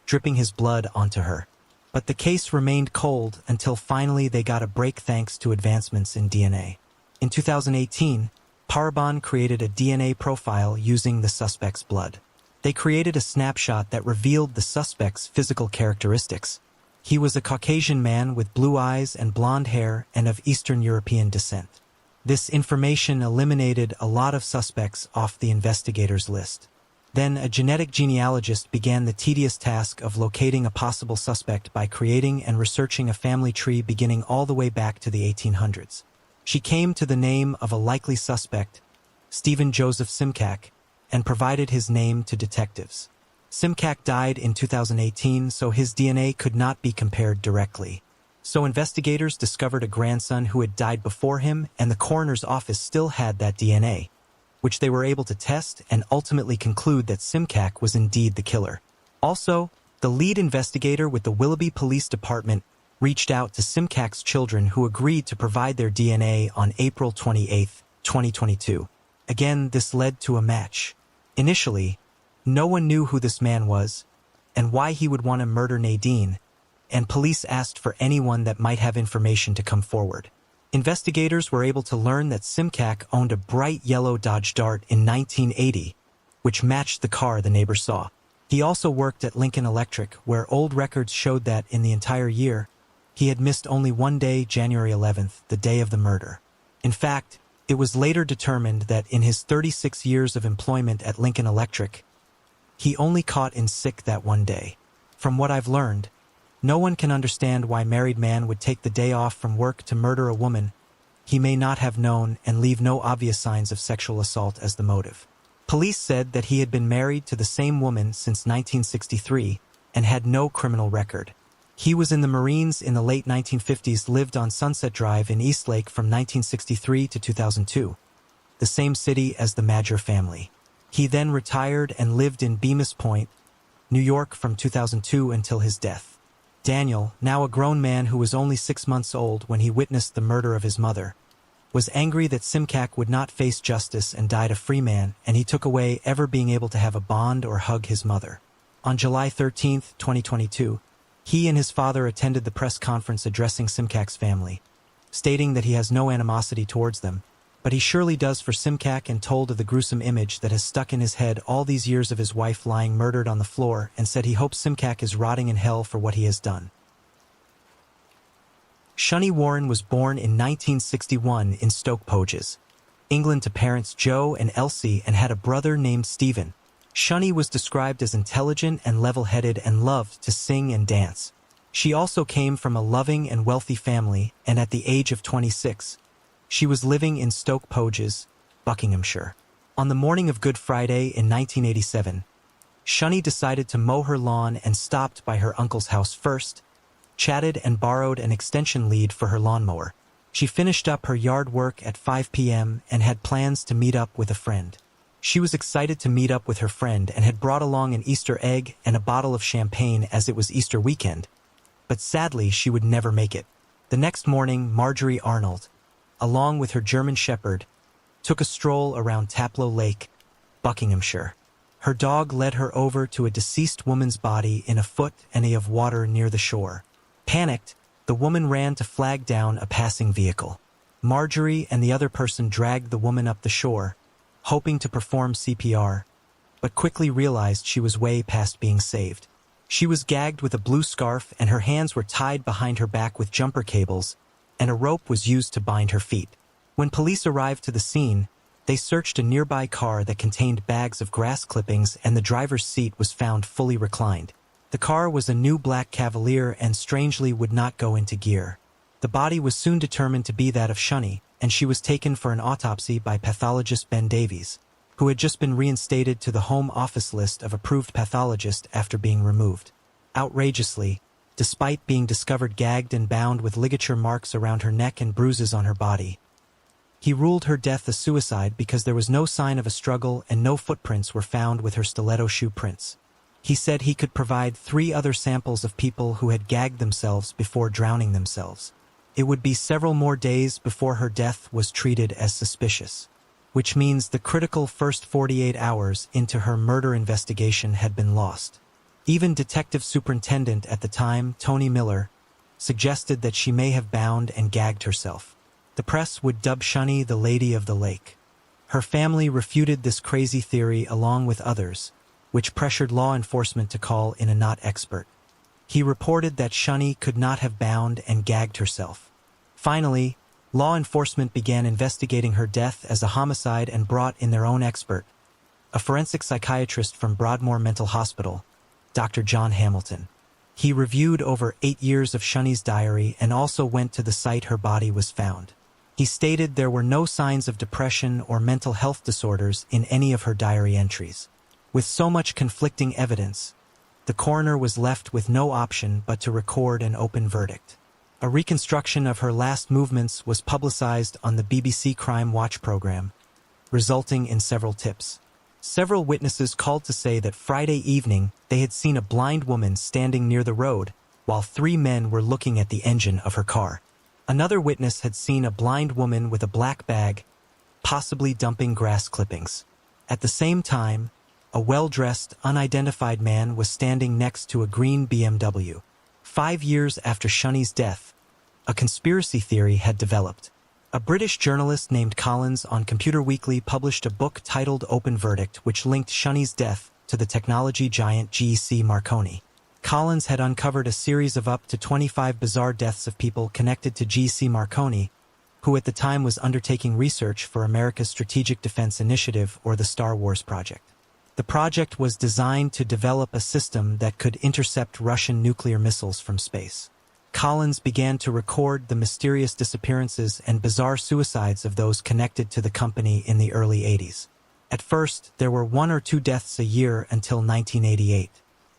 Speaker 1: dripping his blood onto her. But the case remained cold until finally they got a break thanks to advancements in DNA. In 2018, Parabon created a DNA profile using the suspect's blood. They created a snapshot that revealed the suspect's physical characteristics. He was a Caucasian man with blue eyes and blonde hair and of Eastern European descent. This information eliminated a lot of suspects off the investigators' list. Then a genetic genealogist began the tedious task of locating a possible suspect by creating and researching a family tree beginning all the way back to the 1800s. She came to the name of a likely suspect, Stephen Joseph Simcak, and provided his name to detectives. Simcak died in 2018, so his DNA could not be compared directly. So investigators discovered a grandson who had died before him, and the coroner's office still had that DNA, which they were able to test and ultimately conclude that Simcak was indeed the killer. Also, the lead investigator with the Willoughby Police Department reached out to Simcak's children, who agreed to provide their DNA on April 28, 2022. Again, this led to a match. Initially, no one knew who this man was and why he would want to murder Nadine, and police asked for anyone that might have information to come forward. Investigators were able to learn that Simcak owned a bright yellow Dodge Dart in 1980, which matched the car the neighbor saw. He also worked at Lincoln Electric, where old records showed that in the entire year, he had missed only one day, January 11th, the day of the murder. In fact, it was later determined that in his 36 years of employment at Lincoln Electric, he only caught in sick that one day. From what I've learned, no one can understand why a married man would take the day off from work to murder a woman he may not have known and leave no obvious signs of sexual assault as the motive. Police said that he had been married to the same woman since 1963 and had no criminal record. He was in the Marines in the late 1950s, lived on Sunset Drive in Eastlake from 1963 to 2002, the same city as the Major family. He then retired and lived in Bemis Point, New York from 2002 until his death. Daniel, now a grown man who was only 6 months old when he witnessed the murder of his mother, was angry that Simcak would not face justice and died a free man, and he took away ever being able to have a bond or hug his mother. On July 13, 2022, he and his father attended the press conference addressing Simcak's family, stating that he has no animosity towards them, but he surely does for Simcak, and told of the gruesome image that has stuck in his head all these years of his wife lying murdered on the floor, and said he hopes Simcak is rotting in hell for what he has done. Shani Warren was born in 1961 in Stoke Poges, England to parents Joe and Elsie and had a brother named Stephen. Shani was described as intelligent and level-headed and loved to sing and dance. She also came from a loving and wealthy family, and at the age of 26, she was living in Stoke Poges, Buckinghamshire. On the morning of Good Friday in 1987, Shani decided to mow her lawn and stopped by her uncle's house first, chatted and borrowed an extension lead for her lawnmower. She finished up her yard work at 5 p.m. and had plans to meet up with a friend. She was excited to meet up with her friend and had brought along an Easter egg and a bottle of champagne as it was Easter weekend, but sadly she would never make it. The next morning, Marjorie Arnold, along with her German Shepherd, took a stroll around Taplow Lake, Buckinghamshire. Her dog led her over to a deceased woman's body in a foot of water near the shore. Panicked, the woman ran to flag down a passing vehicle. Marjorie and the other person dragged the woman up the shore, hoping to perform CPR, but quickly realized she was way past being saved. She was gagged with a blue scarf and her hands were tied behind her back with jumper cables, and a rope was used to bind her feet. When police arrived to the scene, they searched a nearby car that contained bags of grass clippings and the driver's seat was found fully reclined. The car was a new black Cavalier and strangely would not go into gear. The body was soon determined to be that of Shani, and she was taken for an autopsy by pathologist Ben Davies, who had just been reinstated to the Home Office list of approved pathologists after being removed. Outrageously, despite being discovered gagged and bound with ligature marks around her neck and bruises on her body, he ruled her death a suicide because there was no sign of a struggle and no footprints were found with her stiletto shoe prints. He said he could provide 3 other samples of people who had gagged themselves before drowning themselves. It would be several more days before her death was treated as suspicious, which means the critical first 48 hours into her murder investigation had been lost. Even Detective Superintendent at the time, Tony Miller, suggested that she may have bound and gagged herself. The press would dub Shani the Lady of the Lake. Her family refuted this crazy theory along with others, which pressured law enforcement to call in a not expert. He reported that Shani could not have bound and gagged herself. Finally, law enforcement began investigating her death as a homicide and brought in their own expert, a forensic psychiatrist from Broadmoor Mental Hospital, Dr. John Hamilton. He reviewed over 8 years of Shani's diary and also went to the site her body was found. He stated there were no signs of depression or mental health disorders in any of her diary entries. With so much conflicting evidence, the coroner was left with no option but to record an open verdict. A reconstruction of her last movements was publicized on the BBC Crime Watch program, resulting in several tips. Several witnesses called to say that Friday evening they had seen a blind woman standing near the road while 3 men were looking at the engine of her car. Another witness had seen a blind woman with a black bag, possibly dumping grass clippings. At the same time, a well-dressed, unidentified man was standing next to a green BMW. 5 years after Shani's death, a conspiracy theory had developed. A British journalist named Collins on Computer Weekly published a book titled Open Verdict, which linked Shani's death to the technology giant G.C. Marconi. Collins had uncovered a series of up to 25 bizarre deaths of people connected to G.C. Marconi, who at the time was undertaking research for America's Strategic Defense Initiative or the Star Wars project. The project was designed to develop a system that could intercept Russian nuclear missiles from space. Collins began to record the mysterious disappearances and bizarre suicides of those connected to the company in the early 80s. At first, there were 1 or 2 deaths a year until 1988,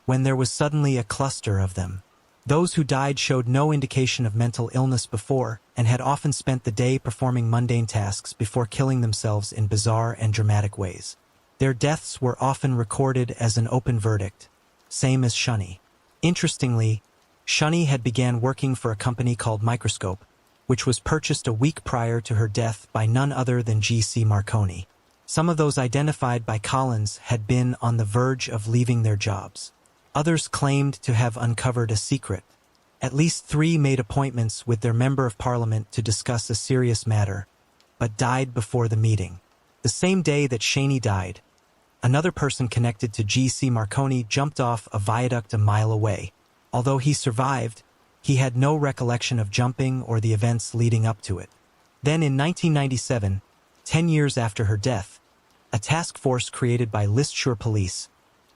Speaker 1: when there was suddenly a cluster of them. Those who died showed no indication of mental illness before and had often spent the day performing mundane tasks before killing themselves in bizarre and dramatic ways. Their deaths were often recorded as an open verdict, same as Shani. Interestingly, Shani had began working for a company called Microscope, which was purchased a week prior to her death by none other than G.C. Marconi. Some of those identified by Collins had been on the verge of leaving their jobs. Others claimed to have uncovered a secret. At least 3 made appointments with their member of parliament to discuss a serious matter, but died before the meeting. The same day that Shani died, another person connected to G.C. Marconi jumped off a viaduct a mile away. Although he survived, He had no recollection of jumping or the events leading up to it. Then in 1997, 10 years after her death, a task force created by Lisshire Police,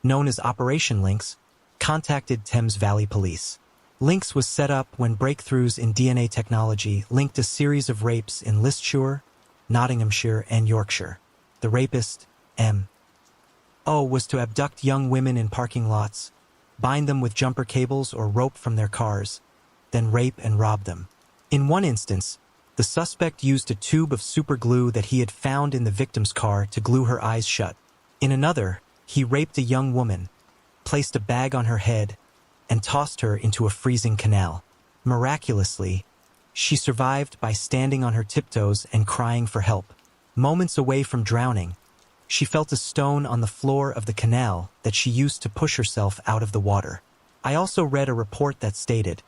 Speaker 1: known as Operation Lynx, contacted Thames Valley Police. Lynx was set up when breakthroughs in DNA technology linked a series of rapes in Lisshire, Nottinghamshire, and Yorkshire. The rapist, M.O., was to abduct young women in parking lots, bind them with jumper cables or rope from their cars, then rape and rob them. In one instance, the suspect used a tube of super glue that he had found in the victim's car to glue her eyes shut. In another, he raped a young woman, placed a bag on her head, and tossed her into a freezing canal. Miraculously, she survived by standing on her tiptoes and crying for help. Moments away from drowning, she felt a stone on the floor of the canal that she used to push herself out of the water. I also read a report that stated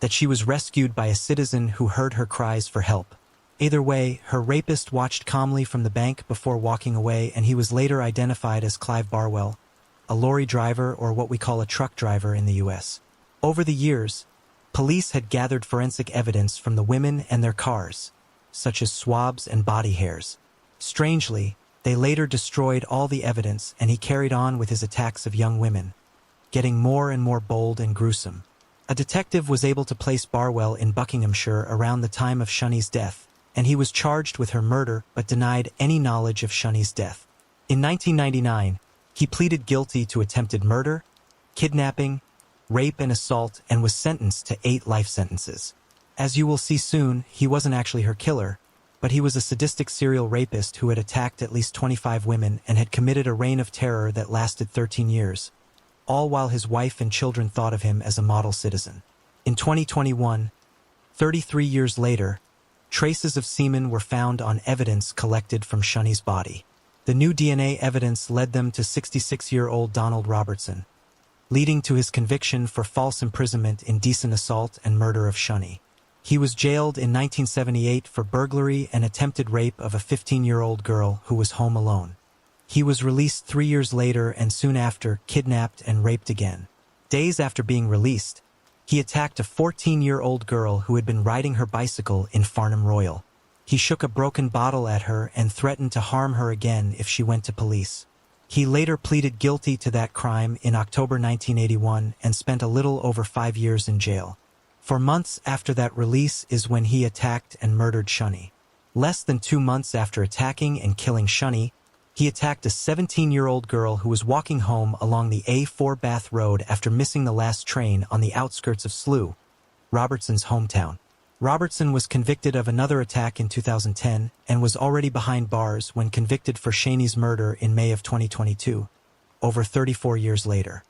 Speaker 1: that she was rescued by a citizen who heard her cries for help. Either way, her rapist watched calmly from the bank before walking away, and he was later identified as Clive Barwell, a lorry driver, or what we call a truck driver in the U.S. Over the years, police had gathered forensic evidence from the women and their cars, such as swabs and body hairs. Strangely, they later destroyed all the evidence, and he carried on with his attacks of young women, getting more and more bold and gruesome. A detective was able to place Barwell in Buckinghamshire around the time of Shunny's death, and he was charged with her murder but denied any knowledge of Shunny's death. In 1999, he pleaded guilty to attempted murder, kidnapping, rape and assault, and was sentenced to 8 life sentences. As you will see soon, he wasn't actually her killer, but he was a sadistic serial rapist who had attacked at least 25 women and had committed a reign of terror that lasted 13 years, all while his wife and children thought of him as a model citizen. In 2021, 33 years later, traces of semen were found on evidence collected from Shunny's body. The new DNA evidence led them to 66-year-old Donald Robertson, leading to his conviction for false imprisonment, indecent assault, and murder of Shunny. He was jailed in 1978 for burglary and attempted rape of a 15-year-old girl who was home alone. He was released 3 years later and soon after kidnapped and raped again. Days after being released, he attacked a 14-year-old girl who had been riding her bicycle in Farnham Royal. He shook a broken bottle at her and threatened to harm her again if she went to police. He later pleaded guilty to that crime in October 1981 and spent a little over 5 years in jail. For months after that release is when he attacked and murdered Shunny. Less than 2 months after attacking and killing Shunny, he attacked a 17-year-old girl who was walking home along the A4 Bath Road after missing the last train on the outskirts of Slough, Robertson's hometown. Robertson was convicted of another attack in 2010 and was already behind bars when convicted for Shaney's murder in May of 2022, over 34 years later.